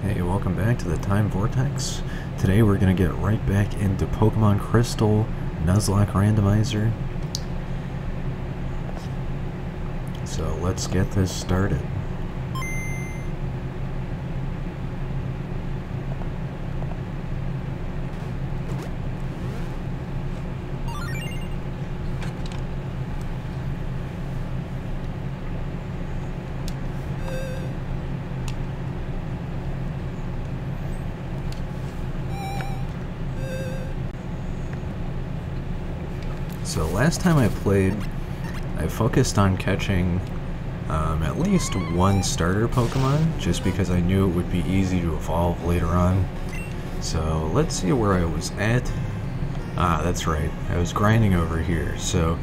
Hey, welcome back to the Time Vortex. Today we're going to get right back into Pokemon Crystal Nuzlocke Randomizer. So let's get this started. So last time I played, I focused on catching at least one starter Pokemon, just because I knew it would be easy to evolve later on. So let's see where I was at. Ah, that's right, I was grinding over here. So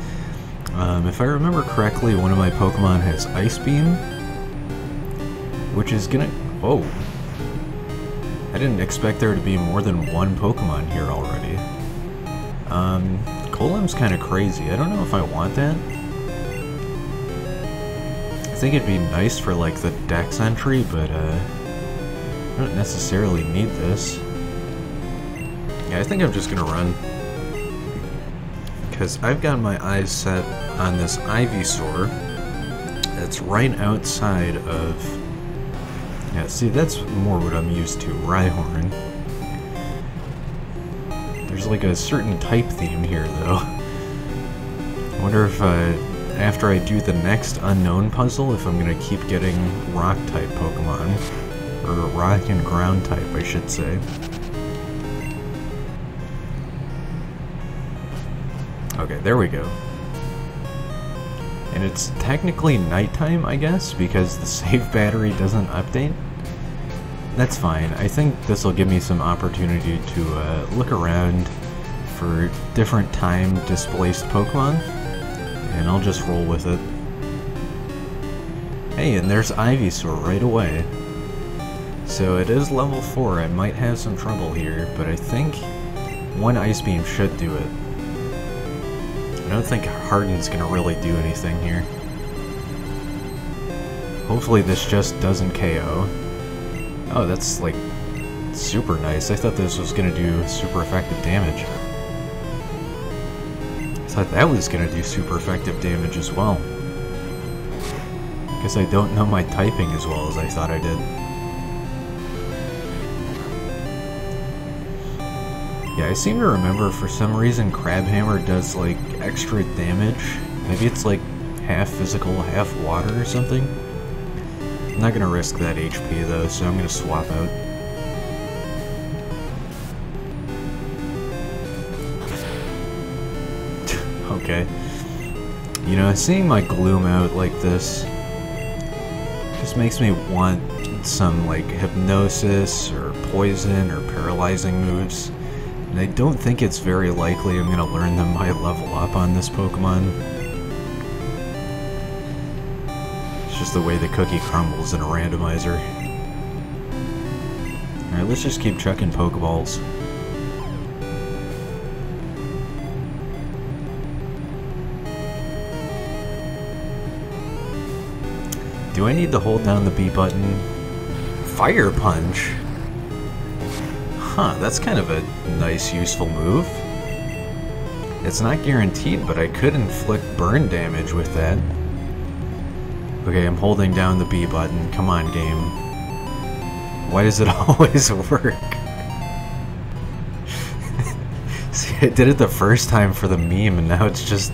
if I remember correctly, one of my Pokemon has Ice Beam, which is gonna... Oh! I didn't expect there to be more than one Pokemon here already. Colem's kind of crazy. I don't know if I want that. I think it'd be nice for like the Dex entry, but I don't necessarily need this. Yeah, I think I'm just gonna run. Because I've got my eyes set on this Ivysaur that's right outside of... Yeah, see, that's more what I'm used to, Rhyhorn. There's like a certain type theme here, though. I wonder if after I do the next unknown puzzle, if I'm gonna keep getting rock-type Pokemon. Or rock and ground type, I should say. Okay, there we go. And it's technically nighttime, I guess, because the save battery doesn't update. That's fine. I think this will give me some opportunity to look around for different time-displaced Pokemon, and I'll just roll with it. Hey, and there's Ivysaur right away. So it is level 4. I might have some trouble here, but I think one Ice Beam should do it. I don't think Harden's gonna really do anything here. Hopefully this just doesn't KO. Oh, that's like super nice. I thought this was gonna do super effective damage. I thought that was gonna do super effective damage as well. Guess I don't know my typing as well as I thought I did. Yeah, I seem to remember for some reason Crabhammer does like extra damage. Maybe it's like half physical, half water or something. I'm not gonna risk that HP though, so I'm gonna swap out. Okay. You know, seeing my Gloom out like this just makes me want some like Hypnosis or Poison or Paralyzing moves. And I don't think it's very likely I'm gonna learn them by level up on this Pokemon. Just the way the cookie crumbles in a randomizer. Alright, let's just keep chucking Pokeballs. Do I need to hold down the B button? Fire Punch? Huh, that's kind of a nice, useful move. It's not guaranteed, but I could inflict burn damage with that. Okay, I'm holding down the B button. Come on, game. Why does it always work? See, I did it the first time for the meme, and now it's just...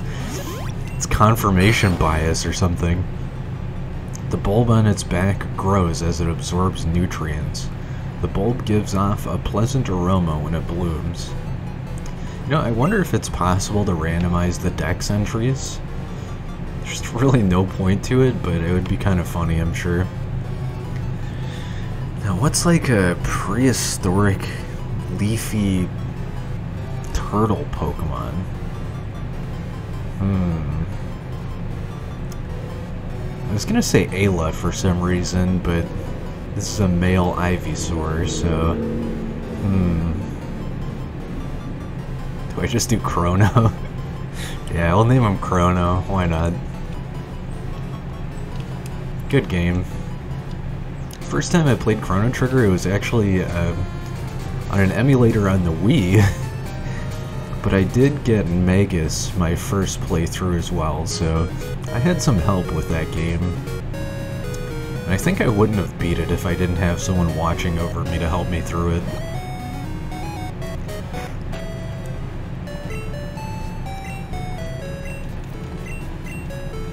it's confirmation bias or something. The bulb on its back grows as it absorbs nutrients. The bulb gives off a pleasant aroma when it blooms. You know, I wonder if it's possible to randomize the Dex entries. There's really no point to it, but it would be kind of funny, I'm sure. Now, what's like a prehistoric, leafy turtle Pokemon? I was gonna say Ayla for some reason, but this is a male Ivysaur, so... Do I just do Chrono? Yeah, I'll name him Chrono, why not? Good game. First time I played Chrono Trigger, it was actually on an emulator on the Wii. But I did get Magus my first playthrough as well, so I had some help with that game. And I think I wouldn't have beat it if I didn't have someone watching over me to help me through it.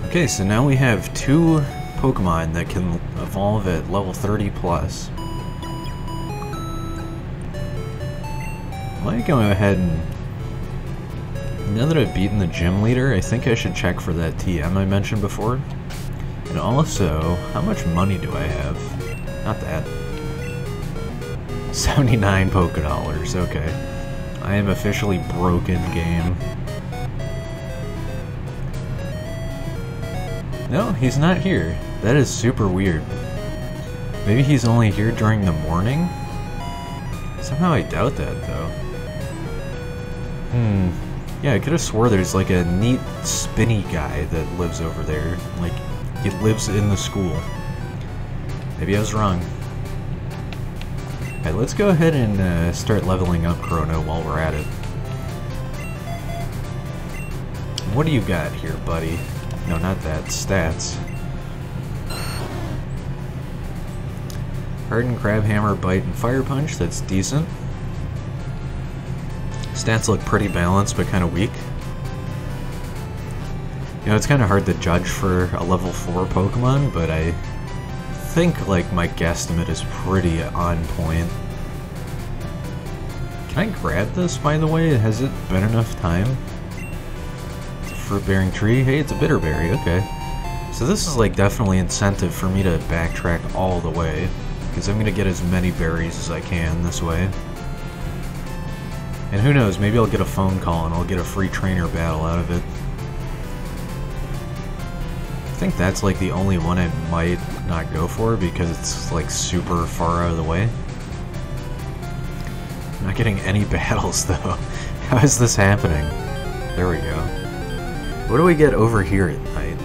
Okay, so now we have 2 Pokemon that can evolve at level 30 plus. I might go ahead and... Now that I've beaten the gym leader, I think I should check for that TM I mentioned before. And also, how much money do I have? Not that. 79 Pokédollars, okay. I am officially broken, game. No, he's not here. That is super weird. Maybe he's only here during the morning? Somehow I doubt that, though. Yeah, I could have swore there's like a neat spinny guy that lives over there. Like, he lives in the school. Maybe I was wrong. Alright, let's go ahead and start leveling up Chrono while we're at it. What do you got here, buddy? No, not that. Stats. Hardened Crab Hammer, Bite, and Fire Punch. That's decent. Stats look pretty balanced, but kind of weak. You know, it's kind of hard to judge for a level 4 Pokemon, but I think, like, my guesstimate is pretty on point. Can I grab this, by the way? Has it been enough time? It's a fruit-bearing tree. Hey, it's a bitter berry. Okay. So this is, like, definitely incentive for me to backtrack all the way, because I'm going to get as many berries as I can this way. And who knows, maybe I'll get a phone call and I'll get a free trainer battle out of it. I think that's like the only one I might not go for because it's like super far out of the way. I'm not getting any battles though. How is this happening? There we go. What do we get over here at night?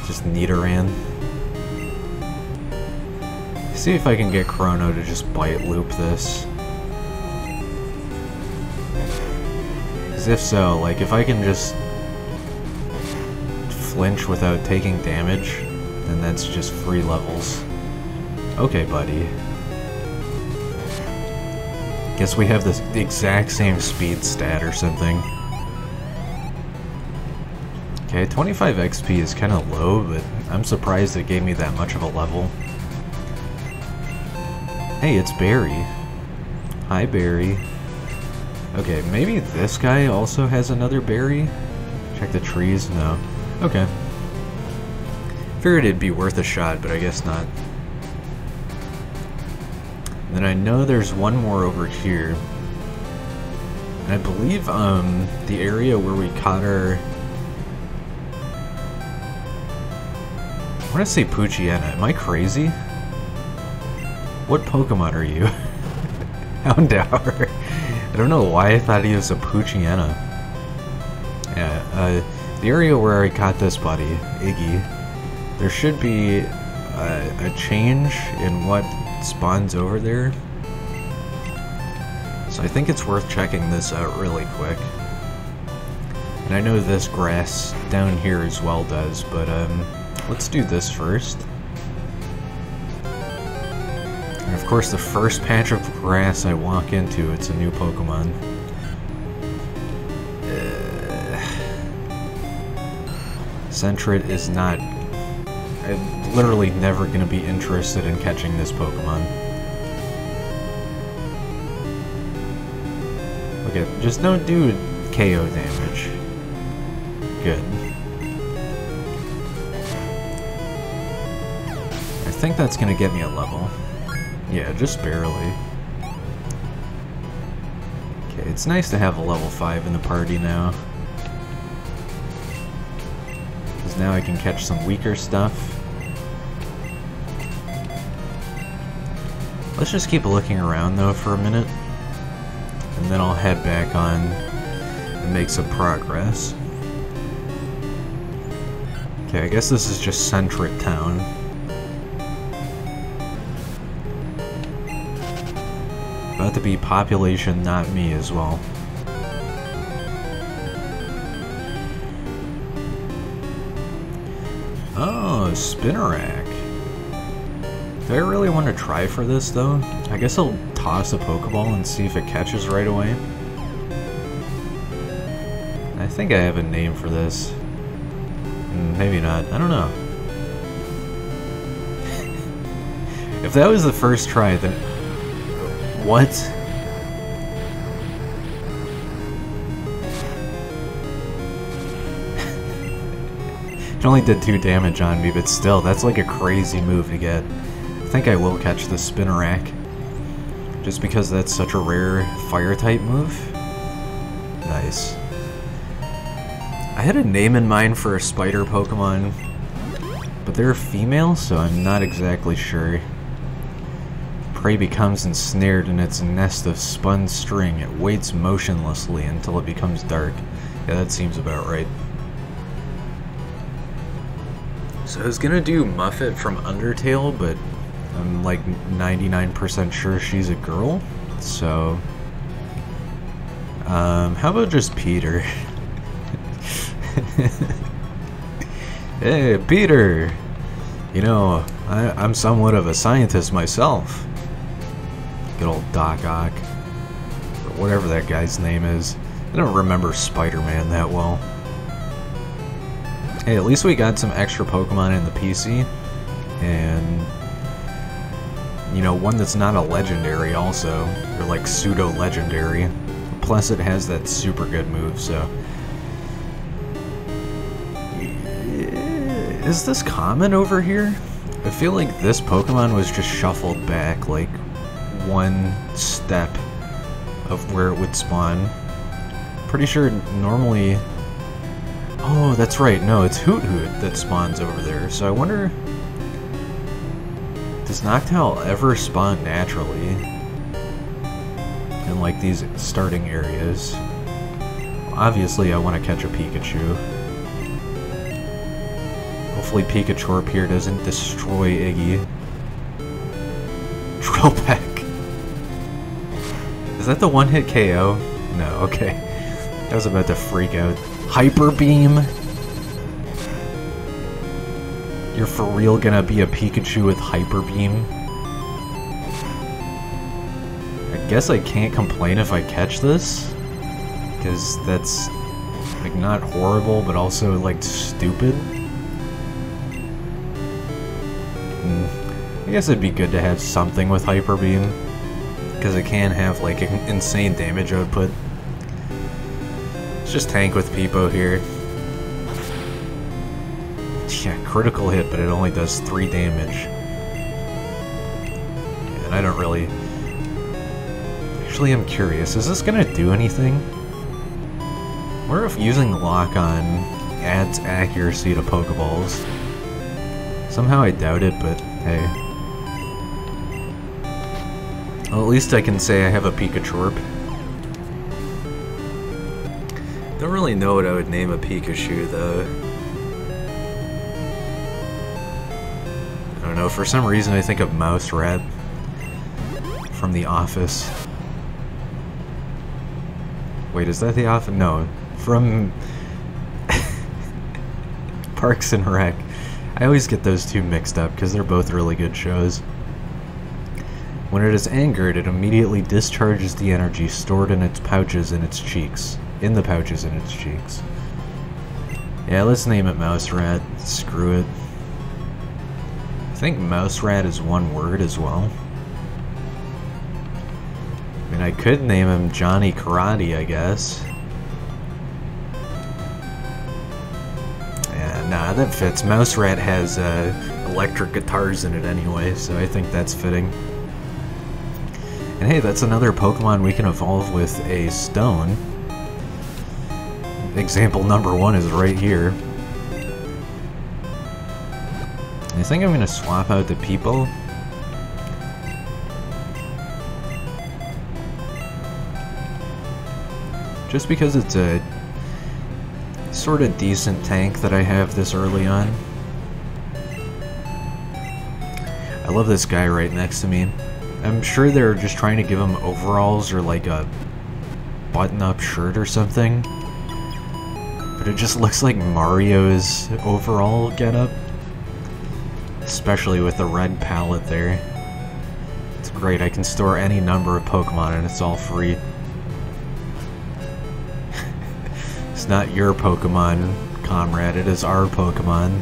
Just Nidoran. See if I can get Chrono to just bite loop this. Because if so, like, if I can just flinch without taking damage, then that's just free levels. Okay, buddy. Guess we have the exact same speed stat or something. Okay, 25 XP is kind of low, but I'm surprised it gave me that much of a level. Hey, it's Barry. Hi, Barry. Okay, maybe this guy also has another berry? Check the trees? No. Okay. Figured it'd be worth a shot, but I guess not. And then I know there's one more over here. And I believe, the area where we caught our... I want to say Poochyena. Am I crazy? What Pokemon are you? Houndour. I don't know why I thought he was a Poochyena. Yeah, the area where I caught this buddy, Iggy, there should be a change in what spawns over there. So I think it's worth checking this out really quick. And I know this grass down here as well does, but let's do this first. And of course the first patch of grass I walk into, it's a new Pokemon. Sentret is not... I'm literally never going to be interested in catching this Pokemon. Okay, just don't do KO damage. Good. I think that's going to get me a level. Yeah, just barely. Okay, it's nice to have a level 5 in the party now. Because now I can catch some weaker stuff. Let's just keep looking around though for a minute. And then I'll head back on and make some progress. Okay, I guess this is just Sentret Town. About to be population not me as well. Oh, Spinnerack. Do I really want to try for this though? I guess I'll toss a Pokeball and see if it catches right away. I think I have a name for this. Maybe not. I don't know. If that was the first try, then... What? It only did 2 damage on me, but still, that's like a crazy move to get. I think I will catch the Spinnerack. Just because that's such a rare Fire-type move. Nice. I had a name in mind for a spider Pokemon, but they're female, so I'm not exactly sure. Prey becomes ensnared in its nest of spun string. It waits motionlessly until it becomes dark. Yeah, that seems about right. So I was gonna do Muffet from Undertale, but I'm like 99% sure she's a girl. So, how about just Peter? Hey, Peter! You know, I'm somewhat of a scientist myself. Good old Doc Ock. Or whatever that guy's name is. I don't remember Spider-Man that well. Hey, at least we got some extra Pokemon in the PC. And... you know, one that's not a legendary also. Or like pseudo-legendary. Plus it has that super good move, so... Is this common over here? I feel like this Pokemon was just shuffled back like one step of where it would spawn. Pretty sure normally... Oh, that's right, no, it's Hoot Hoot that spawns over there. So I wonder... Does Noctowl ever spawn naturally in like these starting areas? Obviously I want to catch a Pikachu. Hopefully Pikachu here doesn't destroy Iggy. Drill Peck. Is that the one-hit KO? No, okay. I was about to freak out. Hyper Beam? You're for real gonna be a Pikachu with Hyper Beam? I guess I can't complain if I catch this. Because that's, like, not horrible, but also, like, stupid. I guess it'd be good to have something with Hyper Beam, because it can have like an insane damage output. Let's just tank with Peepo here. Yeah, critical hit, but it only does 3 damage. And I don't really... Actually, I'm curious, is this gonna do anything? I wonder if using Lock-On adds accuracy to Pokeballs. Somehow I doubt it, but hey. Well, at least I can say I have a Pikachu. Don't really know what I would name a Pikachu, though. I don't know, for some reason I think of Mouse Rat from The Office. Wait, is that The Office? No, from Parks and Rec. I always get those two mixed up because they're both really good shows. When it is angered, it immediately discharges the energy stored in its pouches in its cheeks. In the pouches in its cheeks. Yeah, let's name it Mouse Rat. Screw it. I think Mouse Rat is one word as well. I mean, I could name him Johnny Karate, I guess. Yeah, nah, that fits. Mouse Rat has electric guitars in it anyway, so I think that's fitting. And hey, that's another Pokemon we can evolve with a stone. Example number 1 is right here. I think I'm going to swap out the Peepo. Just because it's a sort of decent tank that I have this early on. I love this guy right next to me. I'm sure they're just trying to give him overalls or like a button-up shirt or something. But it just looks like Mario's overall getup. Especially with the red palette there. It's great, I can store any number of Pokemon and it's all free. It's not your Pokemon, comrade, it is our Pokemon.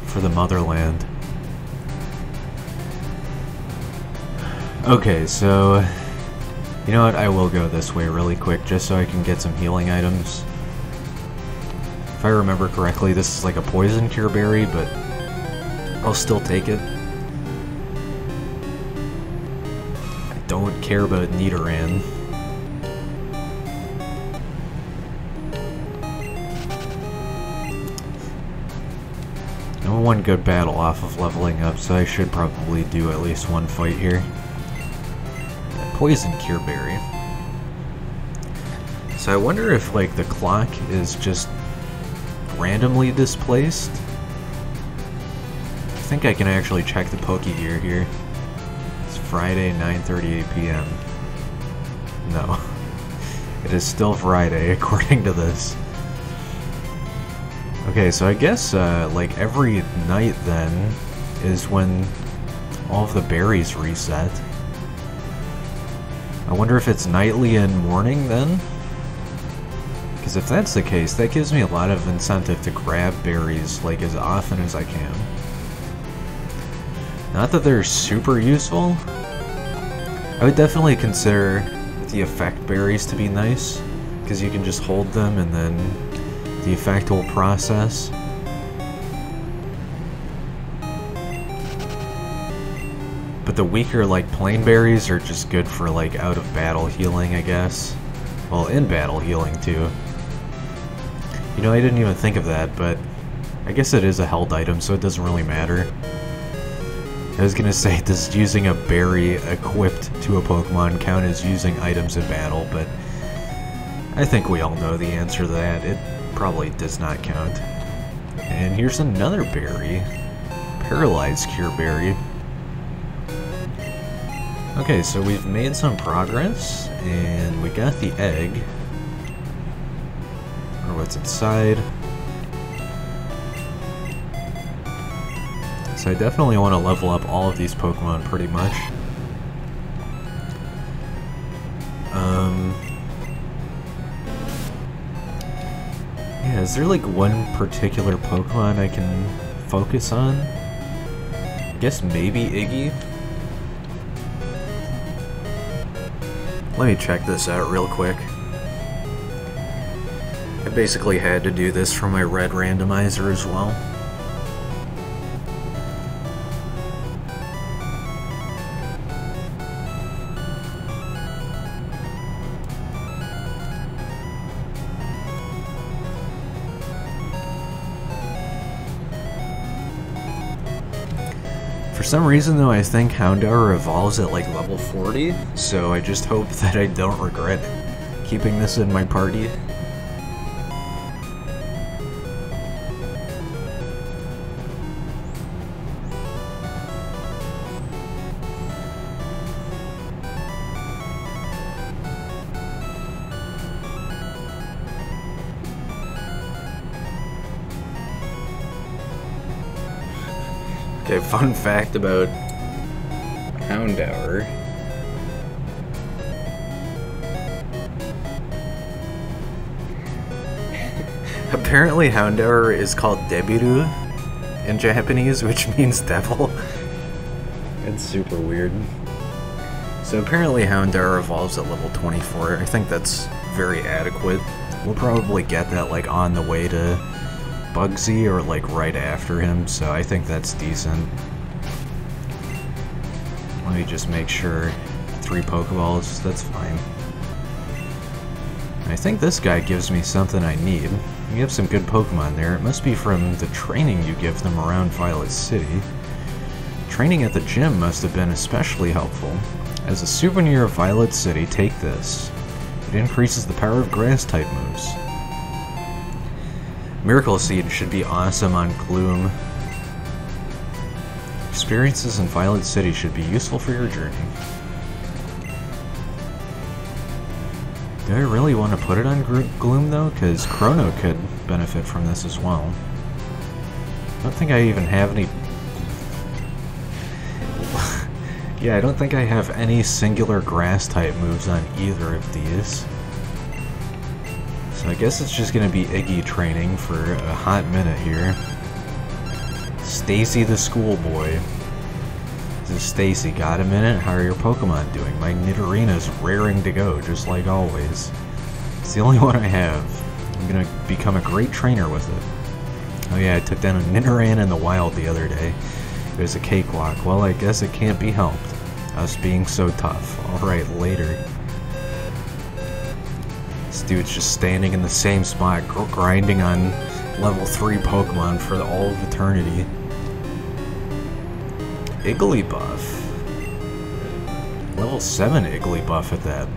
For the motherland. Okay, so... You know what, I will go this way really quick just so I can get some healing items. If I remember correctly, this is like a poison cure berry, but I'll still take it. I don't care about Nidoran. I'm one good battle off of leveling up, so I should probably do at least one fight here. Poison cure berry. So I wonder if like the clock is just randomly displaced. I think I can actually check the Pokegear here. It's Friday, 9:38 p.m. No. It is still Friday, according to this. Okay, so I guess, like, every night, then, is when all of the berries reset. I wonder if it's nightly and morning, then? Because if that's the case, that gives me a lot of incentive to grab berries, like, as often as I can. Not that they're super useful. I would definitely consider the effect berries to be nice, because you can just hold them and then the effect will process. But the weaker, like, plain berries are just good for, like, out-of-battle healing, I guess. Well, in-battle healing, too. You know, I didn't even think of that, but I guess it is a held item, so it doesn't really matter. I was gonna say, does using a berry equipped to a Pokemon count as using items in battle, but I think we all know the answer to that. It probably does not count. And here's another berry. Paralyzed Cure Berry. Okay, so we've made some progress, and we got the egg. Or what's inside. So I definitely want to level up all of these Pokemon pretty much. Yeah, is there like one particular Pokemon I can focus on? I guess maybe Iggy? Let me check this out real quick. I basically had to do this for my red randomizer as well. For some reason though, I think Houndour evolves at like level 40, so I just hope that I don't regret keeping this in my party. Okay, fun fact about Houndour. Apparently Houndour is called Debiru in Japanese, which means devil. It's super weird. So apparently Houndour evolves at level 24. I think that's very adequate. We'll probably get that like on the way to Bugsy or like right after him, so I think that's decent. Let me just make sure. 3 Pokeballs, that's fine. I think this guy gives me something I need. You have some good Pokemon there. It must be from the training you give them around Violet City. Training at the gym must have been especially helpful. As a souvenir of Violet City, take this. It increases the power of Grass-type moves. Miracle Seed should be awesome on Gloom. Experiences in Violet City should be useful for your journey. Do I really want to put it on Gloom though? Because Chrono could benefit from this as well. I don't think I even have any... Yeah, I don't think I have any singular grass type moves on either of these. So I guess it's just gonna be Iggy training for a hot minute here. Stacy the schoolboy. This is Stacy. Got a minute? How are your Pokemon doing? My Nidorina's raring to go, just like always. It's the only one I have. I'm gonna become a great trainer with it. Oh yeah, I took down a Nidorina in the wild the other day. It was a cakewalk. Well, I guess it can't be helped. Us being so tough. Alright, later. This dude's just standing in the same spot, grinding on level 3 Pokemon for all of eternity. Igglybuff. Level 7 Igglybuff at that.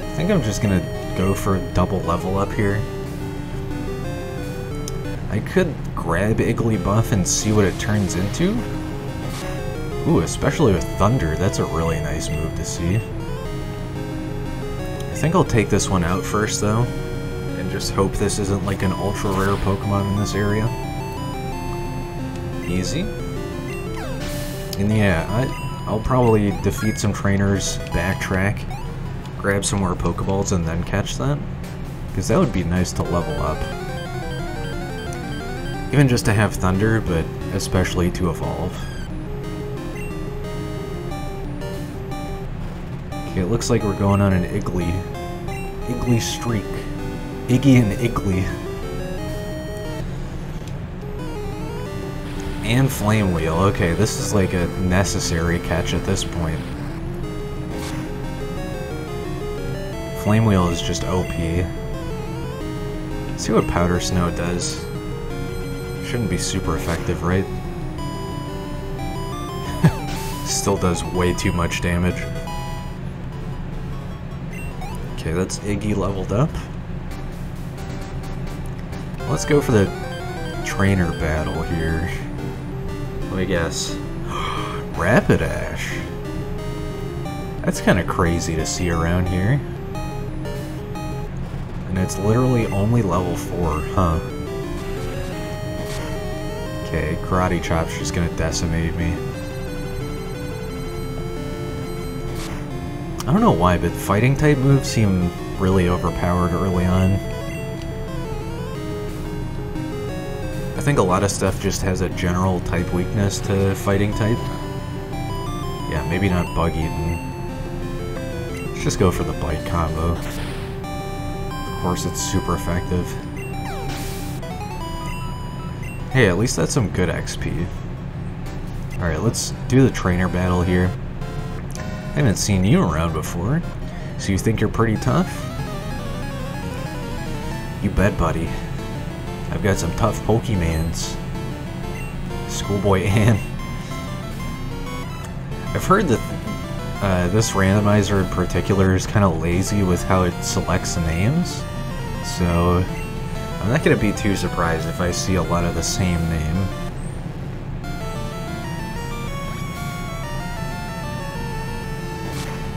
I think I'm just gonna go for a double level up here. I could grab Igglybuff and see what it turns into. Ooh, especially with Thunder, that's a really nice move to see. I think I'll take this one out first though, and just hope this isn't like an ultra rare Pokemon in this area. Easy. And yeah, I'll probably defeat some trainers, backtrack, grab some more Pokeballs, and then catch that. Because that would be nice to level up. Even just to have Thunder, but especially to evolve. Okay, it looks like we're going on an Iggly streak. Iggy and Iggly. And Flame Wheel. Okay, this is like a necessary catch at this point. Flame Wheel is just OP. Let's see what Powder Snow does. Shouldn't be super effective, right? Still does way too much damage. Okay, that's Iggy leveled up. Let's go for the trainer battle here. Let me guess. Rapidash. That's kind of crazy to see around here. And it's literally only level 4, huh? Okay, Karate Chop's just gonna decimate me. I don't know why, but fighting type moves seem really overpowered early on. I think a lot of stuff just has a general type weakness to fighting type. Yeah, maybe not Bug Eaten. Let's just go for the Bite combo. Of course, it's super effective. Hey, at least that's some good XP. Alright, let's do the trainer battle here. I haven't seen you around before, so you think you're pretty tough? You bet, buddy. I've got some tough Pokemans. Schoolboy Ann. I've heard that this randomizer in particular is kind of lazy with how it selects the names, so I'm not going to be too surprised if I see a lot of the same name.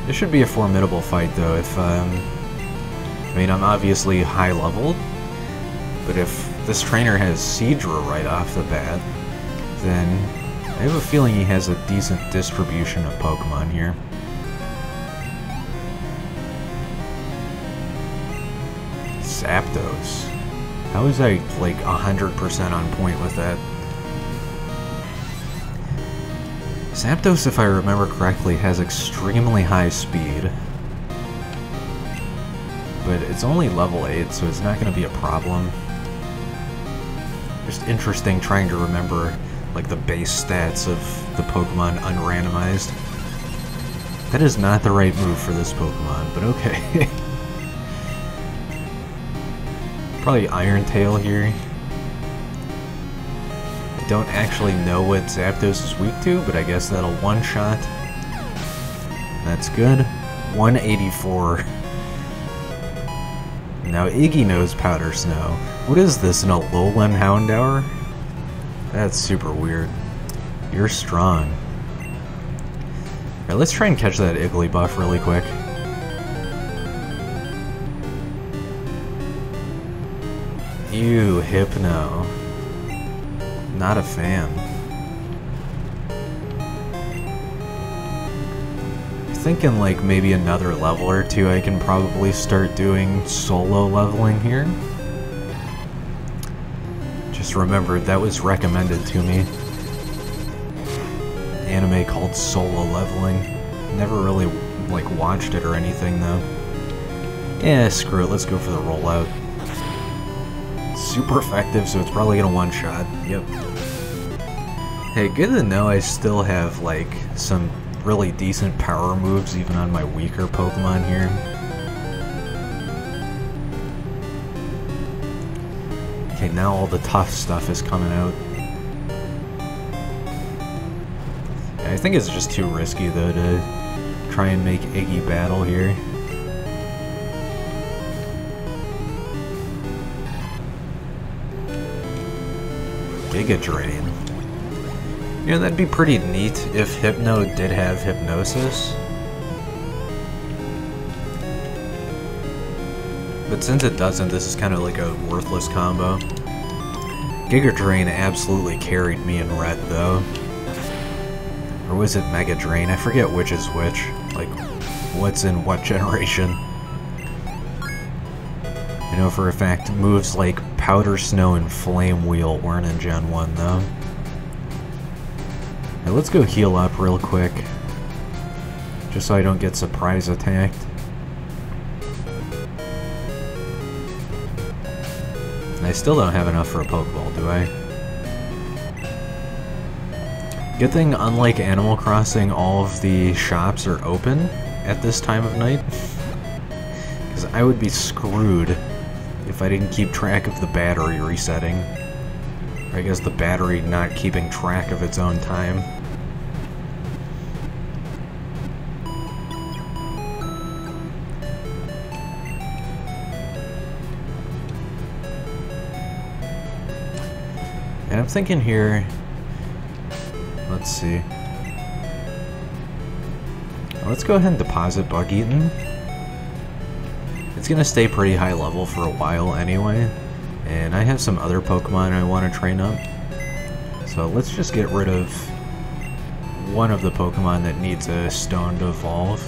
This should be a formidable fight though if, I mean, I'm obviously high leveled, but if this trainer has Seadra right off the bat, then I have a feeling he has a decent distribution of Pokemon here. Zapdos. How is I like 100% on point with that? Zapdos, if I remember correctly, has extremely high speed. But it's only level 8, so it's not going to be a problem. Just interesting trying to remember like the base stats of the Pokemon unrandomized. That is not the right move for this Pokemon, but okay. Probably Iron Tail here. I don't actually know what Zapdos is weak to, but I guess that'll one-shot. That's good. 184. Now Iggy knows Powder Snow. What is this, an Alolan Houndour? That's super weird. You're strong. Alright, let's try and catch that Igglybuff really quick. Ew, Hypno. Not a fan. Thinking like maybe another level or two I can probably start doing solo leveling here. Just remembered that was recommended to me. Anime called Solo Leveling. Never really like watched it or anything though. Yeah, screw it, let's go for the rollout. Super effective, so it's probably gonna one-shot. Yep. Hey, good to know I still have like some really decent power moves even on my weaker Pokemon here. Okay, now all the tough stuff is coming out. I think it's just too risky though to try and make Iggy battle here. Giga Drain. You know, that'd be pretty neat if Hypno did have Hypnosis. But since it doesn't, this is kind of like a worthless combo. Giga Drain absolutely carried me in red though. Or was it Mega Drain? I forget which is which. Like, what's in what generation. I know for a fact moves like Powder Snow and Flame Wheel weren't in Gen 1 though. Now let's go heal up real quick. Just so I don't get surprise attacked. And I still don't have enough for a Pokeball, do I? Good thing, unlike Animal Crossing, all of the shops are open at this time of night. Because I would be screwed if I didn't keep track of the battery resetting. Or I guess the battery not keeping track of its own time. And I'm thinking here, let's see. Let's go ahead and deposit Bug Eaton. It's gonna stay pretty high level for a while anyway, and I have some other Pokemon I want to train up. So let's just get rid of one of the Pokemon that needs a stone to evolve.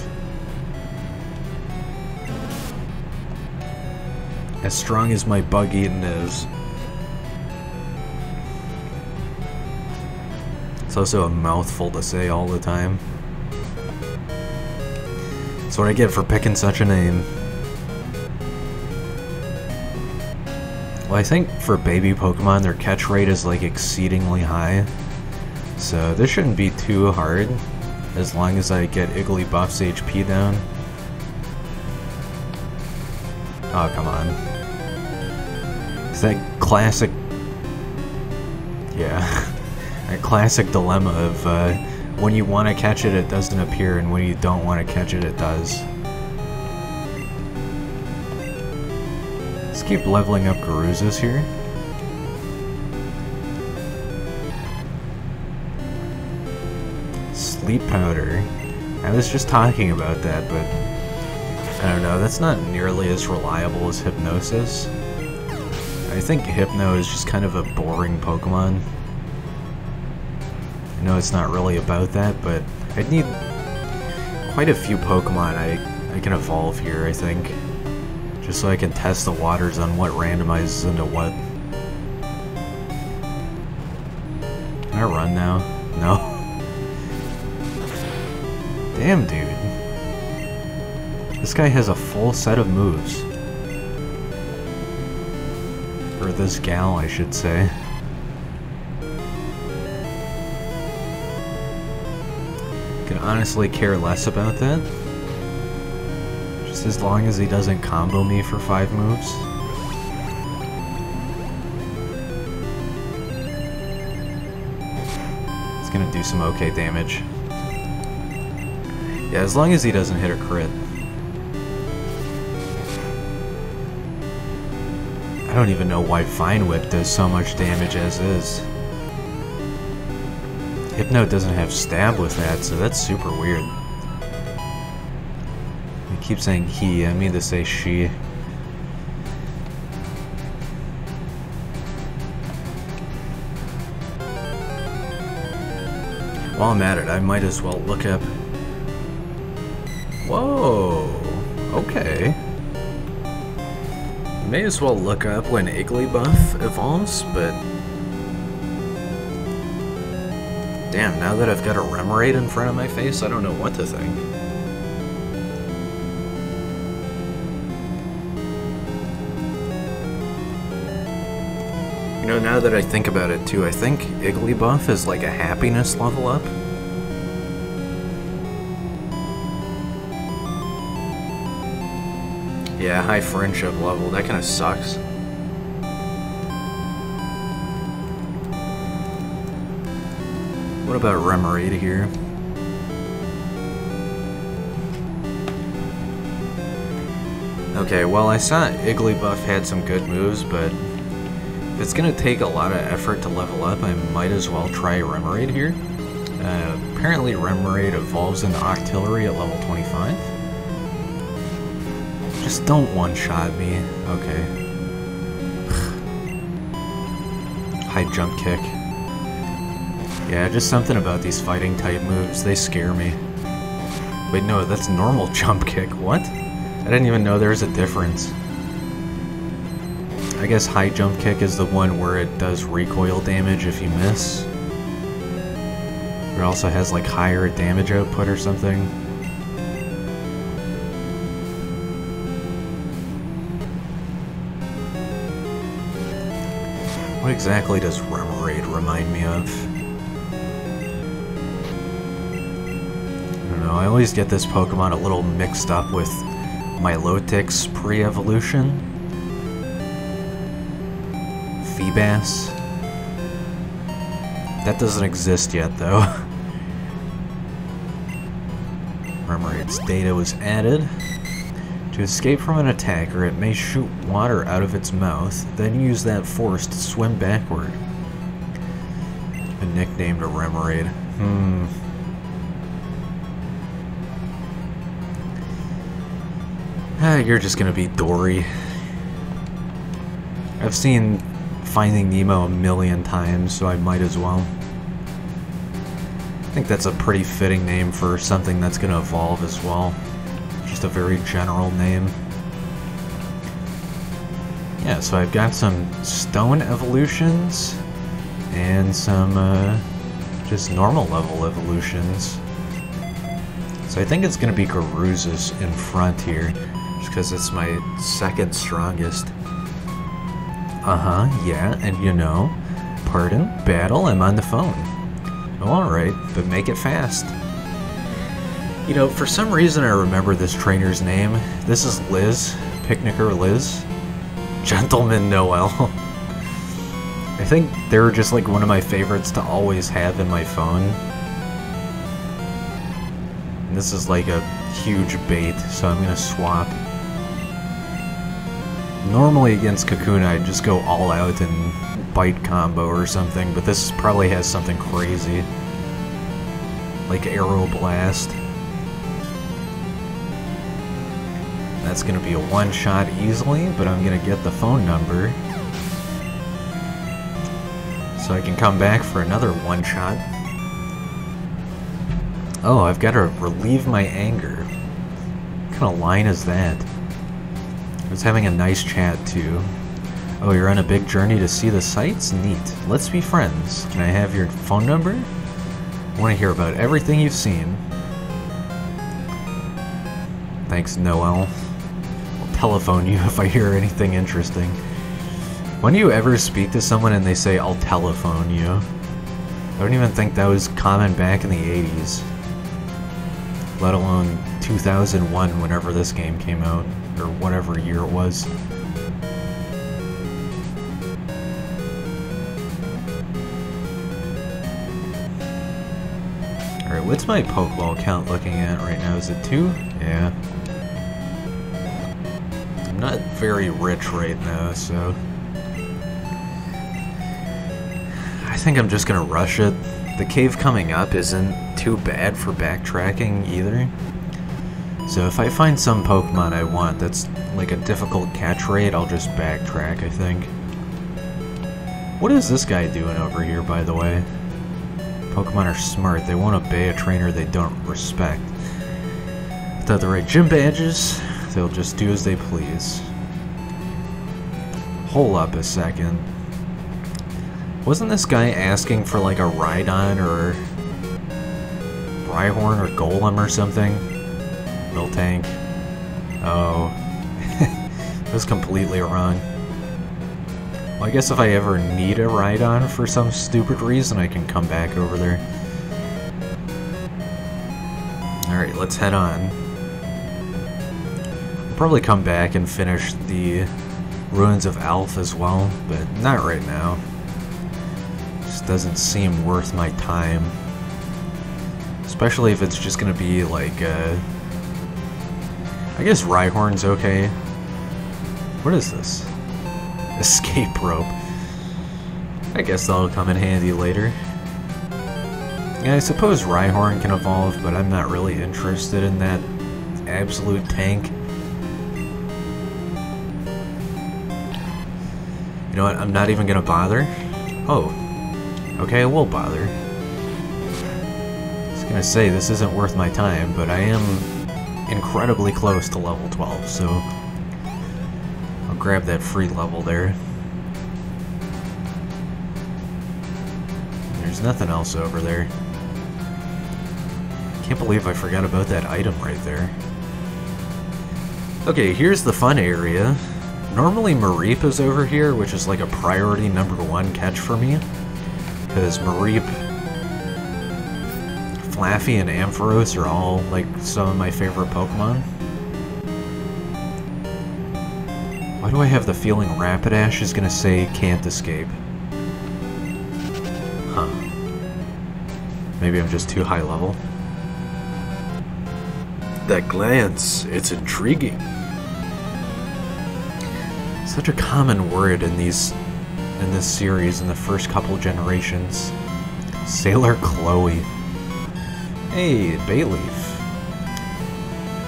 As strong as my Bug Eaton is, it's also a mouthful to say all the time. That's what I get for picking such a name. Well, I think for baby Pokemon, their catch rate is like exceedingly high. So this shouldn't be too hard, as long as I get Igglybuff's HP down. Oh, come on. It's that classic... Yeah. That classic dilemma of when you want to catch it, it doesn't appear, and when you don't want to catch it, it does. Let's keep leveling up Garuzas here. Sleep Powder. I was just talking about that, but I don't know, that's not nearly as reliable as Hypnosis. I think Hypno is just kind of a boring Pokemon. I know it's not really about that, but I'd need quite a few Pokemon I can evolve here, I think. Just so I can test the waters on what randomizes into what. Can I run now? No. Damn, dude. This guy has a full set of moves. Or this gal, I should say. Could honestly care less about that. Just as long as he doesn't combo me for 5 moves. It's gonna do some okay damage. Yeah, as long as he doesn't hit a crit. I don't even know why Vine Whip does so much damage as is. Hypno doesn't have stab with that, so that's super weird. I keep saying he, I mean to say she. While I'm at it, I might as well look up... Whoa! Okay. May as well look up when Igglybuff evolves, but... Damn, now that I've got a Remoraid in front of my face, I don't know what to think. You know, now that I think about it too, I think Igglybuff is like a happiness level up. Yeah, high friendship level, that kind of sucks. What about Remoraid here? Okay, well I saw Igglybuff had some good moves, but if it's gonna take a lot of effort to level up, I might as well try Remoraid here. Apparently Remoraid evolves into Octillery at level 25. Just don't one-shot me. Okay. High jump kick. Yeah, just something about these fighting type moves, they scare me. Wait, no, that's normal jump kick. What? I didn't even know there was a difference. I guess high jump kick is the one where it does recoil damage if you miss. It also has like higher damage output or something. What exactly does Remoraid remind me of? I don't know, I always get this Pokemon a little mixed up with Milotic's pre-evolution. Feebas. That doesn't exist yet, though. Remoraid's data was added. To escape from an attacker, it may shoot water out of its mouth, then use that force to swim backward. A nickname to Remoraid. You're just gonna be Dory. I've seen Finding Nemo a million times, so I might as well. I think that's a pretty fitting name for something that's gonna evolve as well. Just a very general name. Yeah, so I've got some stone evolutions and some just normal level evolutions. So I think it's going to be Garuzus in front here, just because it's my second strongest. Yeah, and you know, pardon, battle, I'm on the phone. Oh, alright, but make it fast. You know, for some reason I remember this trainer's name. This is Liz, Picnicker Liz. Gentleman Noel. I think they were just like one of my favorites to always have in my phone. And this is like a huge bait, so I'm gonna swap. Normally against Kakuna I'd just go all out and bite combo or something, but this probably has something crazy. Like Arrow Blast. That's gonna be a one-shot easily, but I'm gonna get the phone number. So I can come back for another one-shot. Oh, I've gotta relieve my anger. What kind of line is that? I was having a nice chat too. Oh, you're on a big journey to see the sights? Neat. Let's be friends. Can I have your phone number? I want to hear about everything you've seen. Thanks, Noel. I'll telephone you if I hear anything interesting. When do you ever speak to someone and they say, I'll telephone you? I don't even think that was common back in the 80s. Let alone 2001, whenever this game came out. Or whatever year it was. Alright, what's my Pokeball count looking at right now? Is it 2? Yeah. I'm not very rich right now, so I think I'm just gonna rush it. The cave coming up isn't too bad for backtracking either. So if I find some Pokemon I want that's like a difficult catch rate, I'll just backtrack, I think. What is this guy doing over here, by the way? Pokemon are smart. They won't obey a trainer they don't respect. Without the right gym badges, they'll just do as they please. Hold up a second. Wasn't this guy asking for like a Rhydon or Rhyhorn or Golem or something? Miltank. Oh. That was completely wrong. Well, I guess if I ever need a Rhydon for some stupid reason, I can come back over there. Alright, let's head on. I'll probably come back and finish the Ruins of Alph as well, but not right now. Just doesn't seem worth my time. Especially if it's just gonna be like, I guess Rhyhorn's okay. What is this? Escape rope. I guess that'll come in handy later. Yeah, I suppose Rhyhorn can evolve, but I'm not really interested in that absolute tank. You know what, I'm not even gonna bother. Oh. Okay, I will bother. I was gonna say, this isn't worth my time, but I am incredibly close to level 12, so I'll grab that free level there. There's nothing else over there. Can't believe I forgot about that item right there. Okay, here's the fun area. Normally Mareep is over here, which is like a priority #1 catch for me. Because Mareep, Flaffy, and Ampharos are all like some of my favorite Pokemon. Why do I have the feeling Rapidash is gonna say can't escape? Huh. Maybe I'm just too high level. That glance, it's intriguing. Such a common word in this series in the first couple generations. Sailor Chloe. Hey, Bayleaf.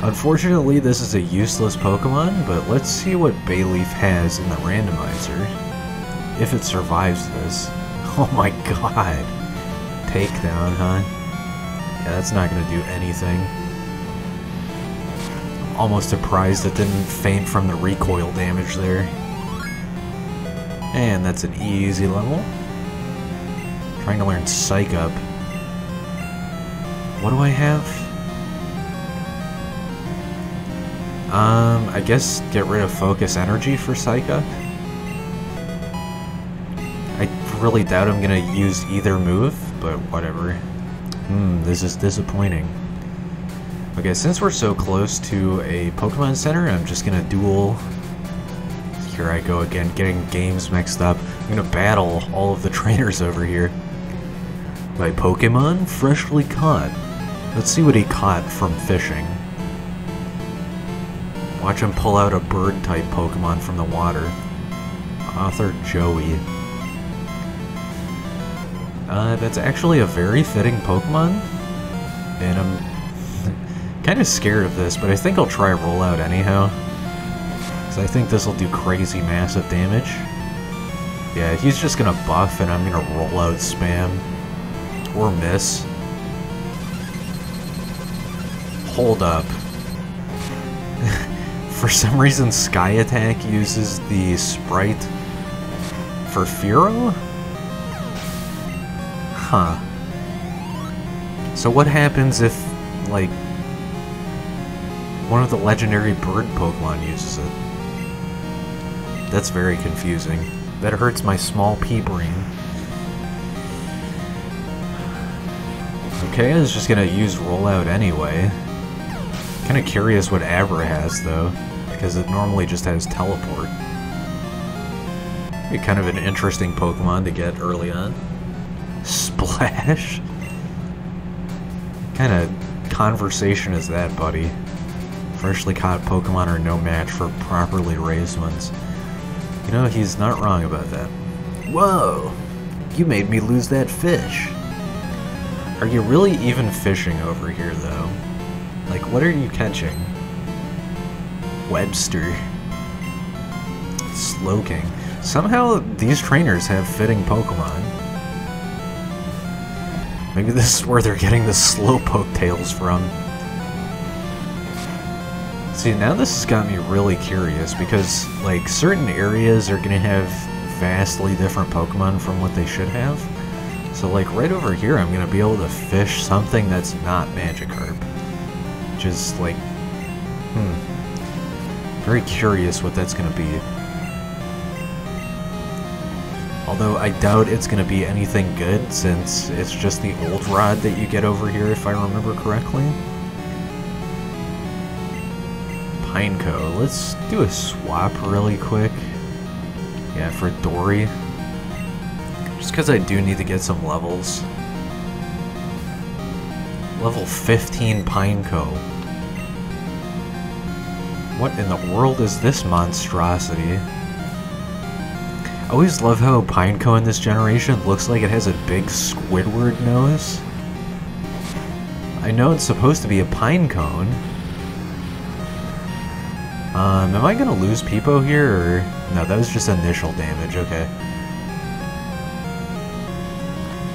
Unfortunately, this is a useless Pokemon, but let's see what Bayleaf has in the randomizer. If it survives this. Oh my god. Takedown, huh? Yeah, that's not gonna do anything. I'm almost surprised it didn't faint from the recoil damage there. And that's an easy level. Trying to learn Psych Up. What do I have? I guess get rid of Focus Energy for Psych Up. I really doubt I'm gonna use either move, but whatever. This is disappointing. Okay, since we're so close to a Pokemon Center, I'm just gonna duel. Here I go again, getting games mixed up. I'm gonna battle all of the trainers over here. My Pokemon freshly caught. Let's see what he caught from fishing. Watch him pull out a bird-type Pokemon from the water. Author Joey. That's actually a very fitting Pokemon. And I'm kind of scared of this, but I think I'll try Rollout anyhow. Because I think this will do crazy massive damage. Yeah, he's just gonna buff and I'm gonna Rollout spam. Or miss. Hold up. For some reason, Sky Attack uses the Sprite for Fearow? Huh. So what happens if, like, one of the legendary bird Pokemon uses it? That's very confusing. That hurts my small pea brain. Okay, I was just gonna use Rollout anyway. Kinda curious what Abra has, though, because it normally just has Teleport. Be kind of an interesting Pokemon to get early on. Splash? What kind of conversation is that, buddy? Freshly caught Pokemon are no match for properly raised ones. You know, he's not wrong about that. Whoa! You made me lose that fish. Are you really even fishing over here, though? Like, what are you catching? Webster. Slowking. Somehow, these trainers have fitting Pokemon. Maybe this is where they're getting the Slowpoke tails from. See, now this has got me really curious, because, like, certain areas are gonna have vastly different Pokemon from what they should have. So, like, right over here, I'm gonna be able to fish something that's not Magikarp. Which is, like, very curious what that's gonna be. Although I doubt it's gonna be anything good, since it's just the old rod that you get over here, if I remember correctly. Pineco. Let's do a swap really quick. Yeah, for Dory. Just because I do need to get some levels. Level 15 Pineco. What in the world is this monstrosity? I always love how Pineco in this generation looks like it has a big Squidward nose. I know it's supposed to be a pine cone. Am I gonna lose Peepo here, or... No, that was just initial damage, okay.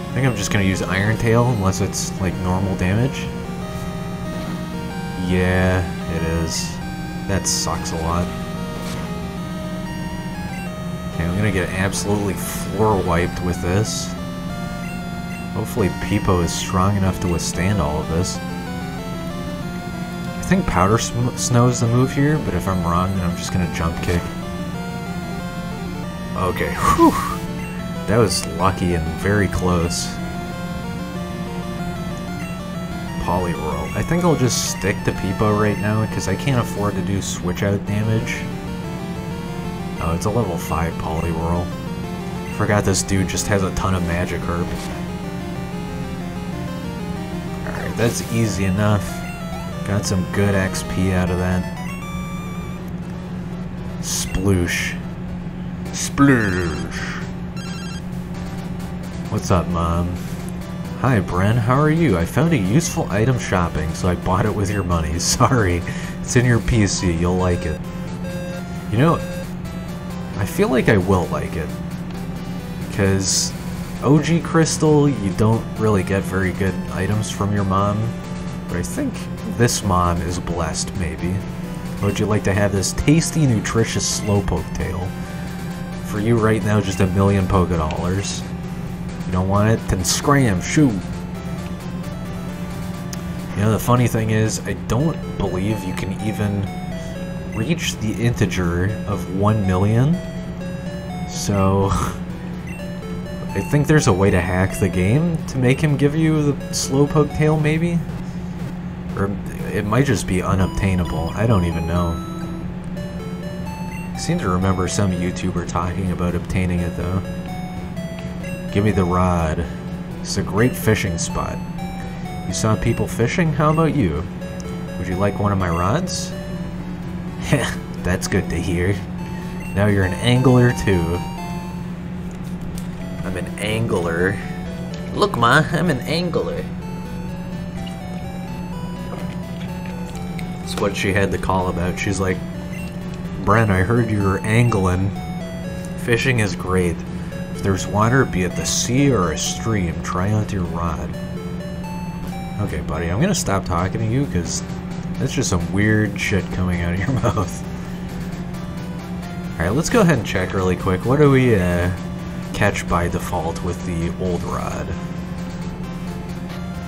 I think I'm just gonna use Iron Tail, unless it's, like, normal damage. Yeah, it is. That sucks a lot. Okay, I'm gonna get absolutely floor wiped with this. Hopefully Peepo is strong enough to withstand all of this. I think Powder Snow is the move here, but if I'm wrong, then I'm just gonna Jump Kick. Okay, whew! That was lucky and very close. Poliwhirl. I think I'll just stick to Peepo right now, because I can't afford to do switch out damage. Oh, it's a level 5 Poliwhirl. Forgot this dude just has a ton of Magikarp. Alright, that's easy enough. Got some good XP out of that. Sploosh. Sploosh. What's up, Mom? Hi, Bren. How are you? I found a useful item shopping, so I bought it with your money. Sorry. It's in your PC. You'll like it. You know, I feel like I will like it. Because OG Crystal, you don't really get very good items from your mom. But I think this mom is blessed, maybe. Would you like to have this tasty, nutritious Slowpoke tail? For you right now, just $1 million Pokedollars. You don't want it? Then scram, shoot! You know, the funny thing is, I don't believe you can even reach the integer of 1 million. So, I think there's a way to hack the game to make him give you the Slowpoke tail, maybe? Or it might just be unobtainable. I don't even know. I seem to remember some YouTuber talking about obtaining it, though. Give me the rod. It's a great fishing spot. You saw people fishing? How about you? Would you like one of my rods? Heh, that's good to hear. Now you're an angler, too. I'm an angler. Look, Ma, I'm an angler. That's what she had to call about. She's like, Bren, I heard you were angling. Fishing is great. If there's water, be it the sea or a stream, try out your rod. Okay, buddy, I'm gonna stop talking to you, because that's just some weird shit coming out of your mouth. Alright, let's go ahead and check really quick. What do we catch by default with the old rod?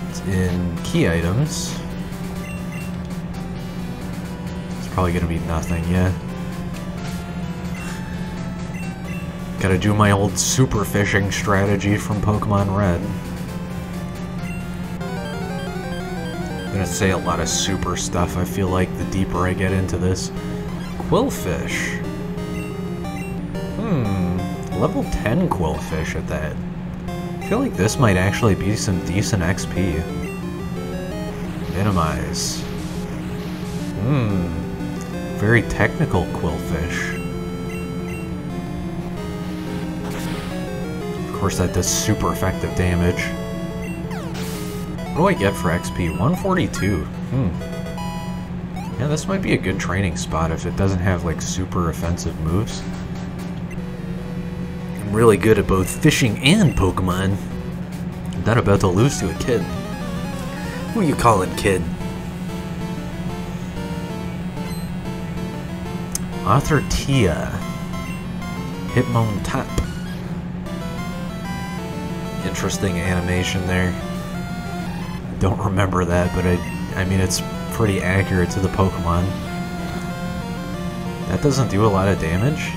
It's in key items. It's probably gonna be nothing, yeah. Gotta do my old super fishing strategy from Pokemon Red. I'm gonna say a lot of super stuff, I feel like, the deeper I get into this. Quillfish. Level 10 Quillfish at that. I feel like this might actually be some decent XP. Minimize. Very technical Quillfish. course, that does super effective damage. What do I get for XP? 142. Yeah, this might be a good training spot if it doesn't have, like, super offensive moves. I'm really good at both fishing and Pokemon. I'm not about to lose to a kid. Who are you calling kid? Author Tia. Hitmontop. Interesting animation there. Don't remember that, but I mean it's pretty accurate to the Pokemon. That doesn't do a lot of damage.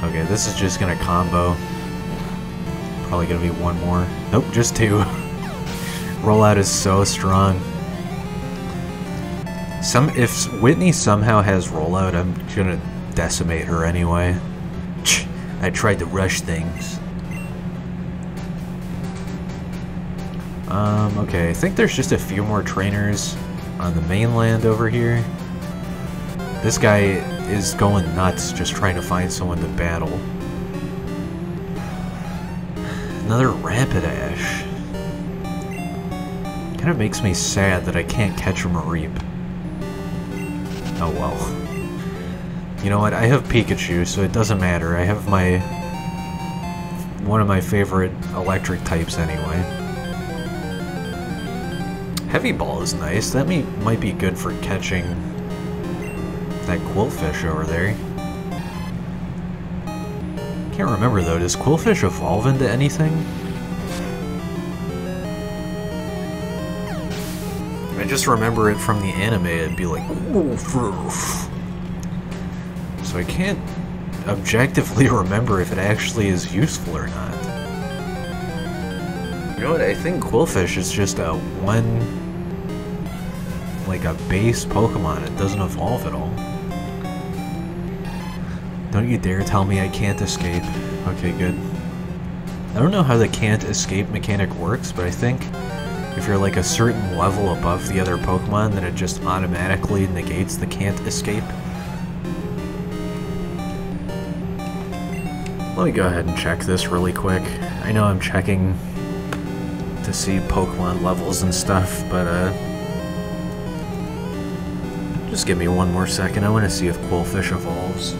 Okay, this is just gonna combo. Probably gonna be one more. Nope, just two. Rollout is so strong. If Whitney somehow has rollout, I'm gonna decimate her anyway. I tried to rush things. Okay, I think there's just a few more trainers on the mainland over here. This guy is going nuts just trying to find someone to battle. Another Rapidash. Kind of makes me sad that I can't catch a Mareep. Oh well. You know what, I have Pikachu, so it doesn't matter. I have one of my favorite electric types anyway. Heavy Ball is nice. That might be good for catching that Quillfish over there. Can't remember though, does Quillfish evolve into anything? I just remember it from the anime, it'd be like, so I can't objectively remember if it actually is useful or not. You know what, I think Quillfish is just a base Pokemon. It doesn't evolve at all. Don't you dare tell me I can't escape. Okay, good. I don't know how the can't escape mechanic works, but I think if you're like a certain level above the other Pokemon, then it just automatically negates the can't escape. Let me go ahead and check this really quick. I know I'm checking to see Pokemon levels and stuff, but just give me one more second. I want to see if Quillfish evolves.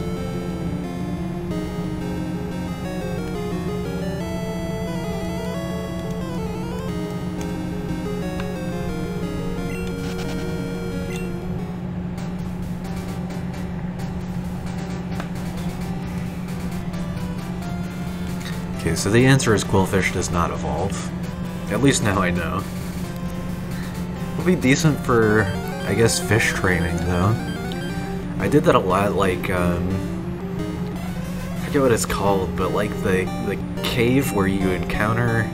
Okay, so the answer is Quillfish does not evolve. At least now I know. It'll be decent for, I guess, fish training, though. I did that a lot, like, I forget what it's called, but like the cave where you encounter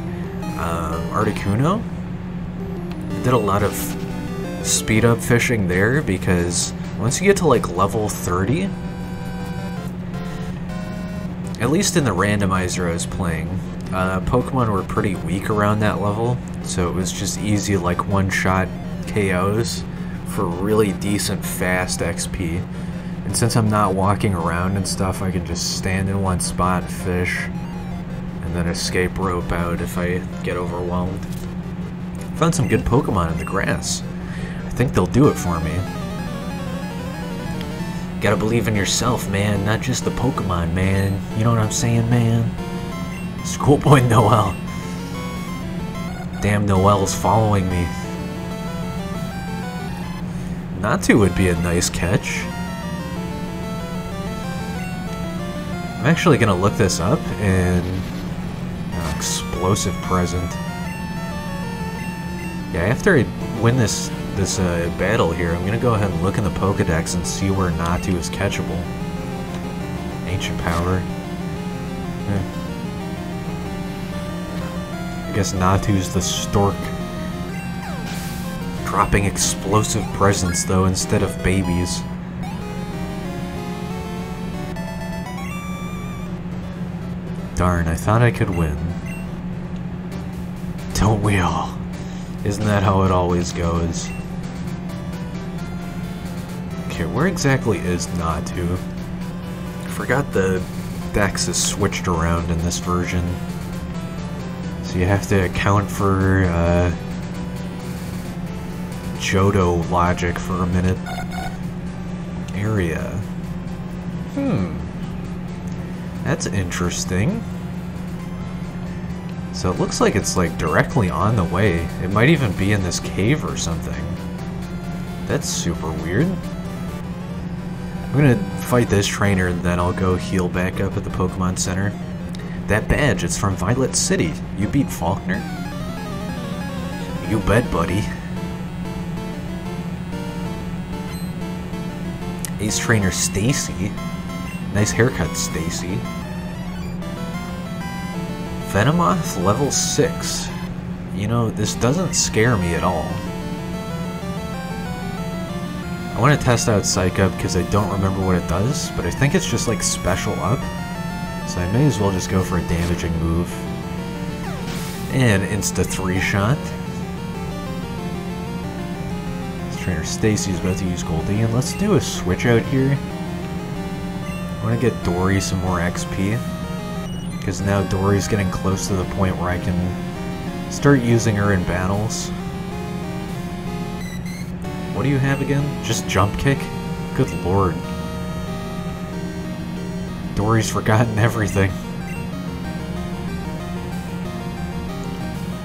Articuno. I did a lot of speed-up fishing there, because once you get to, like, level 30, at least in the randomizer I was playing, Pokemon were pretty weak around that level, so it was just easy, like, one-shot KOs for really decent, fast XP. And since I'm not walking around and stuff, I can just stand in one spot, fish, and then escape rope out if I get overwhelmed. Found some good Pokemon in the grass. I think they'll do it for me. Gotta believe in yourself, man, not just the Pokemon, man. You know what I'm saying, man? Schoolboy Noel. Damn, Noel's following me. Natu would be a nice catch. I'm actually gonna look this up and... explosive present. Yeah, after I win this battle here, I'm gonna go ahead and look in the Pokedex and see where Natu is catchable. Ancient Power. I guess Natu's the stork. Dropping explosive presents, though, instead of babies. Darn, I thought I could win. Don't we all? Isn't that how it always goes? Okay, where exactly is Natu? I forgot the dex is switched around in this version. So you have to account for Johto logic for a minute. Area. That's interesting. So it looks like it's like directly on the way. It might even be in this cave or something. That's super weird. I'm gonna fight this trainer and then I'll go heal back up at the Pokemon Center. That badge, it's from Violet City. You beat Faulkner? You bet, buddy. Ace Trainer Stacy. Nice haircut, Stacy. Venomoth level 6. You know, this doesn't scare me at all. I want to test out Psych Up because I don't remember what it does, but I think it's just like special up. So I may as well just go for a damaging move. And insta 3-shot. Trainer Stacy's about to use Goldeen. Let's do a switch out here. I want to get Dory some more XP. Because now Dory's getting close to the point where I can start using her in battles. What do you have again? Just Jump Kick? Good lord. Dory's forgotten everything.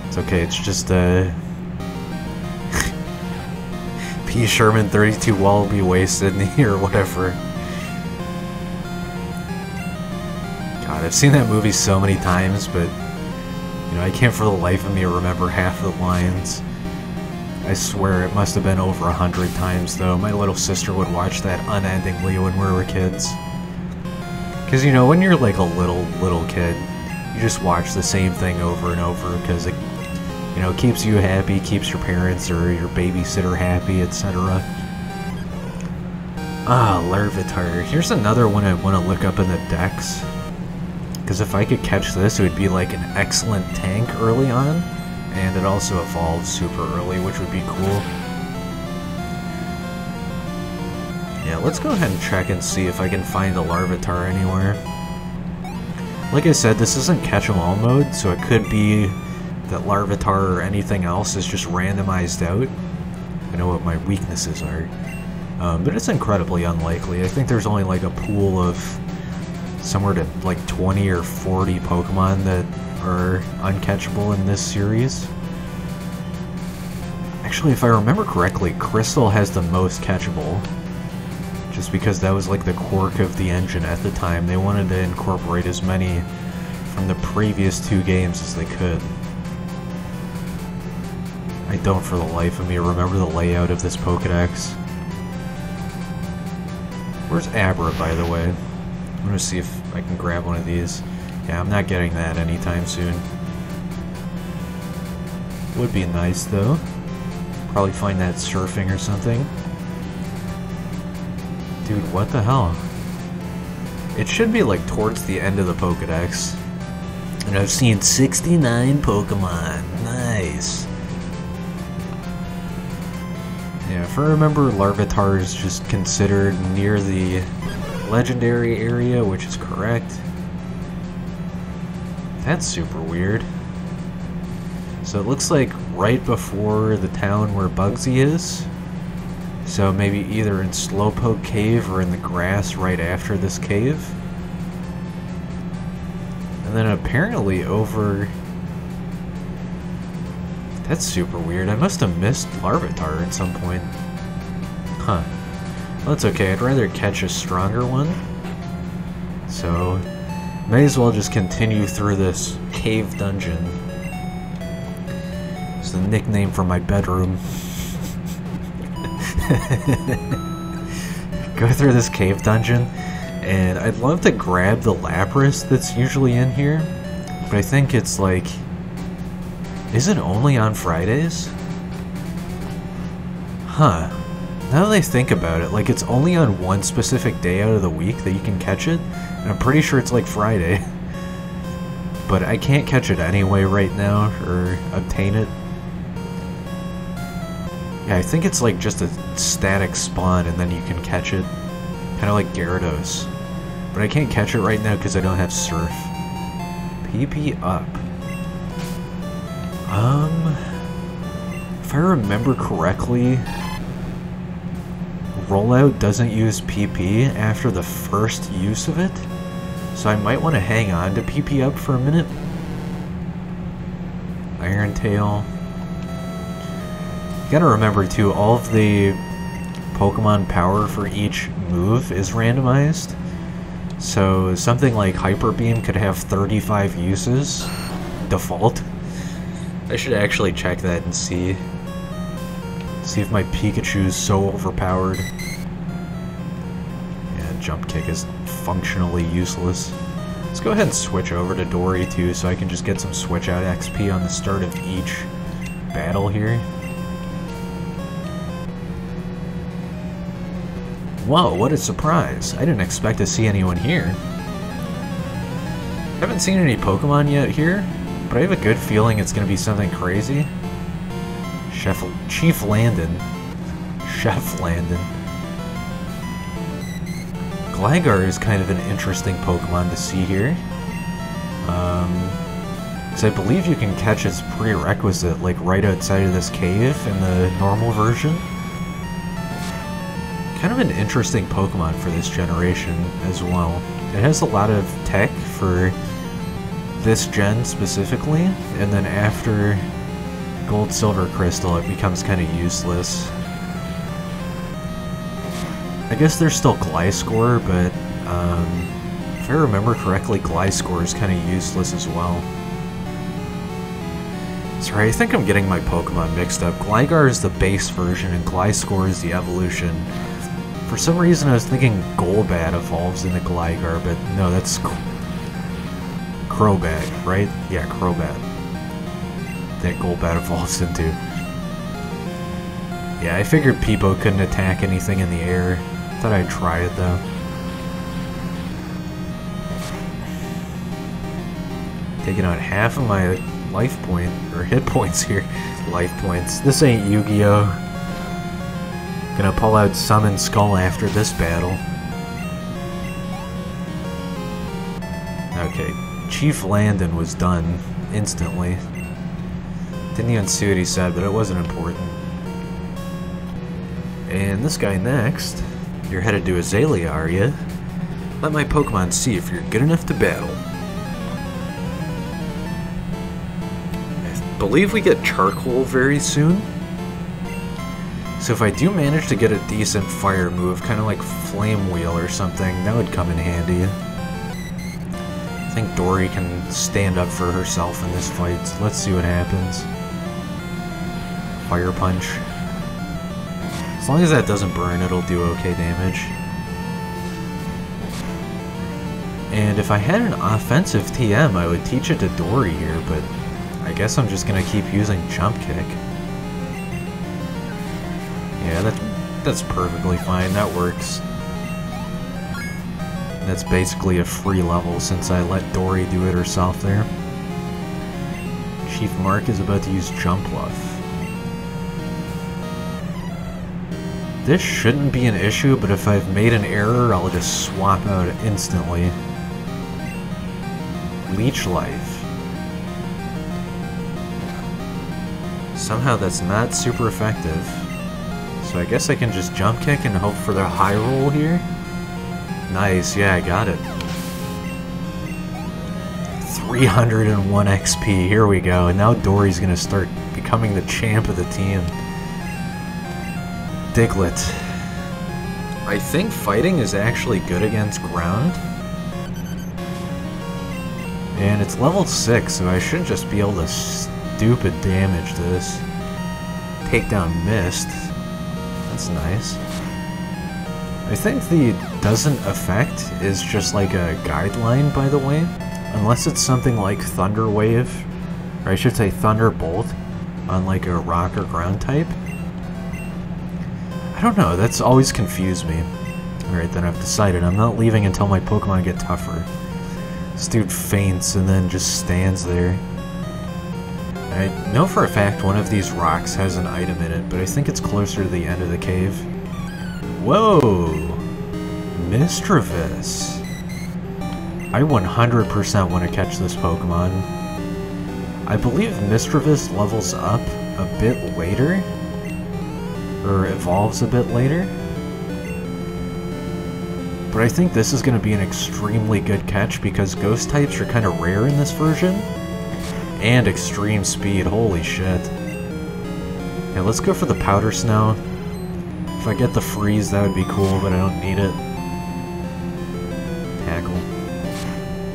It's okay, it's just P. Sherman 32 Wallaby Way, Sydney, or whatever. God, I've seen that movie so many times, but you know, I can't for the life of me remember half the lines. I swear it must have been over 100 times, though. My little sister would watch that unendingly when we were kids. Because, you know, when you're like a little kid, you just watch the same thing over and over because it, you know, keeps you happy, keeps your parents or your babysitter happy, etc. Ah, Larvitar. Here's another one I want to look up in the dex. Because if I could catch this, it would be like an excellent tank early on. And it also evolves super early, which would be cool. Yeah, let's go ahead and check and see if I can find a Larvitar anywhere. Like I said, this isn't catch-em-all mode, so it could be that Larvitar or anything else is just randomized out. I know what my weaknesses are. But it's incredibly unlikely. I think there's only like a pool of somewhere to like 20 or 40 Pokemon that are uncatchable in this series. Actually, if I remember correctly, Crystal has the most catchable. Just because that was like the quirk of the engine at the time. They wanted to incorporate as many from the previous 2 games as they could. I don't for the life of me remember the layout of this Pokedex. Where's Abra, by the way? I'm gonna see if I can grab one of these. Yeah, I'm not getting that anytime soon. Would be nice, though. Probably find that surfing or something. Dude, what the hell? It should be, like, towards the end of the Pokedex. And I've seen 69 Pokemon. Nice. Yeah, if I remember, Larvitar is just considered near the legendary area, which is correct. That's super weird. So it looks like right before the town where Bugsy is. So maybe either in Slowpoke Cave or in the grass right after this cave. And then apparently over... That's super weird. I must have missed Larvitar at some point. Huh. Well, that's okay. I'd rather catch a stronger one. So... may as well just continue through this cave dungeon. It's the nickname for my bedroom. Go through this cave dungeon, and I'd love to grab the Lapras that's usually in here, but I think it's like... is it only on Fridays? Huh. Now that I think about it, like it's only on one specific day out of the week that you can catch it. And I'm pretty sure it's like Friday. But I can't catch it anyway right now, or obtain it. Yeah, I think it's like just a static spawn and then you can catch it. Kind of like Gyarados. But I can't catch it right now because I don't have Surf. PP up. If I remember correctly, Rollout doesn't use PP after the first use of it, so I might want to hang on to PP up for a minute. Iron Tail. You gotta remember too, all of the Pokemon power for each move is randomized. So something like Hyper Beam could have 35 uses, default. I should actually check that and see if my Pikachu is so overpowered. Yeah, Jump Kick is functionally useless. Let's go ahead and switch over to Dory too, so I can just get some switch out XP on the start of each battle here. Whoa, what a surprise. I didn't expect to see anyone here. Haven't seen any Pokemon yet here, but I have a good feeling it's going to be something crazy. Chief Landon. Chef Landon. Gligar is kind of an interesting Pokemon to see here. Because I believe you can catch its prerequisite, like right outside of this cave in the normal version. Kind of an interesting Pokemon for this generation as well. It has a lot of tech for this gen specifically, and then after Gold, Silver, Crystal, it becomes kind of useless. I guess there's still Gliscor, but if I remember correctly, Gliscor is kind of useless as well. Sorry, I think I'm getting my Pokemon mixed up. Gligar is the base version, and Gliscor is the evolution. For some reason, I was thinking Golbat evolves into Gligar, but no, that's Crobat, right? Yeah, Crobat. That Golbat evolves into. Yeah, I figured Peepo couldn't attack anything in the air. Thought I'd try it though. Taking out half of my life point, or hit points here. Life points. This ain't Yu-Gi-Oh! Gonna pull out Summon Skull after this battle. Okay, Chief Landon was done instantly. Didn't even see what he said, but it wasn't important. And this guy next. You're headed to Azalea, are you? Let my Pokemon see if you're good enough to battle. I believe we get Charcoal very soon. So if I do manage to get a decent fire move, kind of like Flame Wheel or something, that would come in handy. I think Dory can stand up for herself in this fight, so let's see what happens. Fire Punch. As long as that doesn't burn, it'll do okay damage. And if I had an offensive TM, I would teach it to Dory here, but I guess I'm just gonna keep using Jump Kick. Yeah, that's perfectly fine, that works. That's basically a free level since I let Dory do it herself there. Chief Mark is about to use Jump Bluff. This shouldn't be an issue, but if I've made an error, I'll just swap out instantly. Leech Life. Somehow that's not super effective. So I guess I can just Jump Kick and hope for the high roll here. Nice, yeah, I got it. 301 XP, here we go. And now Dory's gonna start becoming the champ of the team. Diglett. I think fighting is actually good against ground. And it's level 6, so I should just be able to stupid damage this. Take down Mist. That's nice. I think the doesn't affect is just like a guideline, by the way. Unless it's something like Thunder Wave, or I should say Thunderbolt, on like a rock or ground type. I don't know, that's always confused me. Alright, then I've decided I'm not leaving until my Pokemon get tougher. This dude faints and then just stands there. I know for a fact one of these rocks has an item in it, but I think it's closer to the end of the cave. Whoa! Mischievous. I 100% want to catch this Pokemon. I believe Misdreavus levels up a bit later, or evolves a bit later. But I think this is going to be an extremely good catch because Ghost types are kind of rare in this version. And extreme speed, holy shit. Yeah, let's go for the Powder Snow. If I get the Freeze, that would be cool, but I don't need it. Tackle.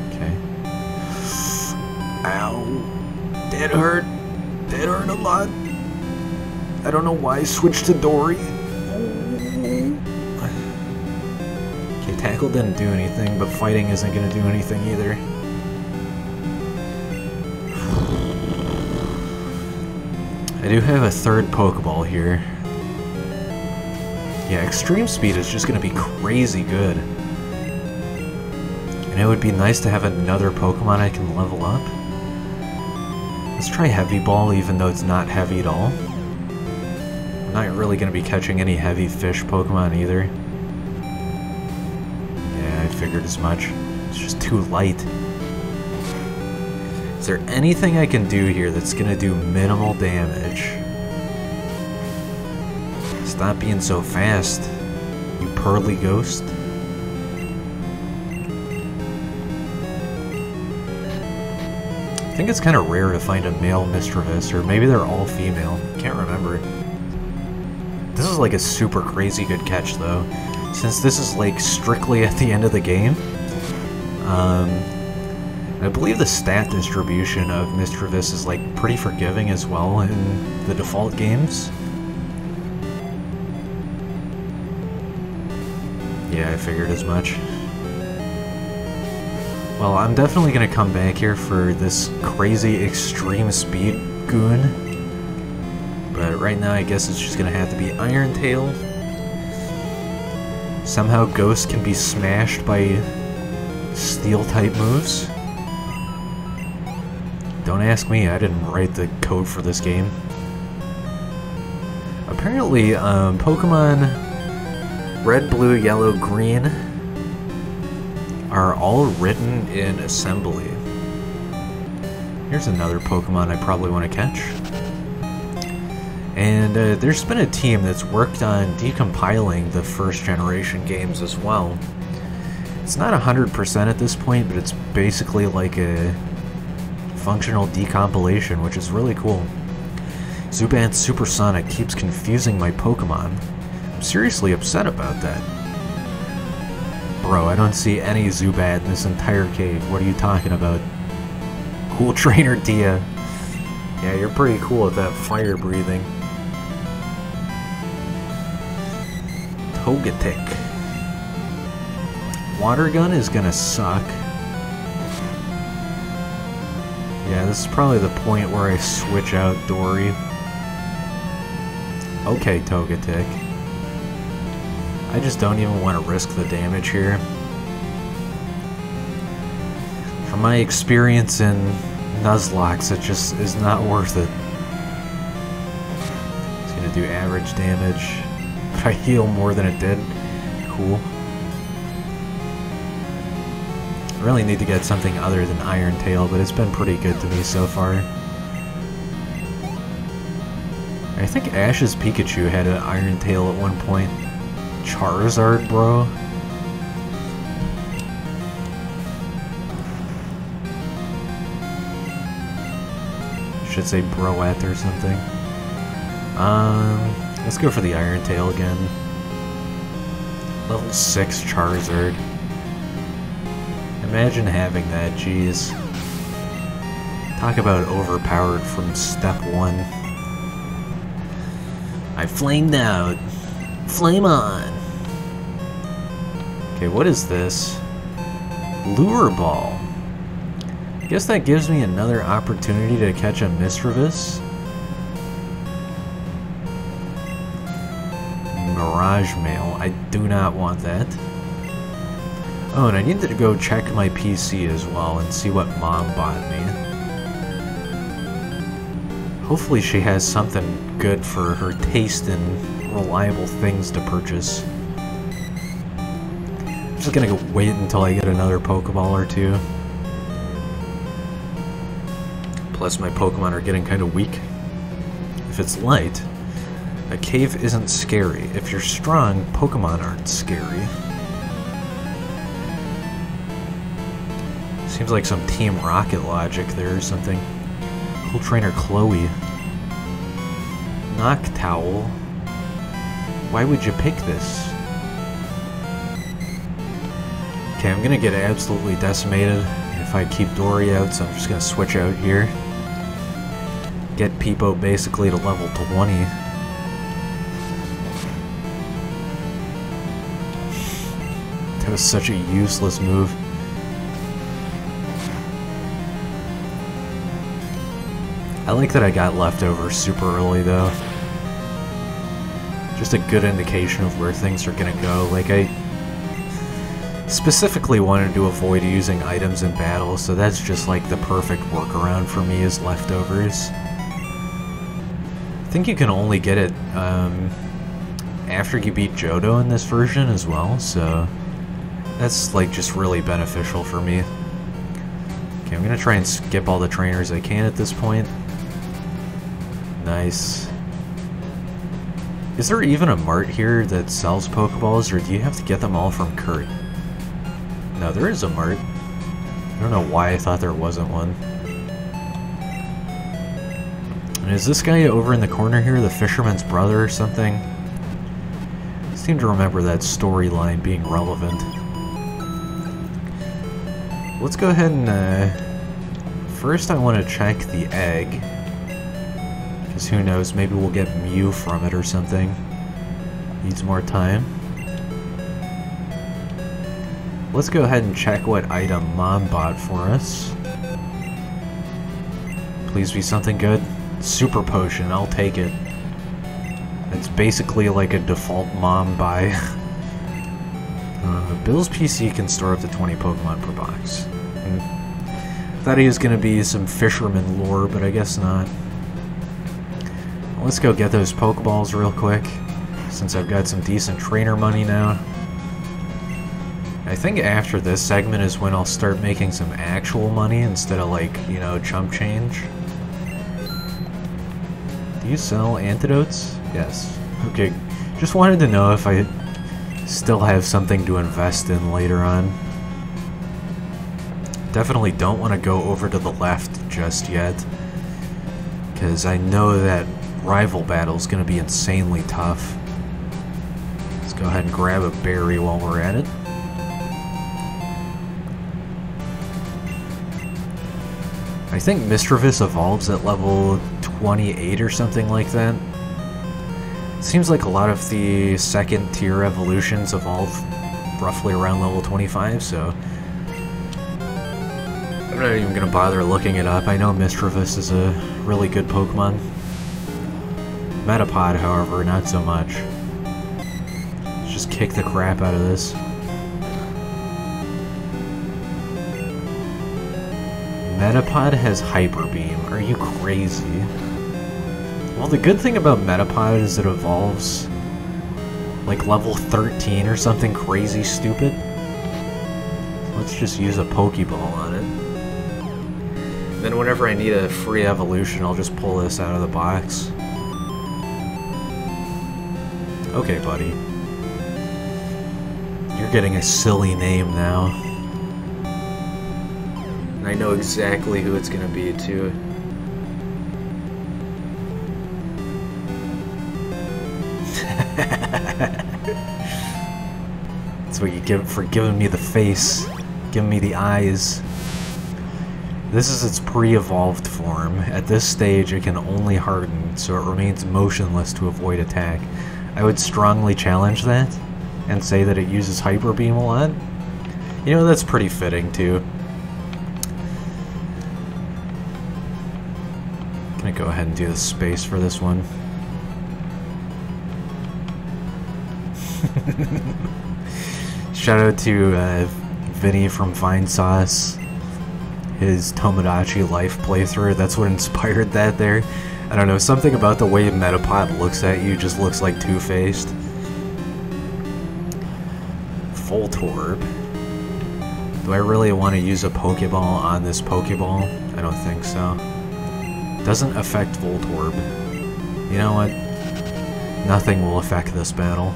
Okay. Ow. That hurt. That hurt a lot. I don't know why I switched to Dory. Okay, Tackle didn't do anything, but fighting isn't going to do anything either. I do have a third Pokeball here. Yeah, Extreme Speed is just going to be crazy good. And it would be nice to have another Pokemon I can level up. Let's try Heavy Ball, even though it's not heavy at all. I'm not really going to be catching any heavy fish Pokemon either. Yeah, I figured as much. It's just too light. Is there anything I can do here that's going to do minimal damage? Stop being so fast, you pearly ghost. I think it's kind of rare to find a male Misdreavus, or maybe they're all female. Can't remember. This is like a super crazy good catch though, since this is like strictly at the end of the game. I believe the stat distribution of Misdreavus is like pretty forgiving as well in the default games. Yeah, I figured as much. Well, I'm definitely gonna come back here for this crazy extreme speed goon. But right now I guess it's just gonna have to be Iron Tail. Somehow Ghost can be smashed by Steel type moves. Don't ask me, I didn't write the code for this game. Apparently, Pokemon Red, Blue, Yellow, Green are all written in assembly. Here's another Pokemon I probably want to catch. And there's been a team that's worked on decompiling the first generation games as well. It's not 100% at this point, but it's basically like a functional decompilation, which is really cool. Zubat Supersonic keeps confusing my Pokemon. I'm seriously upset about that. Bro, I don't see any Zubat in this entire cave. What are you talking about? Cool trainer, Dia. Yeah, you're pretty cool at that fire breathing. Togetic. Water Gun is gonna suck. Yeah, this is probably the point where I switch out Dory. Okay, Togetic. I just don't even want to risk the damage here. From my experience in Nuzlocke, it just is not worth it. It's gonna do average damage. But I heal more than it did. Cool. I really need to get something other than Iron Tail, but it's been pretty good to me so far. I think Ash's Pikachu had an Iron Tail at one point. Charizard, bro. Should say Broette or something. Let's go for the Iron Tail again. Level 6 Charizard. Imagine having that, jeez. Talk about overpowered from step 1. I flamed out. Flame on! Okay, what is this? Lure Ball. I guess that gives me another opportunity to catch a Misdreavus. Mirage Mail. I do not want that. Oh, and I needed to go check my PC as well and see what Mom bought me. Hopefully she has something good for her taste in reliable things to purchase. Just gonna go wait until I get another Pokeball or two. Plus my Pokemon are getting kind of weak. If it's light, a cave isn't scary. If you're strong, Pokemon aren't scary. Seems like some Team Rocket logic there or something. Cool Trainer Chloe. Noctowl. Why would you pick this? Okay, I'm gonna get absolutely decimated if I keep Dory out, so I'm just gonna switch out here. Get Peepo basically to level 20. That was such a useless move. I like that I got leftovers super early though. Just a good indication of where things are gonna go. Like, I specifically wanted to avoid using items in battle, so that's just like the perfect workaround for me is leftovers. I think you can only get it after you beat Johto in this version as well, so that's like just really beneficial for me. Okay, I'm gonna try and skip all the trainers I can at this point. Nice. Is there even a mart here that sells Pokeballs, or do you have to get them all from Kurt? No, there is a mart. I don't know why I thought there wasn't one. And is this guy over in the corner here the fisherman's brother or something? I seem to remember that storyline being relevant. Let's go ahead and... first I want to check the egg. Because who knows, maybe we'll get Mew from it or something. Needs more time. Let's go ahead and check what item Mom bought for us. Please be something good. Super Potion, I'll take it. It's basically like a default Mom buy. Bill's PC can store up to 20 Pokemon per box. Thought he was going to be some fisherman lore, but I guess not. Let's go get those Pokeballs real quick, since I've got some decent trainer money now. I think after this segment is when I'll start making some actual money instead of, like, you know, chump change. Do you sell antidotes? Yes. Okay, just wanted to know if I still have something to invest in later on. Definitely don't want to go over to the left just yet, because I know that rival battle is going to be insanely tough. Let's go ahead and grab a berry while we're at it. I think Misdreavus evolves at level 28 or something like that. It seems like a lot of the second tier evolutions evolve roughly around level 25, so I'm not even going to bother looking it up. I know Misdreavus is a really good Pokemon. Metapod, however, not so much. Let's just kick the crap out of this. Metapod has Hyper Beam. Are you crazy? Well, the good thing about Metapod is it evolves like level 13 or something crazy stupid. Let's just use a Pokeball on it. Then whenever I need a free evolution, I'll just pull this out of the box. Okay, buddy. You're getting a silly name now. And I know exactly who it's gonna be, too. That's what you get for giving me the face, giving me the eyes. This is its pre-evolved form. At this stage, it can only harden, so it remains motionless to avoid attack. I would strongly challenge that, and say that it uses Hyper Beam a lot. You know, that's pretty fitting, too. Gonna go ahead and do the space for this one. Shout out to Vinny from Vine Sauce. His Tomodachi Life playthrough, that's what inspired that there. I don't know, something about the way Metapod looks at you just looks like Two-Faced. Voltorb. Do I really want to use a Pokeball on this Pokeball? I don't think so. Doesn't affect Voltorb. You know what? Nothing will affect this battle.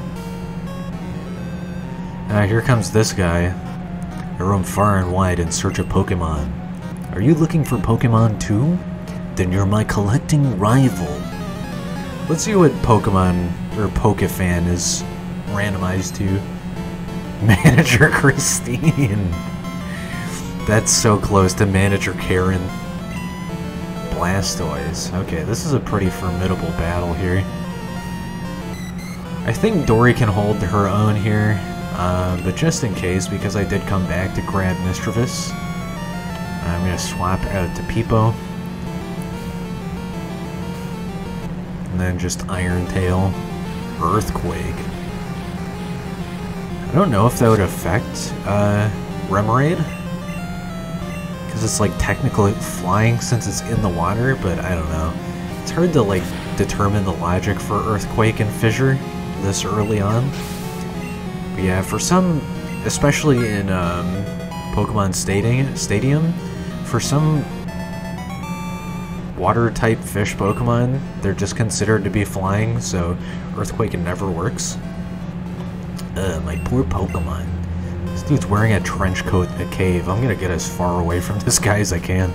Here comes this guy. I roam far and wide in search of Pokemon. Are you looking for Pokemon too? Then you're my collecting rival. Let's see what Pokemon or Pokefan is randomized to. Manager Christine. That's so close to Manager Karen. Blastoise. Okay, this is a pretty formidable battle here. I think Dory can hold her own here, but just in case, because I did come back to grab Mischievous, I'm going to swap out to Peepo. And then just Iron Tail, Earthquake. I don't know if that would affect Remoraid, because it's like technically flying since it's in the water, but I don't know. It's hard to like determine the logic for Earthquake and Fissure this early on. But yeah, for some, especially in Pokemon Stadium, for some water-type fish Pokemon, they're just considered to be flying, so Earthquake never works. My poor Pokemon. This dude's wearing a trench coat in a cave. I'm gonna get as far away from this guy as I can.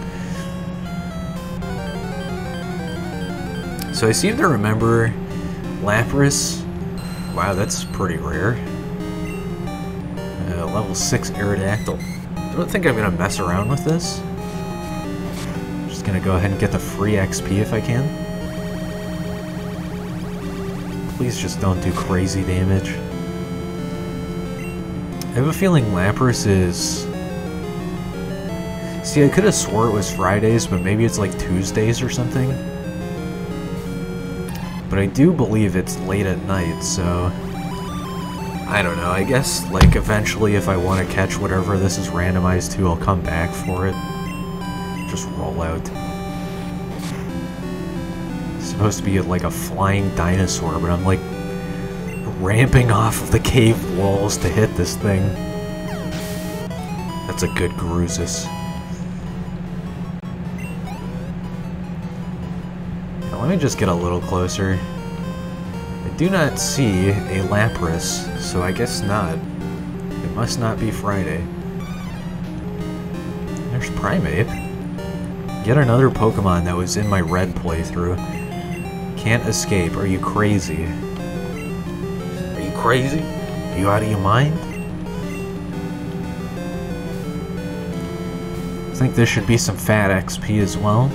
So I seem to remember Lapras. Wow, that's pretty rare. Level 6 Aerodactyl. I don't think I'm gonna mess around with this. Just gonna go ahead and get the free XP if I can. Please just don't do crazy damage. I have a feeling Lapras is... See, I could have swore it was Fridays, but maybe it's like Tuesdays or something. But I do believe it's late at night, so... I don't know, I guess, like, eventually if I want to catch whatever this is randomized to, I'll come back for it. Just roll out. It's supposed to be like a flying dinosaur, but I'm like ramping off of the cave walls to hit this thing. That's a good Garuzus. Now let me just get a little closer. I do not see a Lapras, so I guess not. It must not be Friday. There's Primeape. Yet another Pokemon that was in my red playthrough. Can't escape. Are you crazy? Are you crazy? Are you out of your mind? I think this should be some fat XP as well.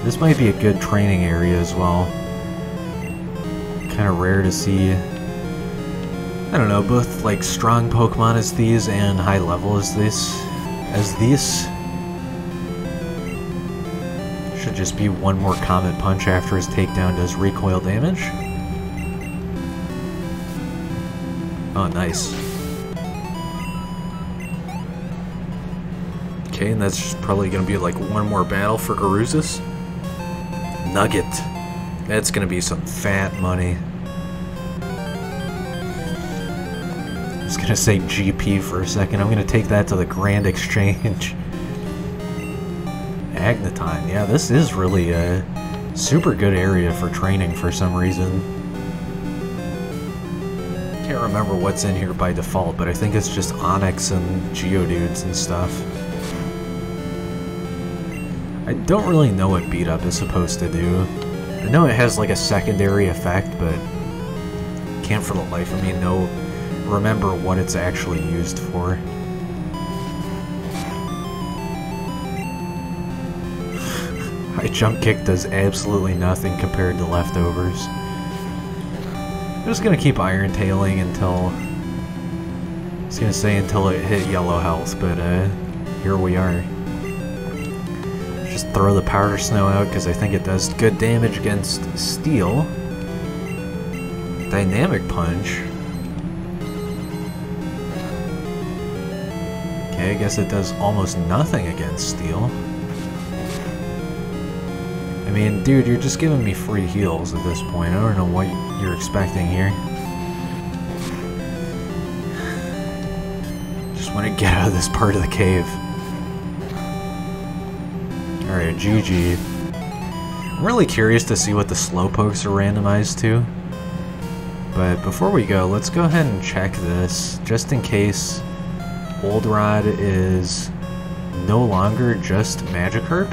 This might be a good training area as well. Kind of rare to see, I don't know, both like strong Pokemon as these and high level as this. Should just be one more Comet Punch after his takedown does recoil damage. Oh, nice. Okay, and that's probably going to be like one more battle for Garuzus. Nugget. That's gonna be some fat money. I was gonna say GP for a second. I'm gonna take that to the Grand Exchange. Agneton. Yeah, this is really a super good area for training for some reason. Can't remember what's in here by default, but I think it's just Onix and Geodudes and stuff. I don't really know what Beat Up is supposed to do. I know it has like a secondary effect, but can't for the life of me remember what it's actually used for. High Jump Kick does absolutely nothing compared to Leftovers. I'm just gonna keep Iron Tailing until... I was gonna say until it hit yellow health, but here we are. Just throw the Powder Snow out because I think it does good damage against Steel. Dynamic Punch. Okay, I guess it does almost nothing against Steel. I mean, dude, you're just giving me free heals at this point. I don't know what you're expecting here. want to get out of this part of the cave. Alright, GG. I'm really curious to see what the slowpokes are randomized to. But before we go, let's go ahead and check this, just in case Old Rod is no longer just Magikarp.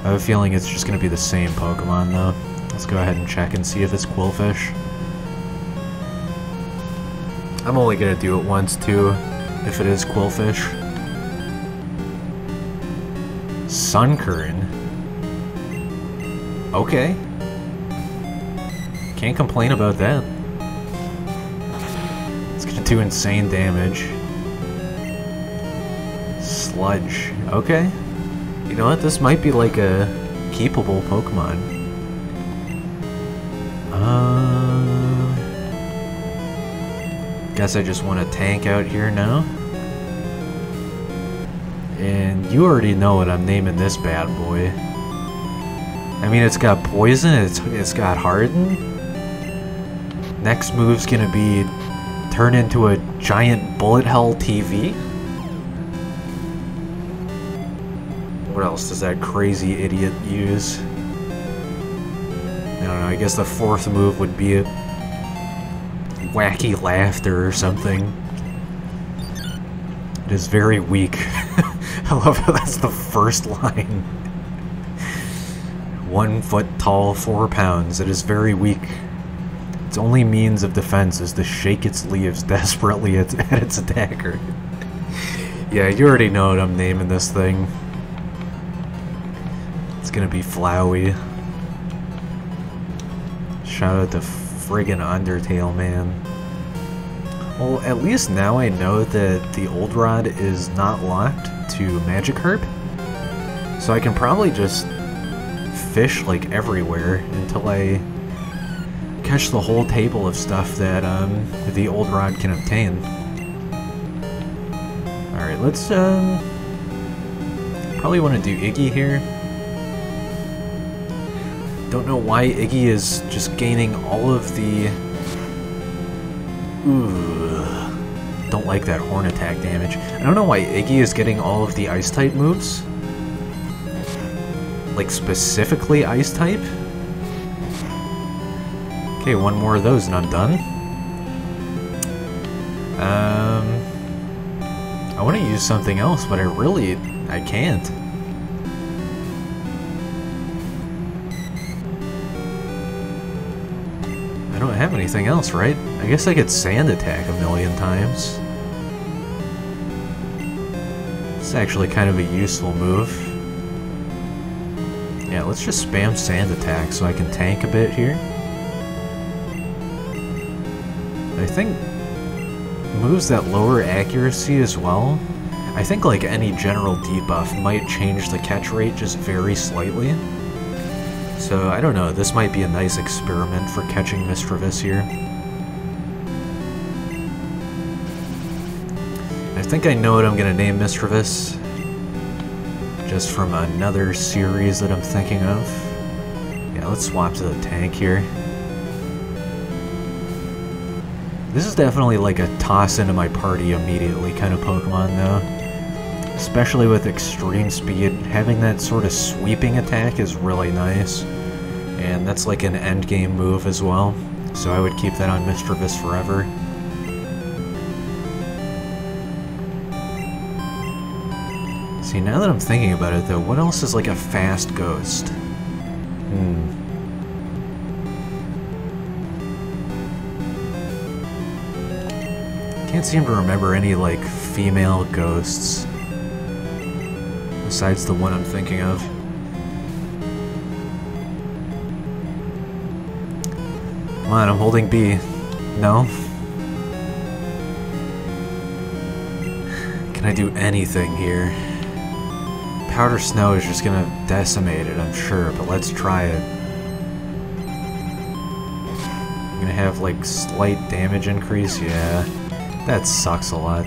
I have a feeling it's just going to be the same Pokemon though. Let's go ahead and check and see if it's Qwilfish. I'm only going to do it once too, if it is Qwilfish. Sunkern. Okay. Can't complain about that. It's gonna do insane damage. Sludge. Okay. You know what? This might be like a keepable Pokemon. Guess I just want to tank out here now. And you already know what I'm naming this bad boy. I mean, it's got poison, it's got harden. Next move's gonna be turn into a giant bullet hell TV. What else does that crazy idiot use? I don't know, I guess the fourth move would be a wacky laughter or something. It is very weak. I love how that's the first line. 1 foot tall, 4 pounds. It is very weak. Its only means of defense is to shake its leaves desperately at its attacker. Yeah, you already know what I'm naming this thing. It's gonna be Flowey. Shout out to friggin' Undertale, man. Well, at least now I know that the Old Rod is not locked to Magikarp. So I can probably just fish like everywhere until I catch the whole table of stuff that the Old Rod can obtain. Alright, let's probably want to do Iggy here. Don't know why Iggy is just gaining all of the... Ooh, don't like that horn attack damage. I don't know why Iggy is getting all of the Ice-type moves. Like, specifically Ice-type? Okay, one more of those and I'm done. I want to use something else, but I can't. I don't have anything else, right? I guess I could Sand Attack a million times. It's actually kind of a useful move. Yeah, let's just spam Sand Attack so I can tank a bit here. I think moves that lower accuracy as well. I think like any general debuff might change the catch rate just very slightly. So I don't know, this might be a nice experiment for catching Mischievous here. I think I know what I'm gonna name Mischievous. Just from another series that I'm thinking of. Yeah, let's swap to the tank here. This is definitely like a toss into my party immediately kind of Pokemon though. Especially with extreme speed, having that sort of sweeping attack is really nice. And that's like an endgame move as well. So I would keep that on Mischievous forever. See, now that I'm thinking about it though, what else is like a fast ghost? Can't seem to remember any like female ghosts. Besides the one I'm thinking of. Come on, I'm holding B. No? Can I do anything here? Powder Snow is just gonna decimate it, I'm sure, but let's try it. I'm gonna have like slight damage increase, yeah. That sucks a lot.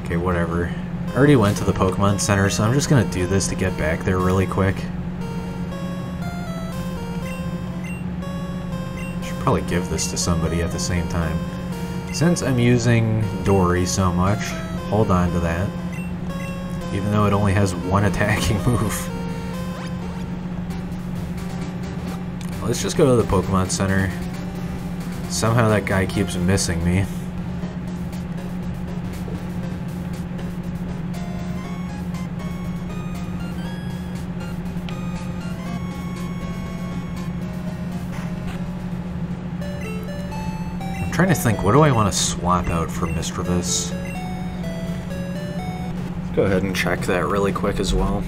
Okay, whatever. I already went to the Pokemon Center, so I'm just gonna do this to get back there really quick. Should probably give this to somebody at the same time. Since I'm using Dory so much, hold on to that. Even though it only has one attacking move. Let's just go to the Pokemon Center. Somehow that guy keeps missing me. I'm trying to think, what do I want to swap out for Misdreavus? Go ahead and check that really quick as well.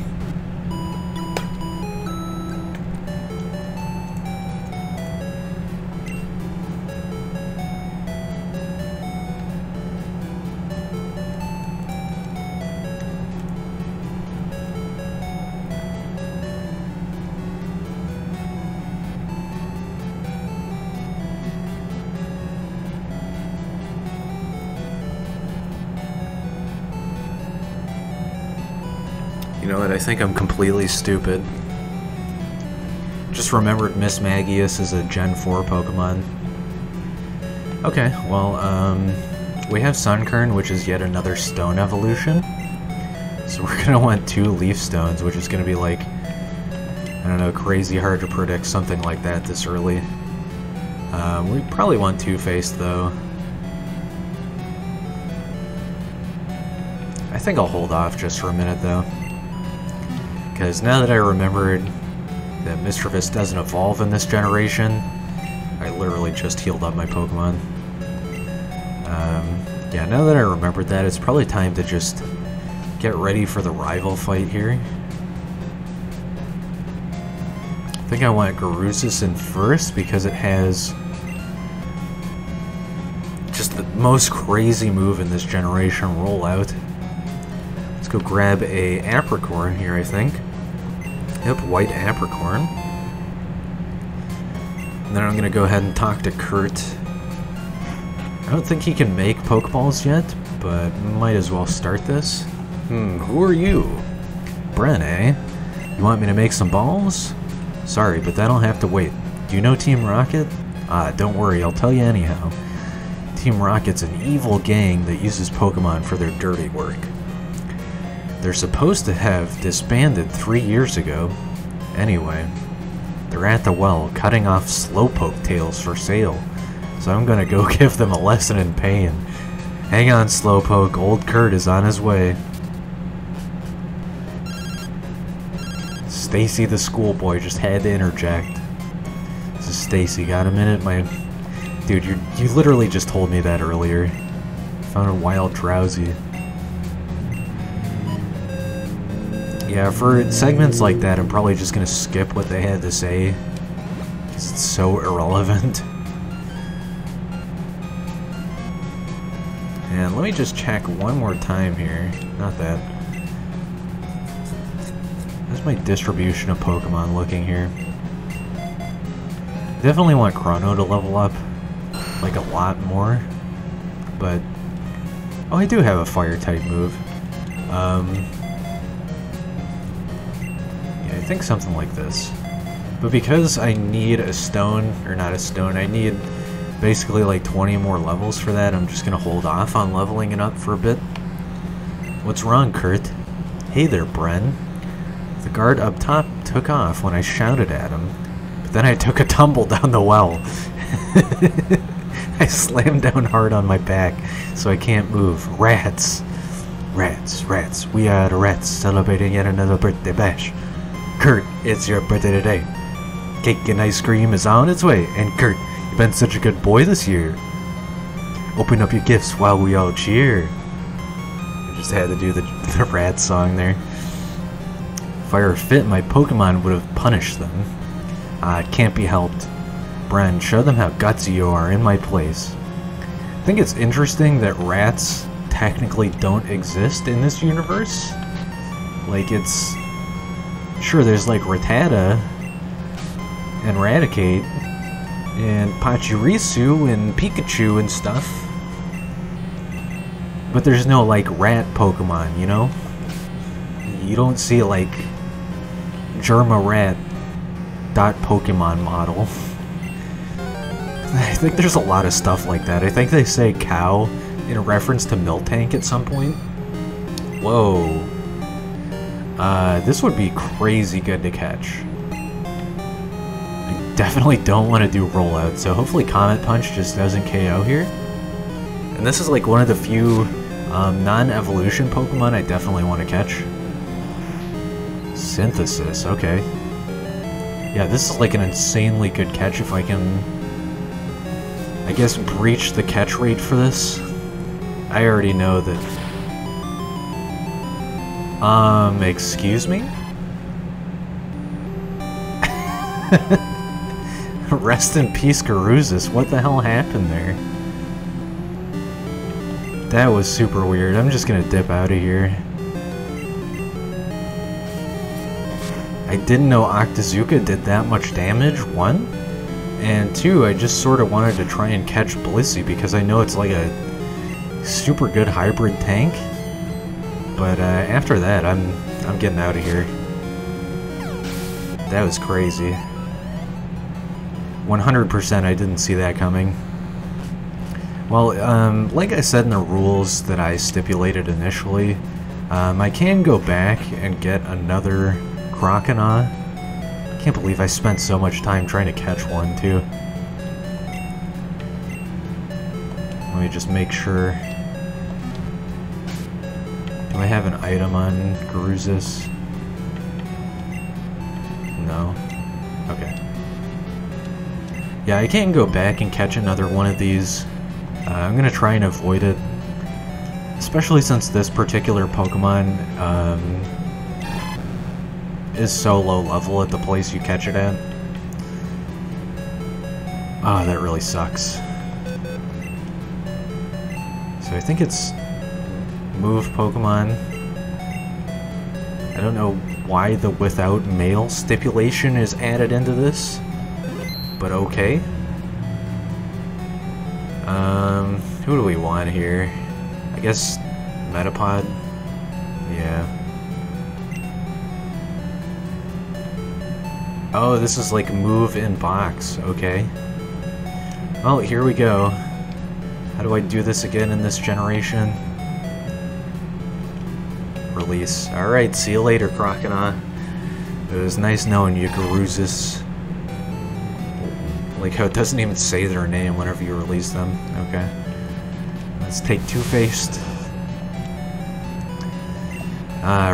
You know what, I think I'm completely stupid. Just remembered Miss Magius is a Gen 4 Pokemon. Okay, well, we have Sunkern, which is yet another Stone evolution. So we're gonna want 2 Leaf Stones, which is gonna be like, I don't know, crazy hard to predict something like that this early. We probably want Two-Faced, though. I think I'll hold off just for a minute, though. Because now that I remembered that Misdreavus doesn't evolve in this generation, I literally just healed up my Pokemon. Yeah, now that I remembered that, it's probably time to just get ready for the rival fight here. I think I want Garusis in first because it has just the most crazy move in this generation, Rollout. Let's go grab a Apricorn here, I think. Yep, White Apricorn. And then I'm gonna go ahead and talk to Kurt. I don't think he can make Pokeballs yet, but might as well start this. Who are you? Bren, eh? You want me to make some balls? Sorry, but that'll have to wait. Do you know Team Rocket? Ah, don't worry, I'll tell you anyhow. Team Rocket's an evil gang that uses Pokemon for their dirty work. They're supposed to have disbanded 3 years ago. Anyway, they're at the well, cutting off Slowpoke tails for sale. So I'm gonna go give them a lesson in pain. Hang on, Slowpoke, old Kurt is on his way. Stacy the schoolboy just had to interject. This is Stacy, got a minute? Dude, you literally just told me that earlier. Found a wild drowsy. Yeah, for segments like that, I'm probably just gonna skip what they had to say, because it's so irrelevant. And let me just check one more time here. Not that. How's my distribution of Pokemon looking here? Definitely want Chrono to level up, like a lot more. But, oh, I do have a Fire-type move. I think something like this. But because I need a stone, or not a stone, I need basically like 20 more levels for that, I'm just gonna hold off on leveling it up for a bit. What's wrong, Kurt? Hey there, Bren. The guard up top took off when I shouted at him, but then I took a tumble down the well. I slammed down hard on my back, so I can't move. Rats! Rats, rats, we are the rats celebrating yet another birthday bash. Kurt, it's your birthday today. Cake and ice cream is on its way, and Kurt, you've been such a good boy this year. Open up your gifts while we all cheer. I just had to do the rat song there. If I were fit, my Pokemon would have punished them. It can't be helped. Bren, show them how gutsy you are in my place. I think it's interesting that rats technically don't exist in this universe. Like, it's... Sure, there's like Rattata and Raticate and Pachirisu and Pikachu and stuff, but there's no like rat Pokemon, you know? You don't see like Germa Rat dot Pokemon model. I think there's a lot of stuff like that. I think they say cow in reference to milk tank at some point. Whoa. This would be crazy good to catch. I definitely don't want to do rollout, so hopefully Comet Punch just doesn't KO here. And this is like one of the few non-evolution Pokemon I definitely want to catch. Synthesis, okay. Yeah, this is like an insanely good catch if I can, I guess, breach the catch rate for this. I already know that... excuse me? Rest in peace, Garuzis. What the hell happened there? That was super weird. I'm just gonna dip out of here. I didn't know Octazooka did that much damage, 1. And 2, I just sort of wanted to try and catch Blissey because I know it's like a super good hybrid tank. But after that, I'm getting out of here. That was crazy. 100% I didn't see that coming. Well, like I said in the rules that I stipulated initially, I can go back and get another Croconaw. I can't believe I spent so much time trying to catch one, too. Let me just make sure. Do I have an item on Garuzis? No? Okay. Yeah, I can go back and catch another one of these. I'm gonna try and avoid it. Especially since this particular Pokemon, is so low level at the place you catch it at. Ah, that really sucks. So I think it's move Pokemon. I don't know why the without male stipulation is added into this, but okay. Who do we want here? I guess Metapod? Yeah. Oh, this is like move in box. Okay. Well, here we go. How do I do this again in this generation? Release. Alright, see you later, Croconaw. It was nice knowing you, Garuzis. Like how it doesn't even say their name whenever you release them. Okay. Let's take Two-Faced.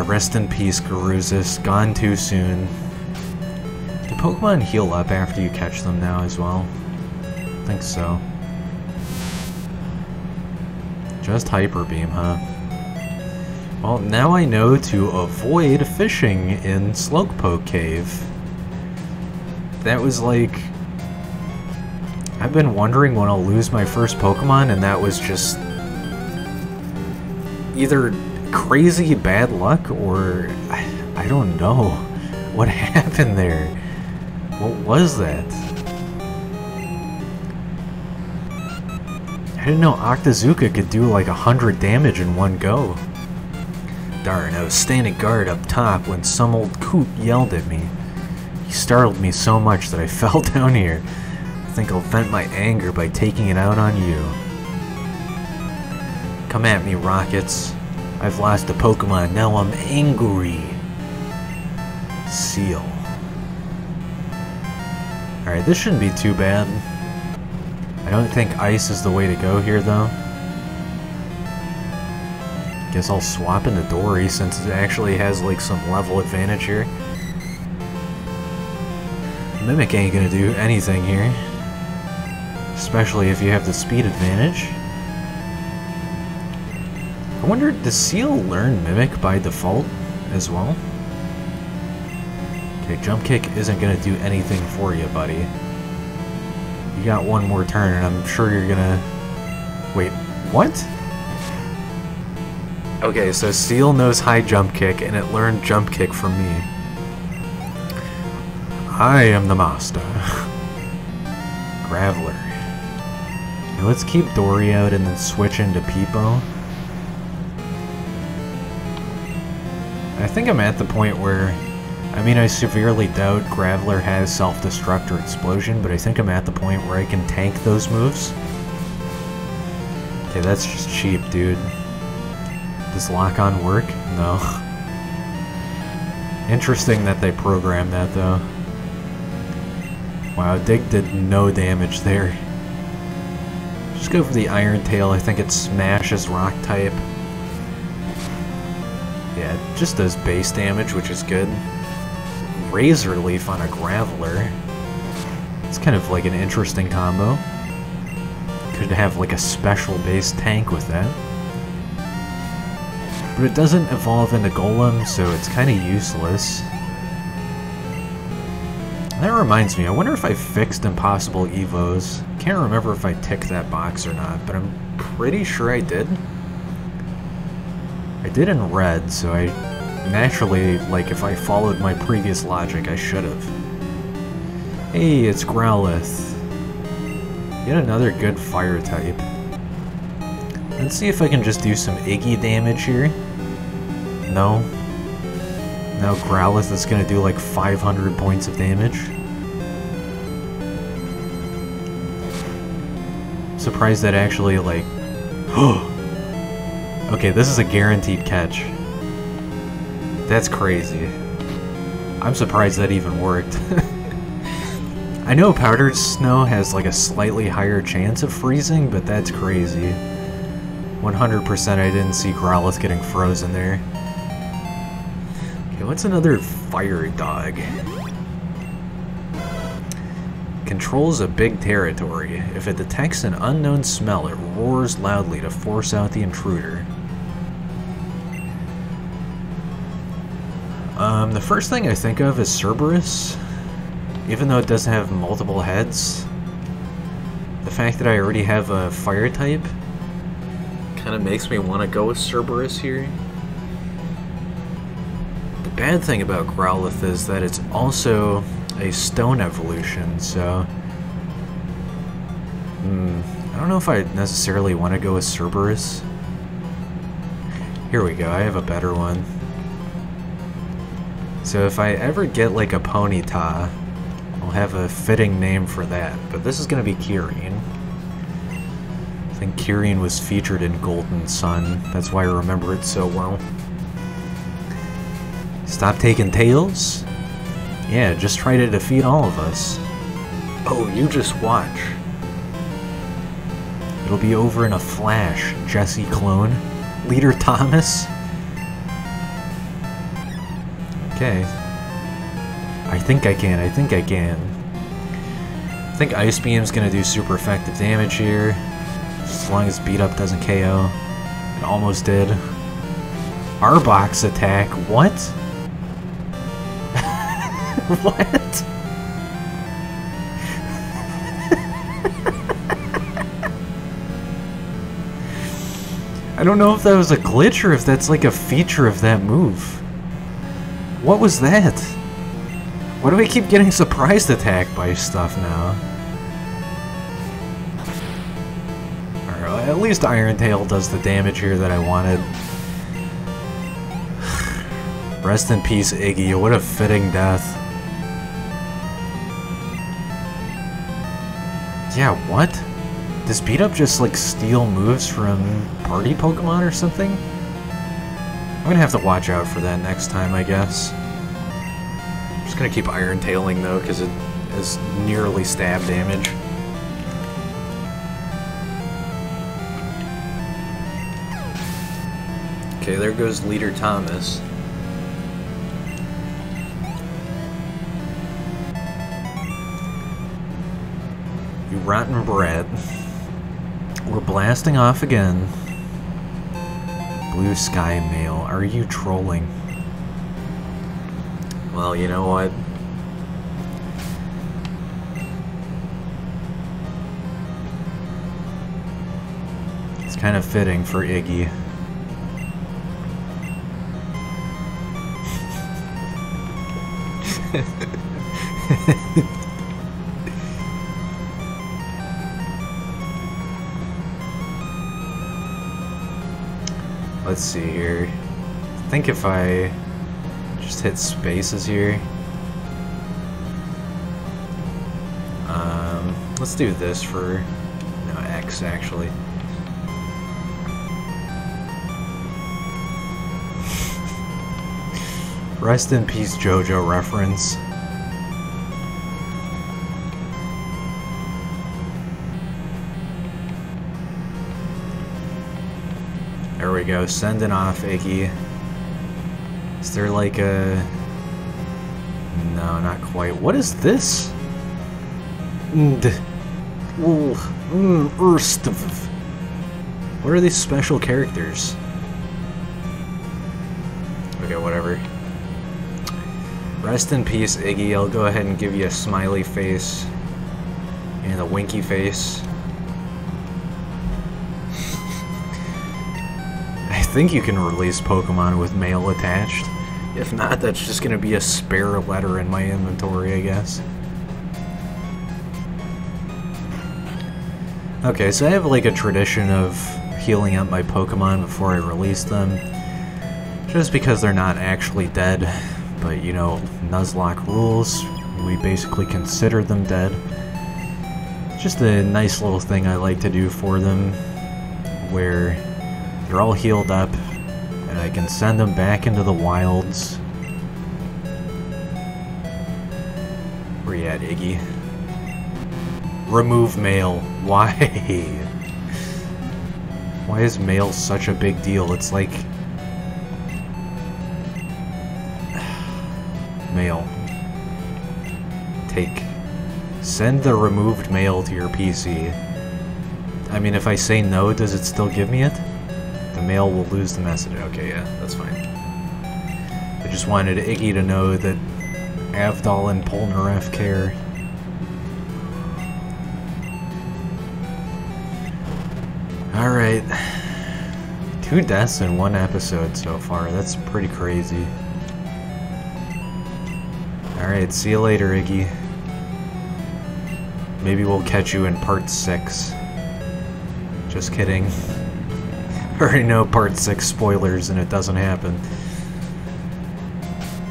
Rest in peace, Garuzis. Gone too soon. Do Pokemon heal up after you catch them now as well? I think so. Just Hyper Beam, huh? Well, now I know to avoid fishing in Slowpoke Cave. That was like... I've been wondering when I'll lose my first Pokemon, and that was just... either crazy bad luck, or... I don't know. What happened there? What was that? I didn't know Octazooka could do like 100 damage in one go. Darn, I was standing guard up top when some old coot yelled at me. He startled me so much that I fell down here. I think I'll vent my anger by taking it out on you. Come at me, Rockets. I've lost a Pokemon, now I'm angry. Seal. Alright, this shouldn't be too bad. I don't think ice is the way to go here, though. Guess I'll swap into Dory since it actually has like some level advantage here. Mimic ain't gonna do anything here. Especially if you have the speed advantage. I wonder, does Seal learn Mimic by default as well? Okay, Jump Kick isn't gonna do anything for you, buddy. You got one more turn and I'm sure you're gonna... Wait, what? Okay, so Seal knows High Jump Kick, and it learned Jump Kick from me. I am the master. Graveler. Now let's keep Dory out and then switch into Peepo. I think I'm at the point where I mean, I severely doubt Graveler has self-destruct or explosion, but I think I'm at the point where I can tank those moves. Okay, that's just cheap, dude. Does lock-on work? No. Interesting that they programmed that, though. Wow, Dig did no damage there. Just go for the Iron Tail. I think it smashes rock type. Yeah, it just does base damage, which is good. Razor Leaf on a Graveler. It's kind of like an interesting combo. Could have like a special base tank with that. But it doesn't evolve into Golem, so it's kind of useless. That reminds me, I wonder if I fixed Impossible Evos. Can't remember if I ticked that box or not, but I'm pretty sure I did. I did in red, so I naturally, like, if I followed my previous logic, I should have. Hey, it's Growlithe. Yet another good fire type. Let's see if I can just do some Iggy damage here. No. Now Growlithe is gonna do like 500 points of damage. Surprised that actually, like... Okay, this is a guaranteed catch. That's crazy. I'm surprised that even worked. I know Powdered Snow has like a slightly higher chance of freezing, but that's crazy. 100% I didn't see Growlithe getting frozen there. Okay, what's another fire dog? Controls a big territory. If it detects an unknown smell, it roars loudly to force out the intruder. The first thing I think of is Cerberus. Even though it doesn't have multiple heads, the fact that I already have a fire type kind of makes me want to go with Cerberus here. The bad thing about Growlithe is that it's also a stone evolution, so I don't know if I necessarily want to go with Cerberus. Here we go, I have a better one. So if I ever get like a Ponyta, I'll have a fitting name for that, but this is going to be Kyurem. I think Kyurem was featured in Golden Sun, that's why I remember it so well. Stop taking tails? Yeah, just try to defeat all of us. Oh, you just watch. It'll be over in a flash, Jesse clone. Leader Thomas? Okay. I think I can. I think Ice Beam's gonna do super effective damage here. As long as Beat Up doesn't KO. It almost did. Arbok's attack? What? What? I don't know if that was a glitch or if that's like a feature of that move. What was that? Why do I keep getting surprised attacked by stuff now? Alright, at least Iron Tail does the damage here that I wanted. Rest in peace, Iggy. What a fitting death. Yeah, what? Does Beat Up just like steal moves from party Pokemon or something? I'm gonna have to watch out for that next time, I guess. I'm just gonna keep Iron Tailing though, because it has nearly stab damage. Okay, there goes Leader Thomas. You rotten brat. We're blasting off again. Blue Sky Mail, are you trolling? Well, you know what? It's kind of fitting for Iggy. Let's see here. I think if I Just hit spaces here. Let's do this for, no, X actually. Rest in peace, JoJo reference. There we go, sending off Iggy. Is there like a... No, not quite. What is this? What are these special characters? Okay, whatever. Rest in peace, Iggy. I'll go ahead and give you a smiley face and a winky face. I think you can release Pokemon with mail attached. If not, that's just gonna be a spare letter in my inventory, I guess. Okay, so I have like a tradition of healing up my Pokemon before I release them. Just because they're not actually dead. But, you know, Nuzlocke rules, we basically consider them dead. Just a nice little thing I like to do for them, where they're all healed up, and I can send them back into the wilds. Where you at, Iggy? Remove mail. Why? Why is mail such a big deal? It's like... Mail. Take. Send the removed mail to your PC. I mean, if I say no, does it still give me it? The mail will lose the message. Okay, yeah, that's fine. I just wanted Iggy to know that Avdol and Polnareff care. Alright. 2 deaths in 1 episode so far. That's pretty crazy. Alright, see you later, Iggy. Maybe we'll catch you in part 6. Just kidding. I already know part 6 spoilers and it doesn't happen.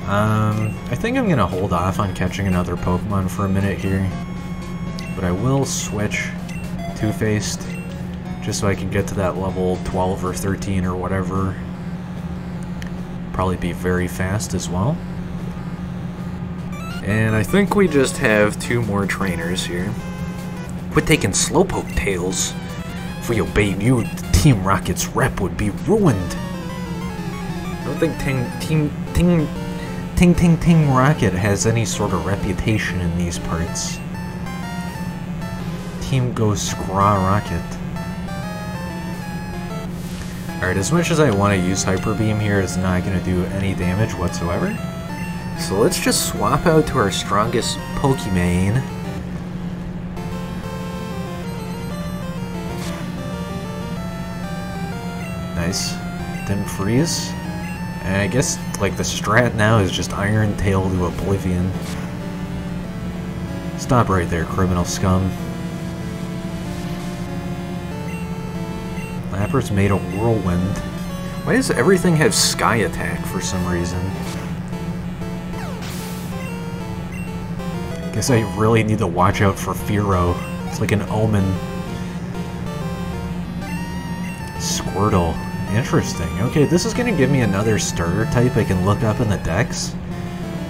I think I'm gonna hold off on catching another Pokemon for a minute here. But I will switch Two-Faced, just so I can get to that level 12 or 13 or whatever. Probably be very fast as well. And I think we just have 2 more trainers here. Quit taking Slowpoke tails. If we obeyed you, Team Rocket's rep would be ruined. I don't think Ting Rocket has any sort of reputation in these parts. Team Go Scraw Rocket. Alright, as much as I want to use Hyper Beam here, it's not going to do any damage whatsoever. So let's just swap out to our strongest Pokemon. Nice. Didn't freeze. And I guess, like, the strat now is just Iron Tail to oblivion. Stop right there, criminal scum. Lapper's made a whirlwind. Why does everything have Sky Attack for some reason? Guess I really need to watch out for Fearow. It's like an omen. Squirtle. Interesting. Okay, this is going to give me another starter type I can look up in the dex.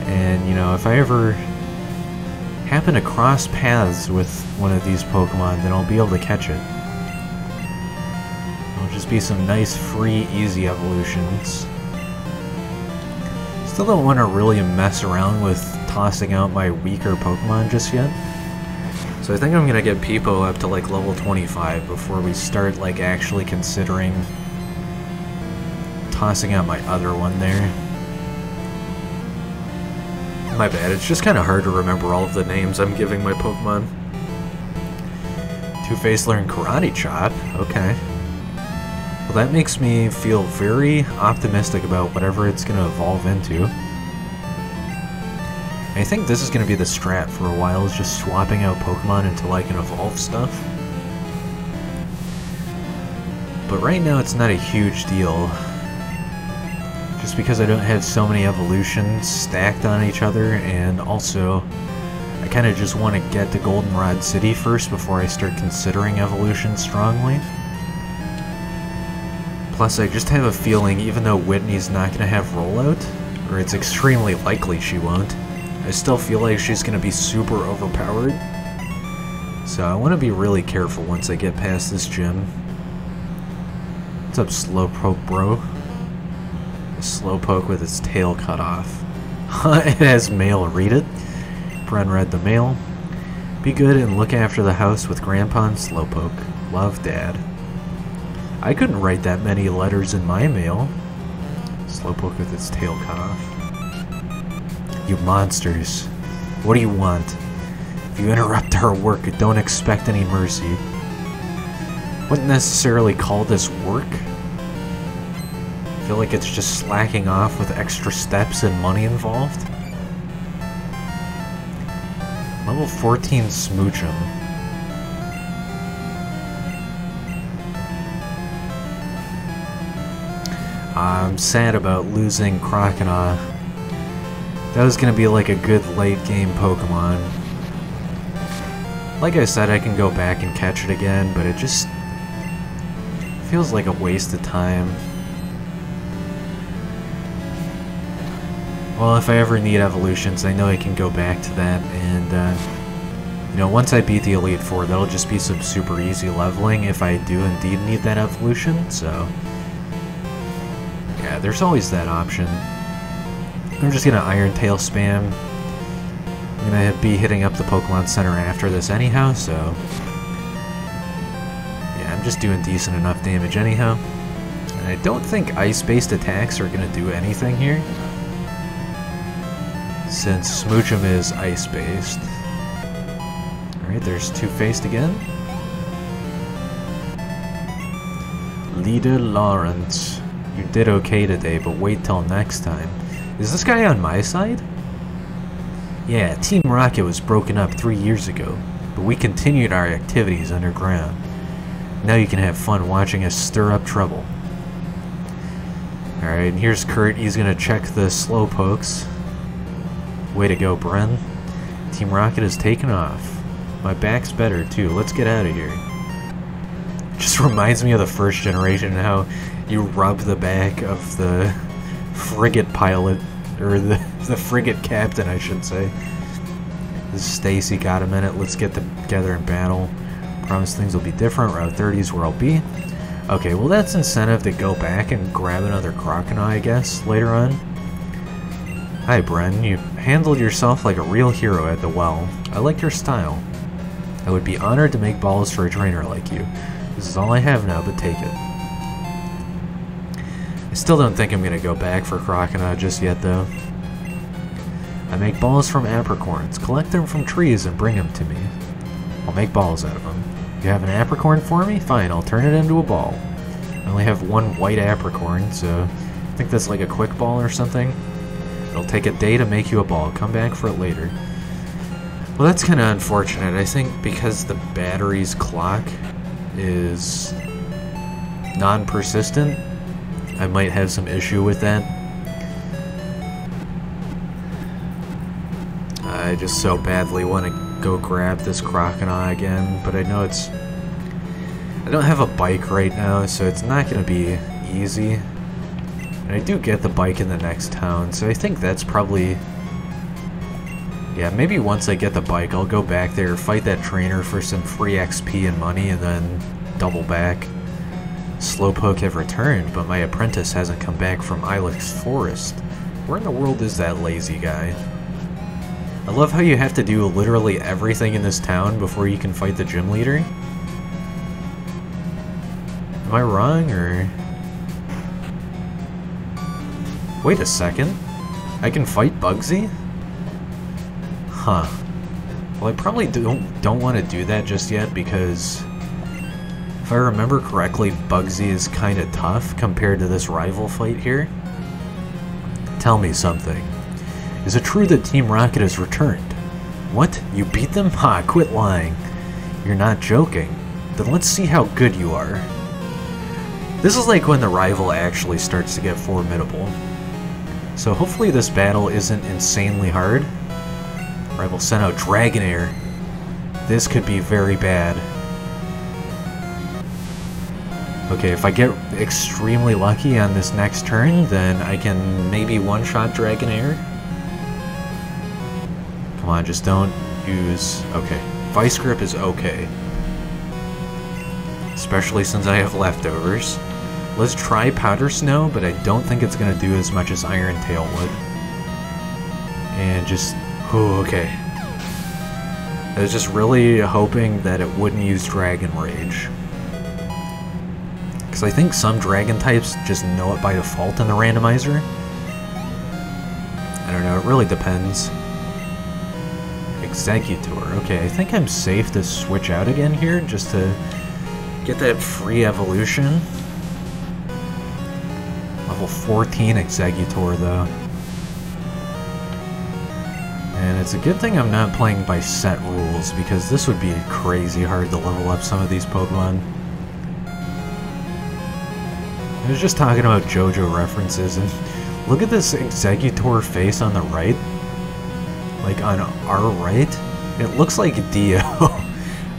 And, you know, if I ever happen to cross paths with one of these Pokemon, then I'll be able to catch it. It'll just be some nice, free, easy evolutions. Still don't want to really mess around with tossing out my weaker Pokemon just yet. So I think I'm going to get Peepo up to like level 25 before we start like actually considering tossing out my other one there. My bad, it's just kind of hard to remember all of the names I'm giving my Pokemon. Two-Face learned Karate Chop, okay. Well, that makes me feel very optimistic about whatever it's going to evolve into. I think this is going to be the strat for a while, is just swapping out Pokemon until I can evolve stuff. But right now it's not a huge deal. just because I don't have so many evolutions stacked on each other, and also I kind of just want to get to Goldenrod City first before I start considering evolution strongly. Plus, I just have a feeling, even though Whitney's not going to have rollout, or it's extremely likely she won't, I still feel like she's going to be super overpowered. So I want to be really careful once I get past this gym. What's up, Slowpoke bro? A Slowpoke with its tail cut off. It has mail, read it. Bren read the mail. Be good and look after the house with Grandpa and Slowpoke. Love, Dad. I couldn't write that many letters in my mail. Slowpoke with its tail cut off. You monsters. What do you want? If you interrupt our work, don't expect any mercy. Wouldn't necessarily call this work. I feel like it's just slacking off with extra steps and money involved. Level 14 Smoochum. I'm sad about losing Croconaw. That was gonna be like a good late game Pokemon. Like I said, I can go back and catch it again, but it just feels like a waste of time. Well, if I ever need evolutions, I know I can go back to that, and you know, once I beat the Elite Four, that'll just be some super easy leveling if I do indeed need that evolution, so yeah, there's always that option. I'm just gonna Iron Tail spam. I'm gonna be hitting up the Pokemon Center after this anyhow, so yeah, I'm just doing decent enough damage anyhow. And I don't think ice-based attacks are gonna do anything here, since Smoochum is ice-based. Alright, there's Two-Faced again. Leader Lawrence, you did okay today, but wait till next time. Is this guy on my side? Yeah, Team Rocket was broken up 3 years ago, but we continued our activities underground. Now you can have fun watching us stir up trouble. Alright, and here's Kurt. He's gonna check the Slowpokes. Way to go, Bren. Team Rocket is taking off. My back's better, too. Let's get out of here. Just reminds me of the first generation, how you rub the back of the frigate pilot, or the frigate captain, I should say. This is Stacy. Got a minute. Let's get together in battle. Promise things will be different. Route 30 is where I'll be. Okay, well that's incentive to go back and grab another Croconaw, I guess, later on. Hi, Bren. You handled yourself like a real hero at the well. I like your style. I would be honored to make balls for a trainer like you. This is all I have now, but take it. I still don't think I'm going to go back for Croconaw just yet, though. I make balls from apricorns. Collect them from trees and bring them to me. I'll make balls out of them. You have an apricorn for me? Fine, I'll turn it into a ball. I only have one white apricorn, so I think that's like a quick ball or something. It'll take a day to make you a ball. Come back for it later. Well, that's kind of unfortunate. I think because the battery's clock is non-persistent, I might have some issue with that. I just so badly want to go grab this Croconaw again, but I know it's... I don't have a bike right now, so it's not going to be easy. And I do get the bike in the next town, so I think that's probably... Yeah, maybe once I get the bike, I'll go back there, fight that trainer for some free XP and money, and then double back. Slowpoke have returned, but my apprentice hasn't come back from Ilex Forest. Where in the world is that lazy guy? I love how you have to do literally everything in this town before you can fight the gym leader. Am I wrong, or... Wait a second. I can fight Bugsy? Huh. Well, I probably don't want to do that just yet, because if I remember correctly, Bugsy is kind of tough compared to this rival fight here. Tell me something. Is it true that Team Rocket has returned? What? You beat them? Ha, quit lying. You're not joking. Then let's see how good you are. This is like when the rival actually starts to get formidable. So hopefully this battle isn't insanely hard. Alright, we'll send out Dragonair. This could be very bad. Okay, if I get extremely lucky on this next turn, then I can maybe one-shot Dragonair. Come on, just don't use... Okay, Vice Grip is okay. Especially since I have leftovers. Let's try Powder Snow, but I don't think it's going to do as much as Iron Tail would. And just... Oh, okay. I was just really hoping that it wouldn't use Dragon Rage. Because I think some Dragon types just know it by default in the randomizer. I don't know, it really depends. Executor. Okay, I think I'm safe to switch out again here, just to get that free evolution. Level 14 Executor, though. And it's a good thing I'm not playing by set rules, because this would be crazy hard to level up some of these Pokemon. I was just talking about JoJo references, and look at this Executor face on the right. Like, on our right, it looks like Dio.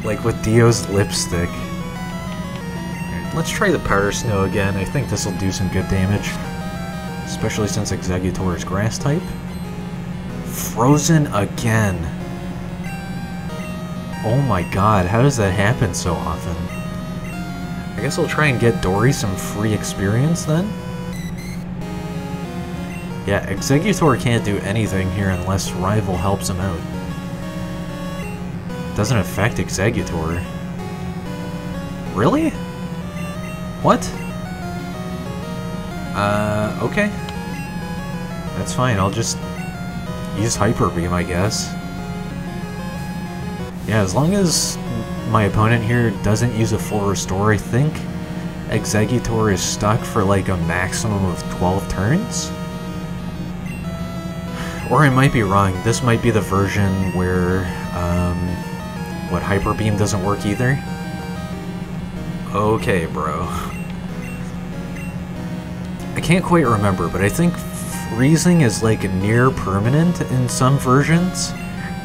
Like, with Dio's lipstick. Right, let's try the Powder Snow again. I think this will do some good damage. Especially since Executor is Grass type. Frozen again. Oh my god, how does that happen so often? I guess I'll try and get Dory some free experience then. Yeah, Executor can't do anything here unless Rival helps him out. Doesn't affect Executor. Really? What? Okay. That's fine, I'll just use Hyper Beam, I guess. Yeah, as long as my opponent here doesn't use a full restore, I think Executor is stuck for like a maximum of 12 turns? Or I might be wrong, this might be the version where, what, Hyper Beam doesn't work either? Okay, bro. I can't quite remember, but I think freezing is like near permanent in some versions,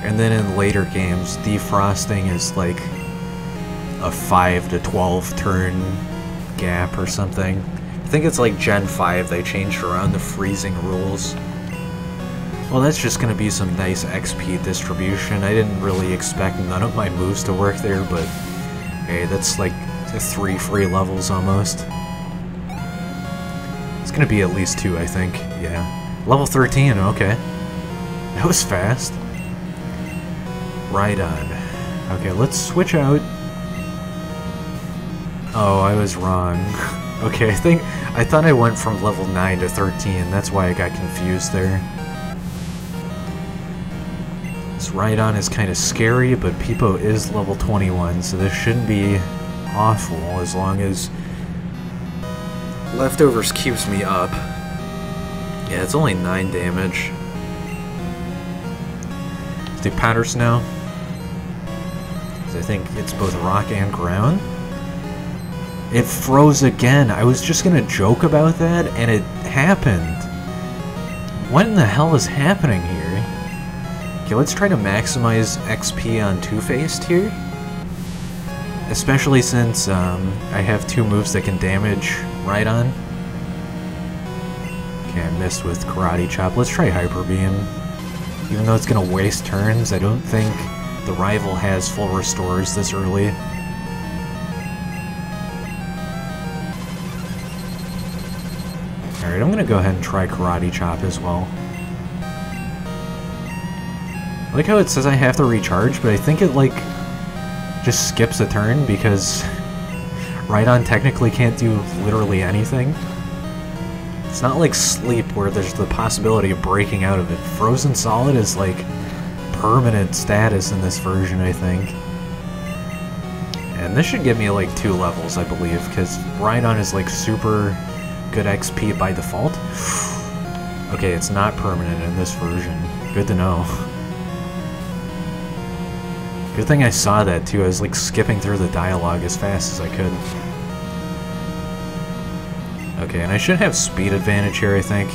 and then in later games, defrosting is like a 5 to 12 turn gap or something. I think it's like Gen 5 they changed around the freezing rules. Well, that's just going to be some nice XP distribution. I didn't really expect none of my moves to work there, but hey, that's like 3 free levels almost. It's going to be at least 2, I think. Yeah. Level 13, okay. That was fast. Right on. Okay, let's switch out. Oh, I was wrong. Okay, I thought I went from level 9 to 13. That's why I got confused there. This Rhydon is kind of scary, but Peepo is level 21, so this shouldn't be awful as long as Leftovers keeps me up. Yeah, it's only 9 damage. Let's do Powder Snow. Because I think it's both rock and ground. It froze again. I was just gonna joke about that, and it happened. What in the hell is happening here? Okay, let's try to maximize XP on Two-Faced here. Especially since I have 2 moves that can damage Rhydon. Okay, I missed with Karate Chop. Let's try Hyper Beam. Even though it's gonna waste turns, I don't think the rival has full restores this early. Alright, I'm gonna go ahead and try Karate Chop as well. I like how it says I have to recharge, but I think it, like, just skips a turn because Rhydon technically can't do literally anything. It's not like Sleep where there's the possibility of breaking out of it. Frozen Solid is, like, permanent status in this version, I think. And this should give me, like, 2 levels, I believe, because Rhydon is, like, super good XP by default. Okay, it's not permanent in this version. Good to know. Good thing I saw that too. I was like skipping through the dialogue as fast as I could. Okay, and I should have speed advantage here, I think.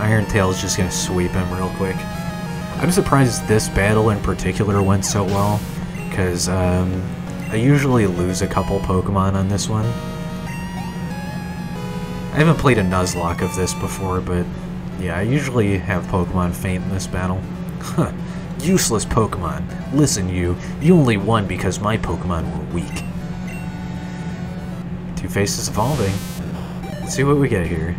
Iron Tail is just gonna sweep him real quick. I'm surprised this battle in particular went so well, because I usually lose a couple Pokemon on this one. I haven't played a Nuzlocke of this before, but yeah, I usually have Pokemon faint in this battle. Huh. Useless Pokemon. Listen, you only won because my Pokemon were weak. Two-Face is evolving. Let's see what we get here.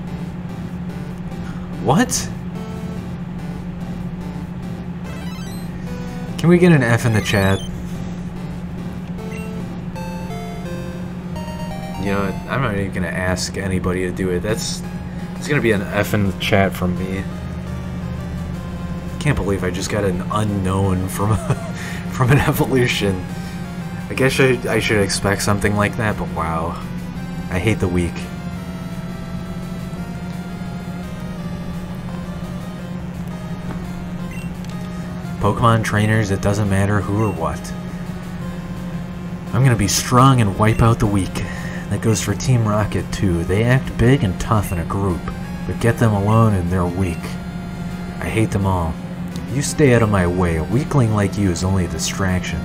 What? Can we get an F in the chat? You know, I'm not even gonna ask anybody to do it. It's gonna be an F in the chat from me. Can't believe I just got an unknown from from an evolution. I guess I should expect something like that, but wow. I hate the weak. Pokemon trainers, it doesn't matter who or what. I'm gonna be strong and wipe out the weak. That goes for Team Rocket too. They act big and tough in a group, but get them alone and they're weak. I hate them all. You stay out of my way. A weakling like you is only a distraction.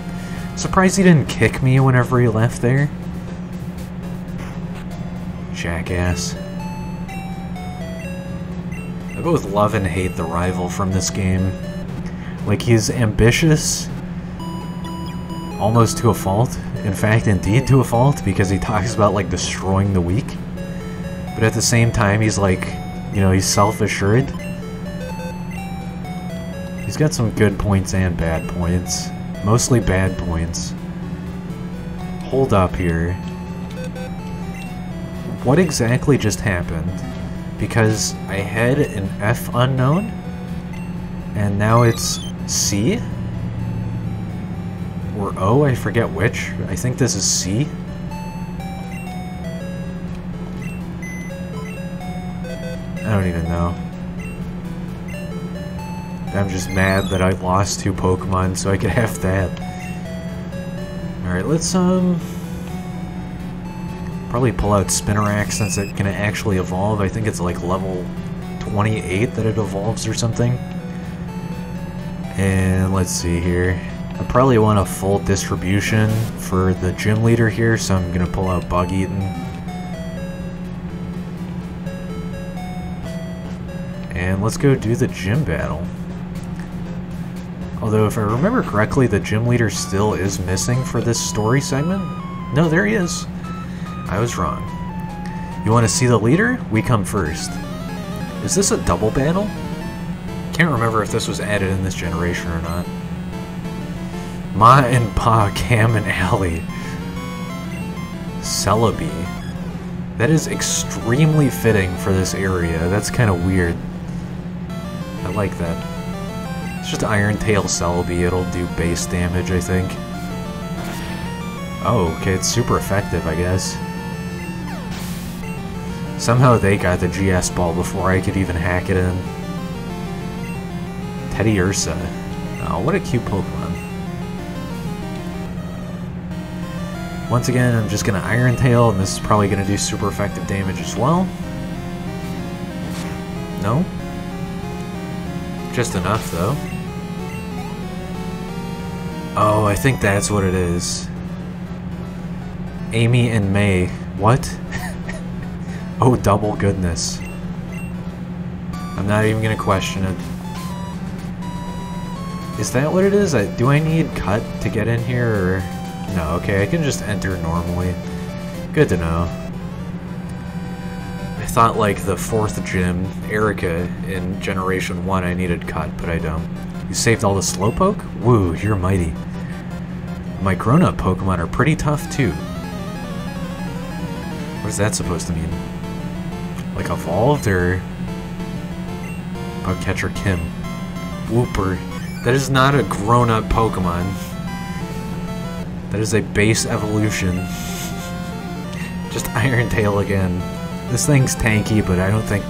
Surprised he didn't kick me whenever he left there. Jackass. I both love and hate the rival from this game. Like, he's ambitious, almost to a fault. In fact, indeed to a fault, because he talks about, like, destroying the weak. But at the same time, he's like, you know, he's self-assured. He's got some good points and bad points. Mostly bad points. Hold up here. What exactly just happened? Because I had an F unknown, and now it's C? Or O, I forget which. I think this is C. I don't even know. I'm just mad that I lost 2 Pokemon so I could have that. Alright, let's probably pull out Spinarak since it can actually evolve. I think it's like level 28 that it evolves or something. And let's see here. I probably want a full distribution for the gym leader here, so I'm gonna pull out Bug Eaten. And let's go do the gym battle. Although, if I remember correctly, the gym leader still is missing for this story segment. No, there he is. I was wrong. You want to see the leader? We come first. Is this a double battle? Can't remember if this was added in this generation or not. Ma and Pa, Cam and Allie. Celebi. That is extremely fitting for this area. That's kind of weird. I like that. It's just Iron Tail Celebi. It'll do base damage, I think. Oh, okay, it's super effective, I guess. Somehow they got the GS ball before I could even hack it in. Teddy Ursa. Oh, what a cute Pokemon. Once again, I'm just gonna Iron Tail, and this is probably gonna do super effective damage as well. No? Just enough, though. Oh, I think that's what it is. Amy and May. What? Oh, double goodness. I'm not even gonna question it. Is that what it is? Do I need cut to get in here, or... No, okay, I can just enter normally. Good to know. I thought, like, the 4th gym, Erica, in Generation 1, I needed cut, but I don't. You saved all the Slowpoke? Woo, you're mighty. My grown-up Pokemon are pretty tough, too. What is that supposed to mean? Like, evolved, or... Bugcatcher Kim. Whooper. That is not a grown-up Pokemon. That is a base evolution. Just Iron Tail again. This thing's tanky, but I don't think...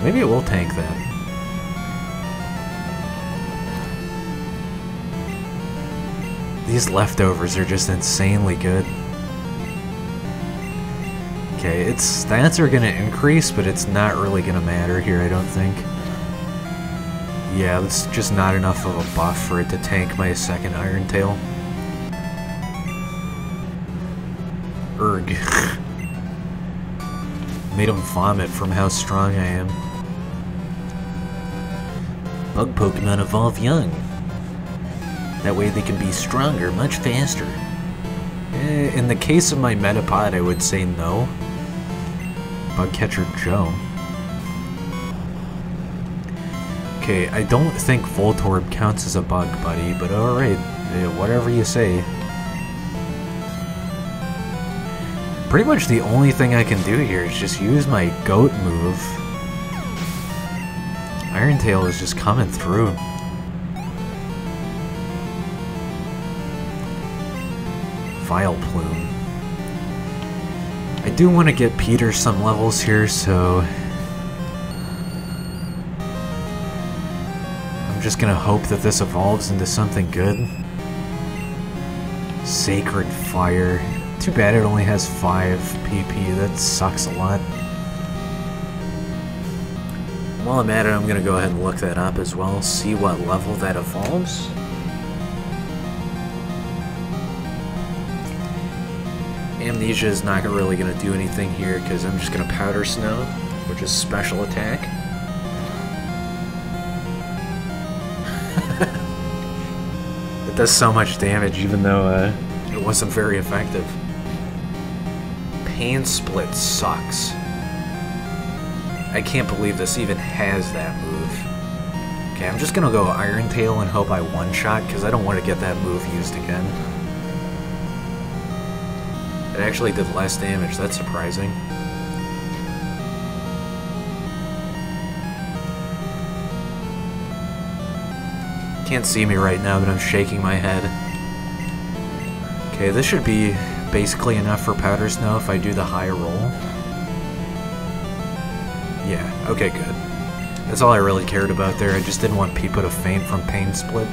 maybe it will tank that. These leftovers are just insanely good. Okay, its stats are gonna increase, but it's not really gonna matter here, I don't think. Yeah, that's just not enough of a buff for it to tank my second Iron Tail. Erg. Made him vomit from how strong I am. Bug Pokemon evolve young. That way they can be stronger much faster. In the case of my Metapod, I would say no. Bugcatcher Joe. Okay, I don't think Voltorb counts as a bug, buddy, but alright, whatever you say. Pretty much the only thing I can do here is just use my goat move. Iron Tail is just coming through. Vile Plume. I do want to get Peter some levels here, so I'm just gonna hope that this evolves into something good. Sacred Fire. Too bad it only has 5 PP, that sucks a lot. While I'm at it, I'm gonna go ahead and look that up as well, see what level that evolves. Amnesia is not really gonna do anything here because I'm just gonna Powder Snow, which is special attack. It does so much damage even though it wasn't very effective. Pain Split sucks. I can't believe this even has that move. Okay, I'm just gonna go Iron Tail and hope I one-shot because I don't want to get that move used again. It actually did less damage, that's surprising. Can't see me right now, but I'm shaking my head. Okay, this should be basically enough for Powder Snow if I do the high roll. Yeah, okay, good. That's all I really cared about there. I just didn't want people to faint from Pain Split.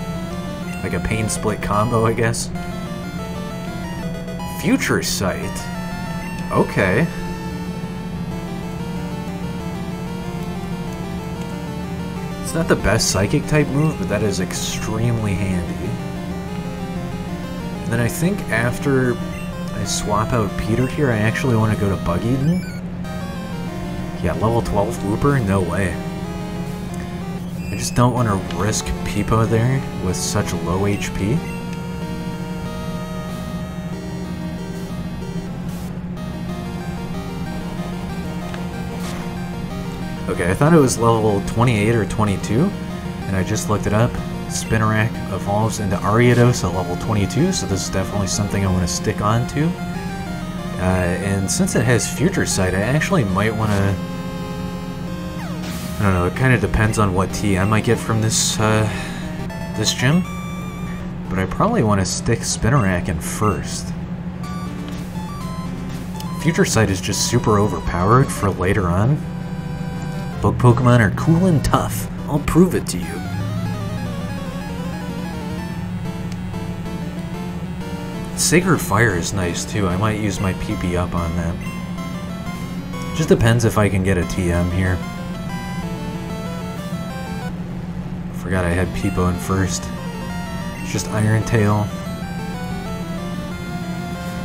Like a Pain Split combo, I guess. Future Sight. Okay. It's not the best Psychic type move, but that is extremely handy. And then I think after I swap out Peter here, I actually want to go to Bug Eaton. Yeah, level 12 Wooper? No way. I just don't want to risk Peepo there with such low HP. Okay, I thought it was level 28 or 22, and I just looked it up. Spinarak evolves into Ariados at level 22, so this is definitely something I want to stick on to. And since it has Future Sight, I actually might want to... I don't know, it kind of depends on what TM I get from this, this gym. But I probably want to stick Spinarak in first. Future Sight is just super overpowered for later on. Bug Pokemon are cool and tough. I'll prove it to you. Sacred Fire is nice too. I might use my PP up on that. Just depends if I can get a TM here. Forgot I had Peepo in first. It's just Iron Tail.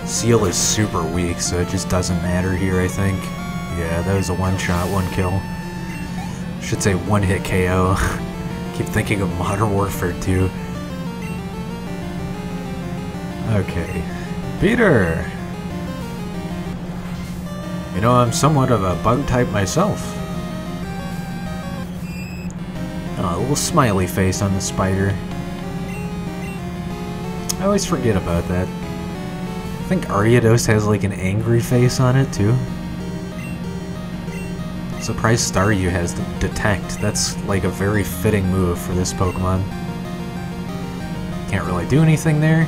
Seal is super weak, so it just doesn't matter here, I think. Yeah, that was a one-shot, one kill. Should say one-hit KO. Keep thinking of Modern Warfare 2. Okay. Peter! You know, I'm somewhat of a bug type myself. Oh, a little smiley face on the spider. I always forget about that. I think Ariados has like an angry face on it too. Surprised Staryu has the Detect. That's like a very fitting move for this Pokemon. Can't really do anything there.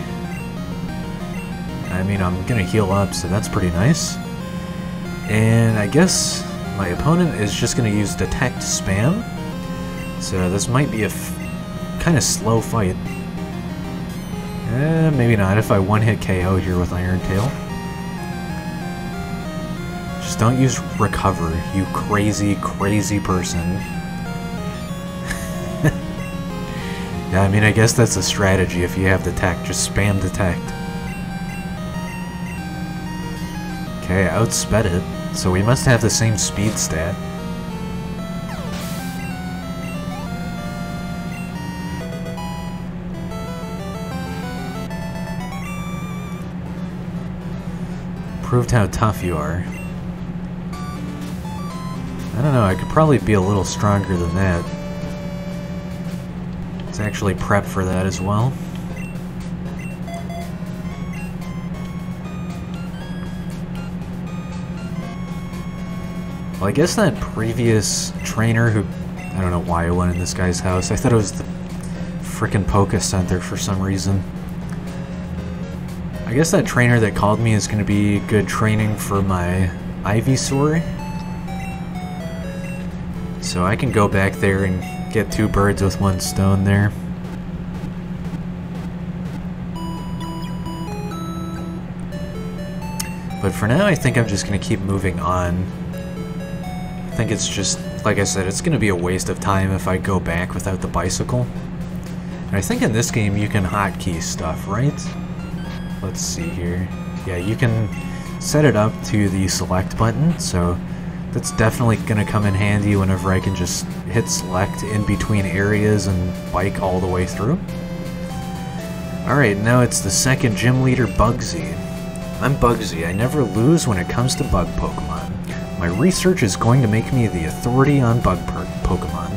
I mean, I'm gonna heal up, so that's pretty nice. And I guess my opponent is just gonna use Detect Spam. So this might be a kind of slow fight. Maybe not if I one-hit KO here with Iron Tail. Just just don't use recover, you crazy, crazy person. Yeah, I mean, I guess that's a strategy if you have detect, just spam detect. Okay, I outsped it, so we must have the same speed stat. Proved how tough you are. I don't know, I could probably be a little stronger than that. Let's actually prep for that as well. Well, I guess that previous trainer who... I don't know why I went in this guy's house. I thought it was the frickin' Poké Center for some reason. I guess that trainer that called me is going to be good training for my Ivysaur. So I can go back there and get 2 birds with 1 stone there. But for now, I think I'm just going to keep moving on. I think it's just, like I said, it's going to be a waste of time if I go back without the bicycle. And I think in this game you can hotkey stuff, right? Let's see here. Yeah, you can set it up to the select button, so that's definitely going to come in handy whenever I can just hit select in between areas and bike all the way through. Alright, now it's the second gym leader, Bugsy. I'm Bugsy. I never lose when it comes to bug Pokemon. My research is going to make me the authority on bug Pokemon.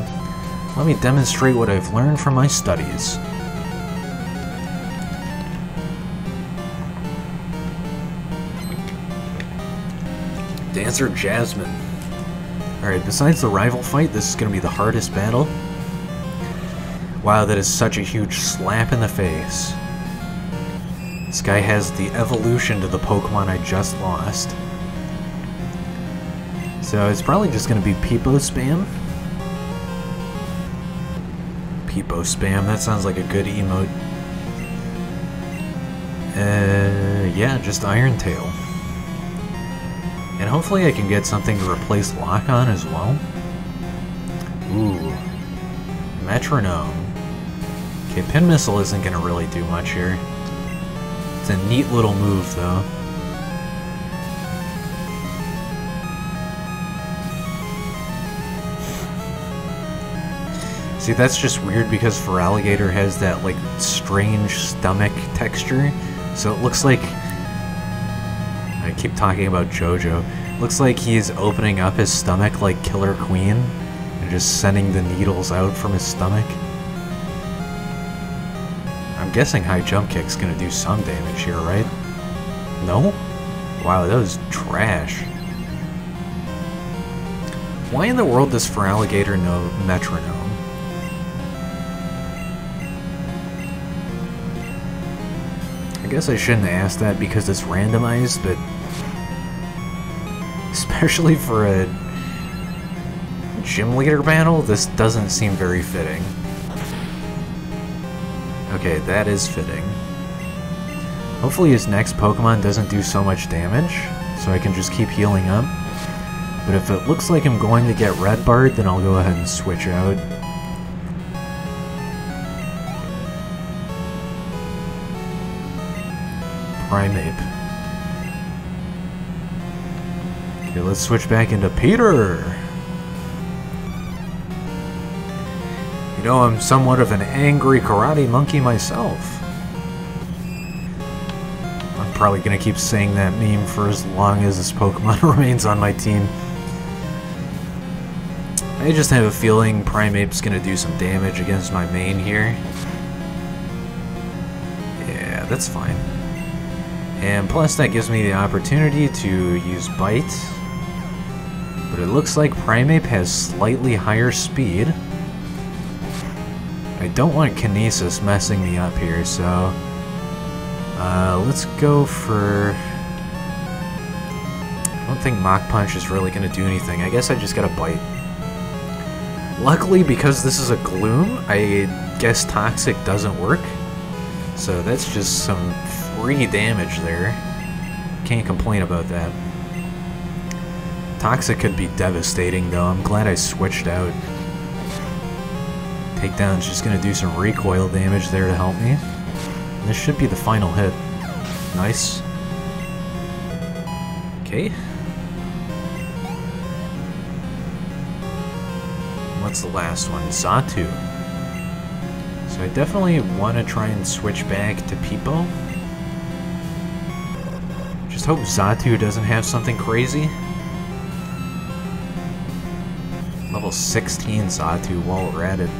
Let me demonstrate what I've learned from my studies. Dancer Jasmine. Alright, besides the rival fight, this is going to be the hardest battle. Wow, that is such a huge slap in the face. This guy has the evolution to the Pokemon I just lost. So it's probably just going to be Peepo Spam. Peepo Spam, that sounds like a good emote. Yeah, just Iron Tail. And hopefully I can get something to replace Lock-On as well. Ooh. Metronome. Okay, Pin Missile isn't going to really do much here. It's a neat little move, though. See, that's just weird because Feraligatr has that, like, strange stomach texture. So it looks like... I keep talking about JoJo. Looks like he's opening up his stomach like Killer Queen and just sending the needles out from his stomach. I'm guessing High Jump Kick's gonna do some damage here, right? No? Wow, that was trash. Why in the world does Feraligatr know Metronome? I guess I shouldn't ask that because it's randomized, but especially for a gym leader battle, this doesn't seem very fitting. Okay, that is fitting. Hopefully his next Pokemon doesn't do so much damage, so I can just keep healing up. But if it looks like I'm going to get Red Barred, then I'll go ahead and switch out. Primeape. Okay, let's switch back into Peter! You know, I'm somewhat of an angry karate monkey myself. I'm probably gonna keep saying that meme for as long as this Pokemon remains on my team. I just have a feeling Primeape's gonna do some damage against my main here. Yeah, that's fine. And plus that gives me the opportunity to use Bite. But it looks like Primeape has slightly higher speed. I don't want Kinesis messing me up here, so... let's go for... I don't think Mach Punch is really going to do anything. I guess I just gotta Bite. Luckily, because this is a Gloom, I guess Toxic doesn't work. So that's just some free damage there. Can't complain about that. Toxic could be devastating though. I'm glad I switched out. Takedown's just gonna do some recoil damage there to help me. And this should be the final hit. Nice. Okay. What's the last one? Zatu. So I definitely want to try and switch back to Peepo. Just hope Zatu doesn't have something crazy. Level 16 Zatu while we're at it.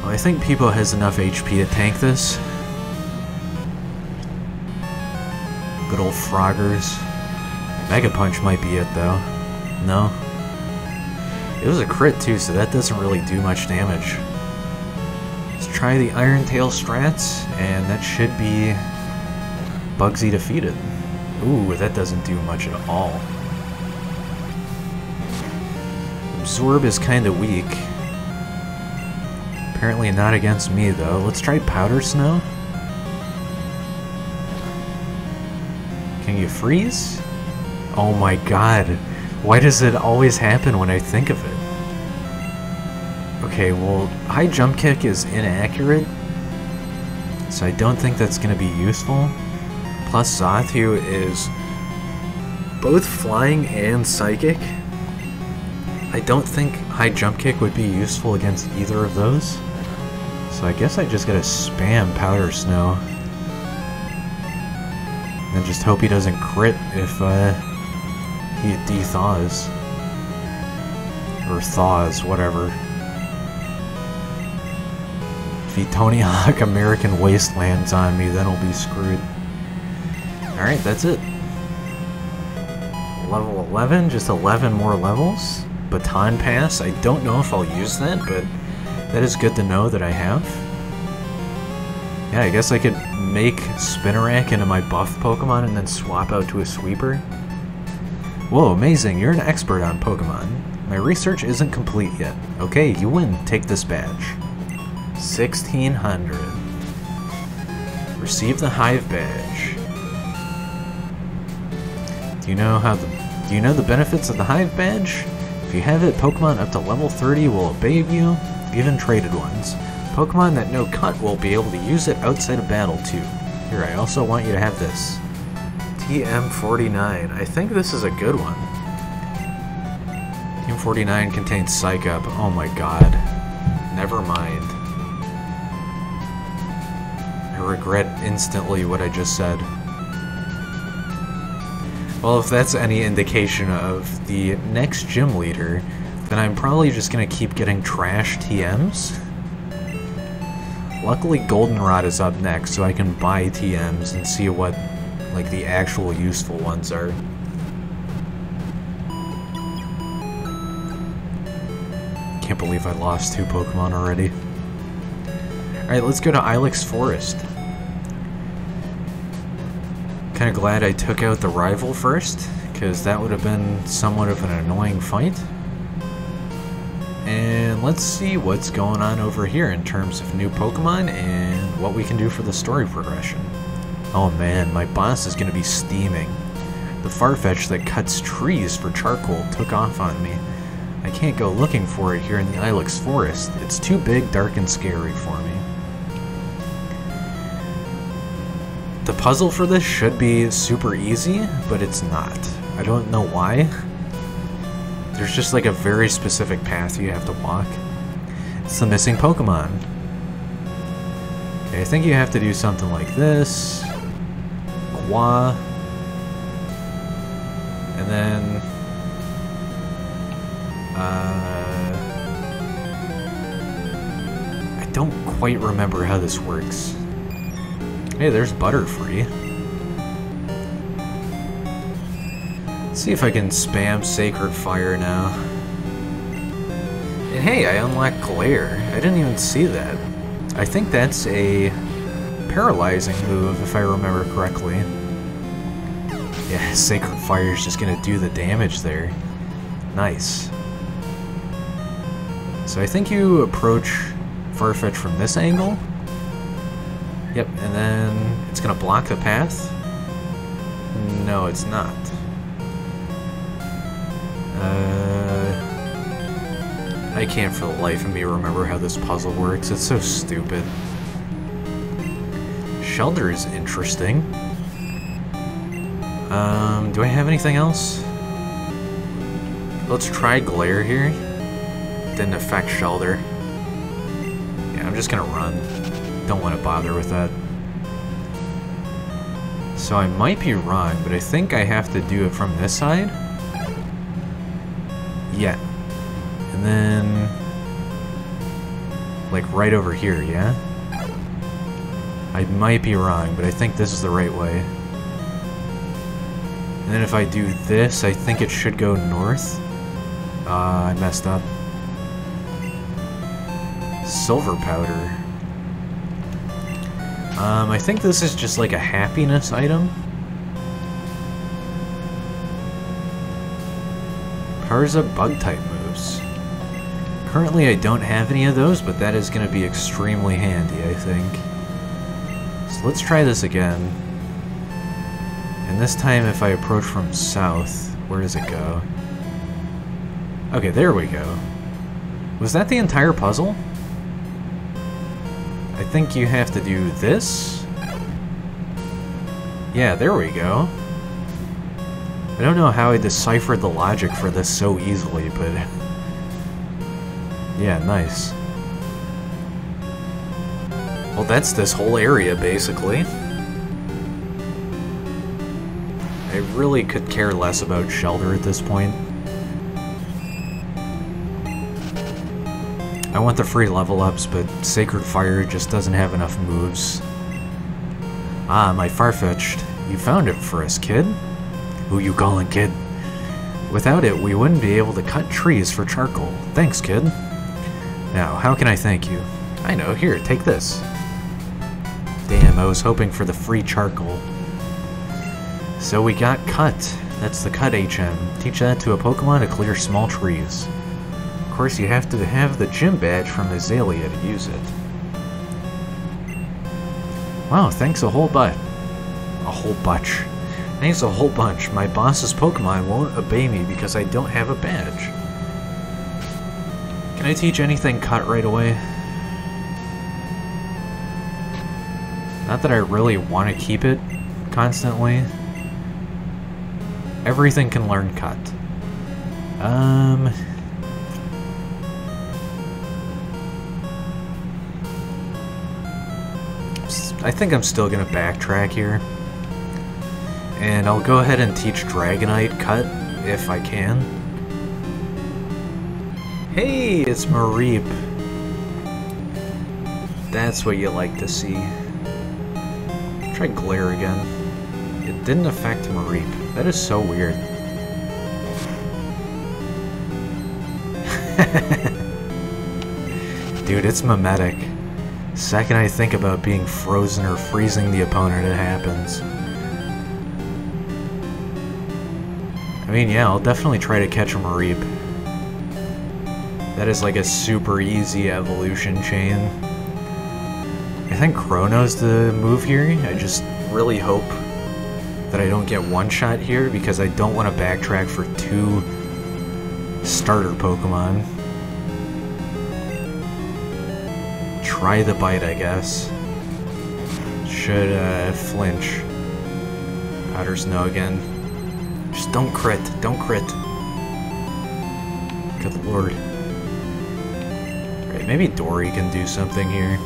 Well, I think Peepo has enough HP to tank this. Good old Froggers. Mega Punch might be it though. No? It was a crit too, so that doesn't really do much damage. Let's try the Iron Tail strats, and that should be Bugsy defeated. Ooh, that doesn't do much at all. Absorb is kinda weak. Apparently not against me though. Let's try Powder Snow. Can you freeze? Oh my god. Why does it always happen when I think of it? Okay, well, high jump kick is inaccurate, so I don't think that's going to be useful. Plus, Zatu is both flying and psychic. I don't think high jump kick would be useful against either of those. So I guess I just gotta spam Powder Snow. And just hope he doesn't crit if he de-thaws. Or thaws, whatever. If he Tony Hawk American Wastelands on me, then I'll be screwed. Alright, that's it. Level 11, just 11 more levels. Baton Pass, I don't know if I'll use that, but that is good to know that I have. Yeah, I guess I could make Spinarak into my buff Pokemon and then swap out to a Sweeper. Whoa, amazing, you're an expert on Pokemon. My research isn't complete yet. Okay, you win, take this badge. 1600. Receive the Hive Badge. Do you know the benefits of the Hive Badge? If you have it, Pokemon up to level 30 will obey you, even traded ones. Pokemon that know Cut will be able to use it outside of battle too. Here, I also want you to have this. TM49. I think this is a good one. TM49 contains Psych Up. Oh my god. Never mind. I regret instantly what I just said. Well, if that's any indication of the next gym leader, then I'm probably just gonna keep getting trash TMs. Luckily, Goldenrod is up next, so I can buy TMs and see what, like, the actual useful ones are. Can't believe I lost 2 Pokemon already. Alright, let's go to Ilex Forest. Kinda glad I took out the rival first, because that would have been somewhat of an annoying fight. And let's see what's going on over here in terms of new Pokemon and what we can do for the story progression. Oh man, my boss is going to be steaming. The Farfetch that cuts trees for charcoal took off on me. I can't go looking for it here in the Ilex Forest. It's too big, dark, and scary for me. The puzzle for this should be super easy, but it's not. I don't know why. There's just like a very specific path you have to walk. It's the missing Pokemon. Okay, I think you have to do something like this. Gua. And then... I don't quite remember how this works. Hey, there's Butterfree. Let's see if I can spam Sacred Fire now. And hey, I unlocked Glare. I didn't even see that. I think that's a paralyzing move, if I remember correctly. Yeah, Sacred Fire is just gonna do the damage there. Nice. So I think you approach Farfetch from this angle. Yep, and then it's gonna block the path. No, it's not. I can't for the life of me remember how this puzzle works. It's so stupid. Shelter is interesting. Do I have anything else? Let's try glare here. Didn't affect shelter. Yeah, I'm just gonna run. Don't want to bother with that. So I might be wrong, but I think I have to do it from this side. Yeah. And then... like right over here, yeah? I might be wrong, but I think this is the right way. And then if I do this, I think it should go north. I messed up. Silver powder. I think this is just like a happiness item. Powers up bug type moves. Currently I don't have any of those, but that is going to be extremely handy, I think. So let's try this again. And this time if I approach from south, where does it go? Okay, there we go. Was that the entire puzzle? I think you have to do this? Yeah, there we go. I don't know how I deciphered the logic for this so easily, but... yeah, nice. Well, that's this whole area, basically. I really could care less about shelter at this point. I want the free level ups, but Sacred Fire just doesn't have enough moves. Ah, my Farfetch'd. You found it for us, kid. Who you calling kid? Without it, we wouldn't be able to cut trees for charcoal. Thanks, kid. Now, how can I thank you? I know, here, take this. Damn, I was hoping for the free charcoal. So we got Cut. That's the Cut HM. Teach that to a Pokemon to clear small trees. Of course, you have to have the gym badge from Azalea to use it. Wow, thanks a whole bunch. A whole bunch. Thanks a whole bunch. My boss's Pokemon won't obey me because I don't have a badge. Can I teach anything Cut right away? Not that I really want to keep it constantly. Everything can learn Cut. I think I'm still gonna backtrack here. And I'll go ahead and teach Dragonite Cut, if I can. Hey, it's Mareep. That's what you like to see. Try Glare again. It didn't affect Mareep. That is so weird. Dude, it's mimetic. Second I think about being frozen or freezing the opponent, it happens. I mean, yeah, I'll definitely try to catch a Mareep. That is like a super easy evolution chain. I think Chrono's the move here. I just really hope that I don't get one shot here because I don't want to backtrack for 2 starter Pokemon. Try the bite, I guess. Should flinch. Powder's no again. Just don't crit. Don't crit. Good lord. Right, maybe Dory can do something here.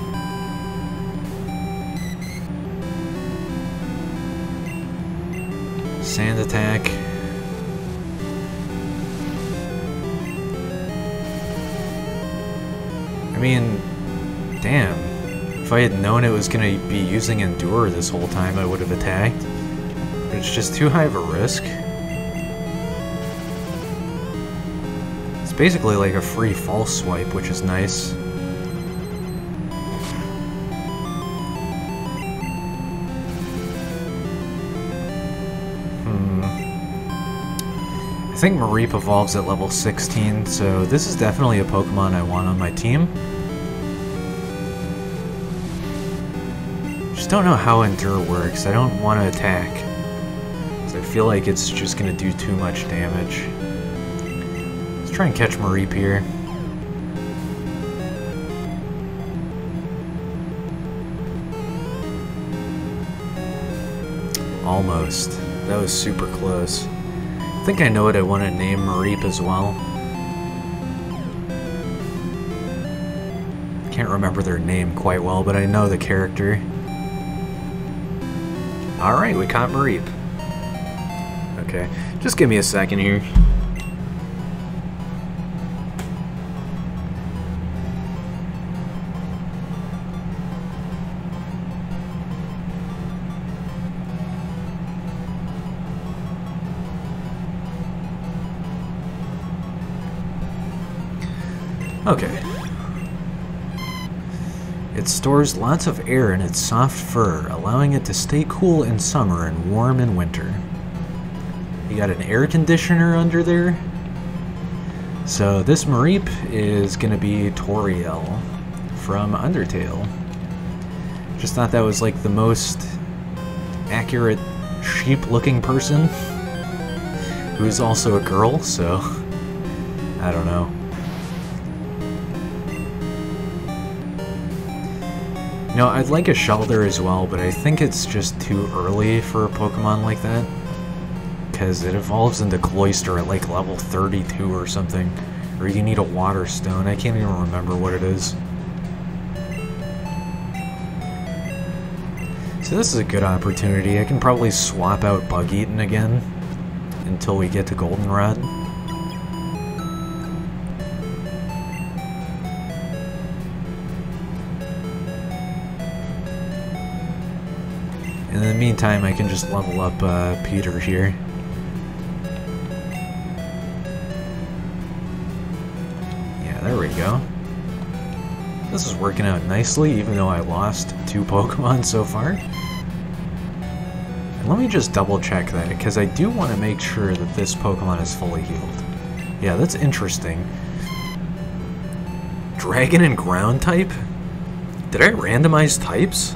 Sand attack. I mean, damn. If I had known it was going to be using Endure this whole time, I would have attacked. But it's just too high of a risk. It's basically like a free false swipe, which is nice. I think Mareep evolves at level 16, so this is definitely a Pokemon I want on my team. Just don't know how Endure works. I don't want to attack, because I feel like it's just going to do too much damage. try and catch Mareep here. Almost. That was super close. I think I know what I want to name Mareep as well. Can't remember their name quite well, but I know the character. Alright, we caught Mareep. Okay, just give me a second here. Okay. It stores lots of air in its soft fur, allowing it to stay cool in summer and warm in winter. You got an air conditioner under there? So this Mareep is gonna be Toriel from Undertale. Just thought that was like the most accurate sheep-looking person, who's also a girl, so I don't know. You know, I'd like a Shelder as well, but I think it's just too early for a Pokemon like that. Because it evolves into Cloyster at like level 32 or something. Or you need a Water Stone. I can't even remember what it is. So this is a good opportunity. I can probably swap out Bug Eaten again until we get to Goldenrod. In the meantime, I can just level up Peter here. Yeah, there we go. This is working out nicely, even though I lost 2 Pokemon so far. And let me just double check that, because I do want to make sure that this Pokemon is fully healed. Yeah, that's interesting. Dragon and Ground type? Did I randomize types?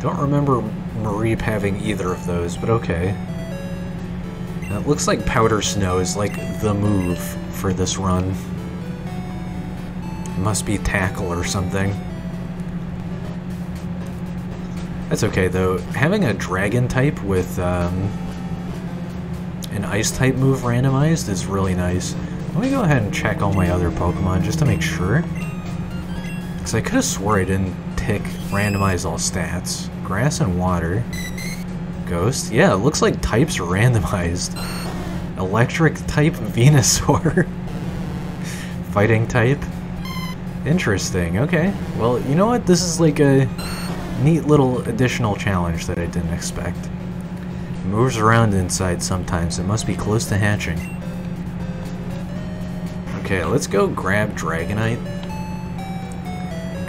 Don't remember Mareep having either of those, but okay. And it looks like Powder Snow is like the move for this run. It must be Tackle or something. That's okay though. Having a Dragon type with an Ice type move randomized is really nice. Let me go ahead and check all my other Pokemon just to make sure. Because I could have swore I didn't tick randomize all stats. Grass and Water. Ghost. Yeah, it looks like types are randomized. Electric type Venusaur. Fighting type. Interesting, okay. Well, you know what? This is like a neat little additional challenge that I didn't expect. It moves around inside sometimes. It must be close to hatching. Okay, let's go grab Dragonite.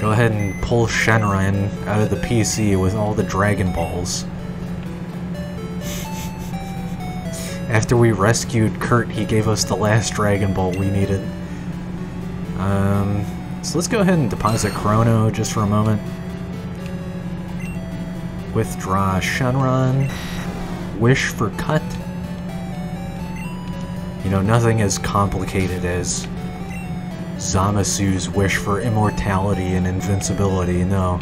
Go ahead and pull Shenron out of the PC with all the Dragon Balls. After we rescued Kurt, he gave us the last Dragon Ball we needed. So let's go ahead and deposit Chrono just for a moment. Withdraw Shenron. Wish for Cut. You know, nothing as complicated as Zamasu's wish for immortality and invincibility, no.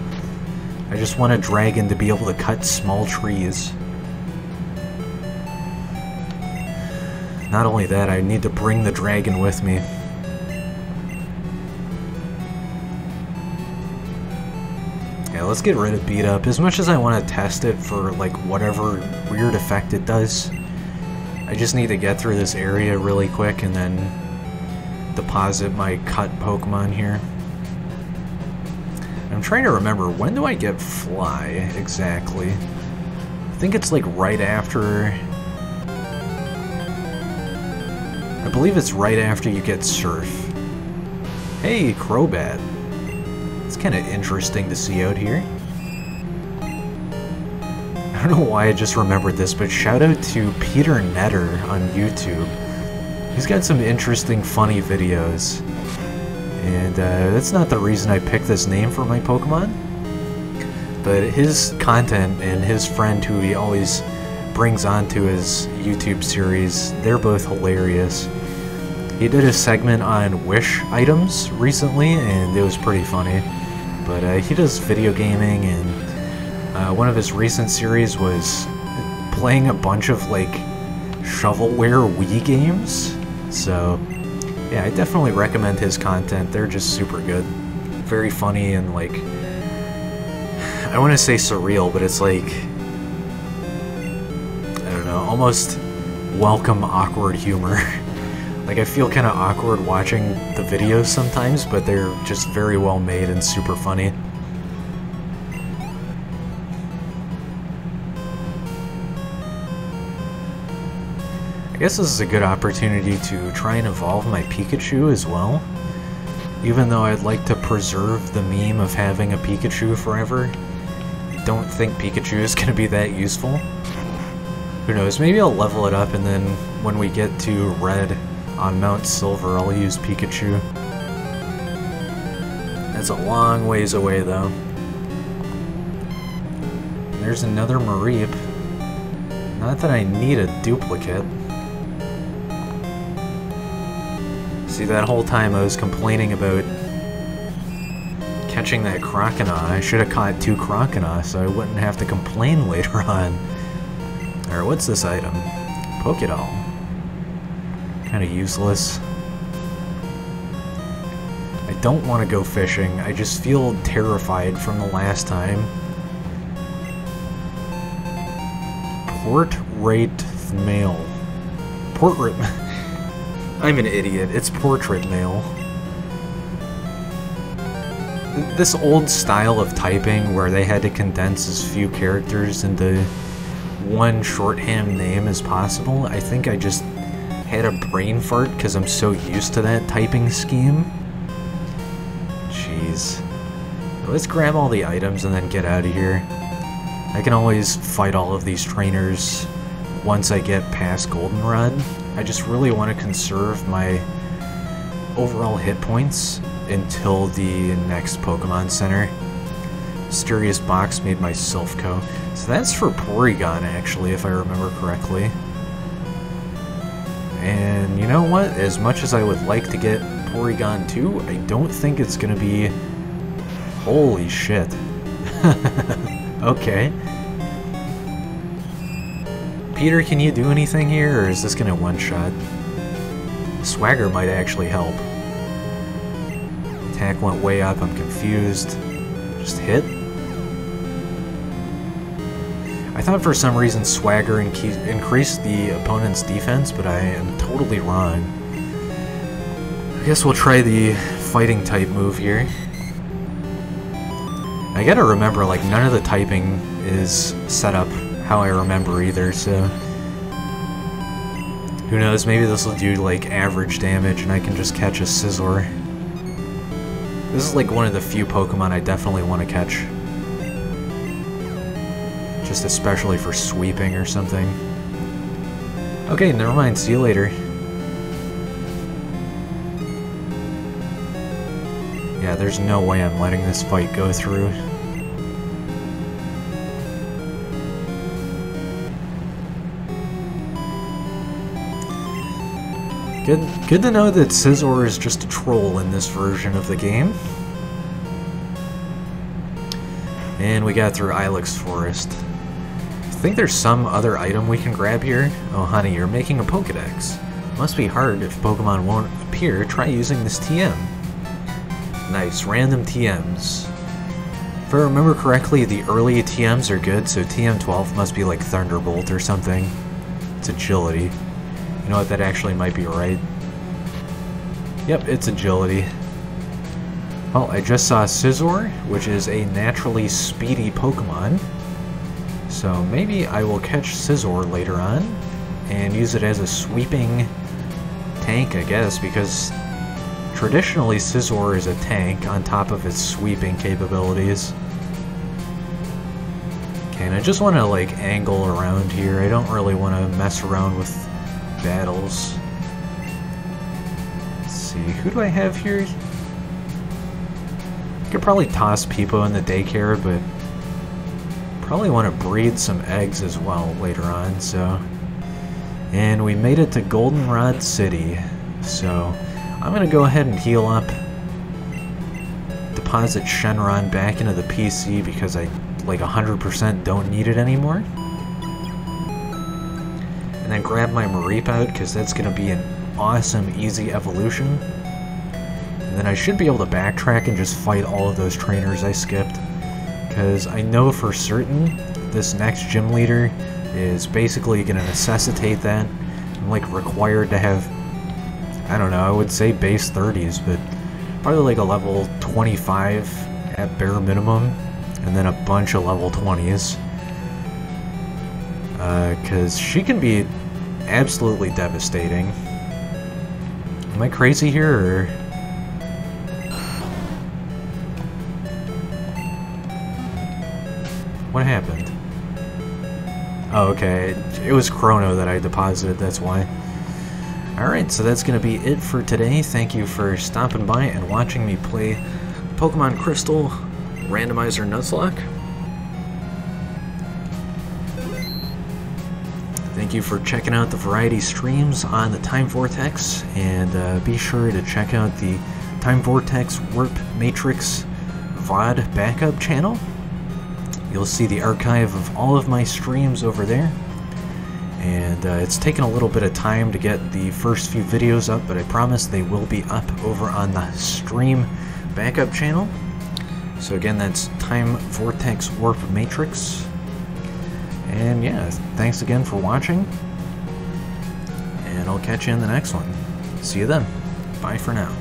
I just want a dragon to be able to cut small trees. Not only that, I need to bring the dragon with me. Yeah, let's get rid of Beat Up. As much as I want to test it for, like, whatever weird effect it does, I just need to get through this area really quick and then deposit my cut Pokemon here. I'm trying to remember, when do I get Fly exactly? I think it's like right after... I believe it's right after you get Surf. Hey, Crobat. It's kind of interesting to see out here. I don't know why I just remembered this, but shout out to Peter Netter on YouTube. He's got some interesting, funny videos. And that's not the reason I picked this name for my Pokemon. But his content and his friend who he always brings onto his YouTube series, they're both hilarious. He did a segment on Wish items recently, and it was pretty funny. But he does video gaming, and one of his recent series was playing a bunch of like shovelware Wii games. So yeah, I definitely recommend his content. They're just super good, very funny, and like, I want to say surreal, but it's like, I don't know, almost welcome awkward humor. Like, I feel kind of awkward watching the videos sometimes, but they're just very well made and super funny. I guess this is a good opportunity to try and evolve my Pikachu as well. Even though I'd like to preserve the meme of having a Pikachu forever, I don't think Pikachu is going to be that useful. Who knows, maybe I'll level it up, and then when we get to Red on Mount Silver, I'll use Pikachu. That's a long ways away, though. There's another Mareep. Not that I need a duplicate. See, that whole time I was complaining about catching that Croconaw. I should have caught 2 Croconaw so I wouldn't have to complain later on. Alright, what's this item? Pokédoll. Kind of useless. I don't want to go fishing. I just feel terrified from the last time. Portrait mail. Portrait. I'm an idiot. It's portrait mail. This old style of typing where they had to condense as few characters into one shorthand name as possible, I think I just had a brain fart because I'm so used to that typing scheme. Jeez. Let's grab all the items and then get out of here. I can always fight all of these trainers once I get past Goldenrod. I just really want to conserve my overall hit points until the next Pokemon Center. Mysterious Box made by Silphco. So that's for Porygon, actually, if I remember correctly. And you know what? As much as I would like to get Porygon 2, I don't think it's gonna be... Holy shit. Okay. Peter, can you do anything here, or is this gonna one-shot? Swagger might actually help. Attack went way up, I'm confused. Just hit? I thought for some reason Swagger increased the opponent's defense, but I am totally wrong. I guess we'll try the fighting type move here. I gotta remember, like, none of the typing is set up how I remember either, so... Who knows, maybe this will do, like, average damage and I can just catch a Scizor. This is, like, one of the few Pokemon I definitely want to catch. Just especially for sweeping or something. Okay, never mind, see you later. Yeah, there's no way I'm letting this fight go through. Good to know that Scizor is just a troll in this version of the game. And we got through Ilex Forest. I think there's some other item we can grab here. Oh honey, you're making a Pokedex. Must be hard if Pokemon won't appear. Try using this TM. Nice, random TMs. If I remember correctly, the early TMs are good, so TM12 must be like Thunderbolt or something. It's agility. You know what, that actually might be right. Yep, it's agility. Well, I just saw Scizor, which is a naturally speedy Pokemon. So maybe I will catch Scizor later on and use it as a sweeping tank, I guess, because traditionally Scizor is a tank on top of its sweeping capabilities. Okay, and I just want to like angle around here. I don't really want to mess around with battles. Let's see, who do I have here? I could probably toss Peepo in the daycare, but probably want to breed some eggs as well later on, so... And we made it to Goldenrod City. So I'm going to go ahead and heal up, deposit Shenron back into the PC because I like 100% don't need it anymore. And then grab my Mareep out because that's going to be an awesome, easy evolution. And then I should be able to backtrack and just fight all of those trainers I skipped. Because I know for certain this next gym leader is basically going to necessitate that. I'm like required to have, I don't know, I would say base 30s, but probably like a level 25 at bare minimum. And then a bunch of level 20s. Because she can be absolutely devastating. Am I crazy here, or...? What happened? Oh, okay. It was Chrono that I deposited, that's why. Alright, so that's going to be it for today. Thank you for stopping by and watching me play Pokemon Crystal Randomizer Nuzlocke. Thank you for checking out the variety streams on the Time Vortex, and be sure to check out the Time Vortex Warp Matrix VOD backup channel. You'll see the archive of all of my streams over there. And it's taken a little bit of time to get the first few videos up, but I promise they will be up over on the stream backup channel. So again, that's Time Vortex Warp Matrix. And yeah, thanks again for watching. And I'll catch you in the next one. See you then. Bye for now.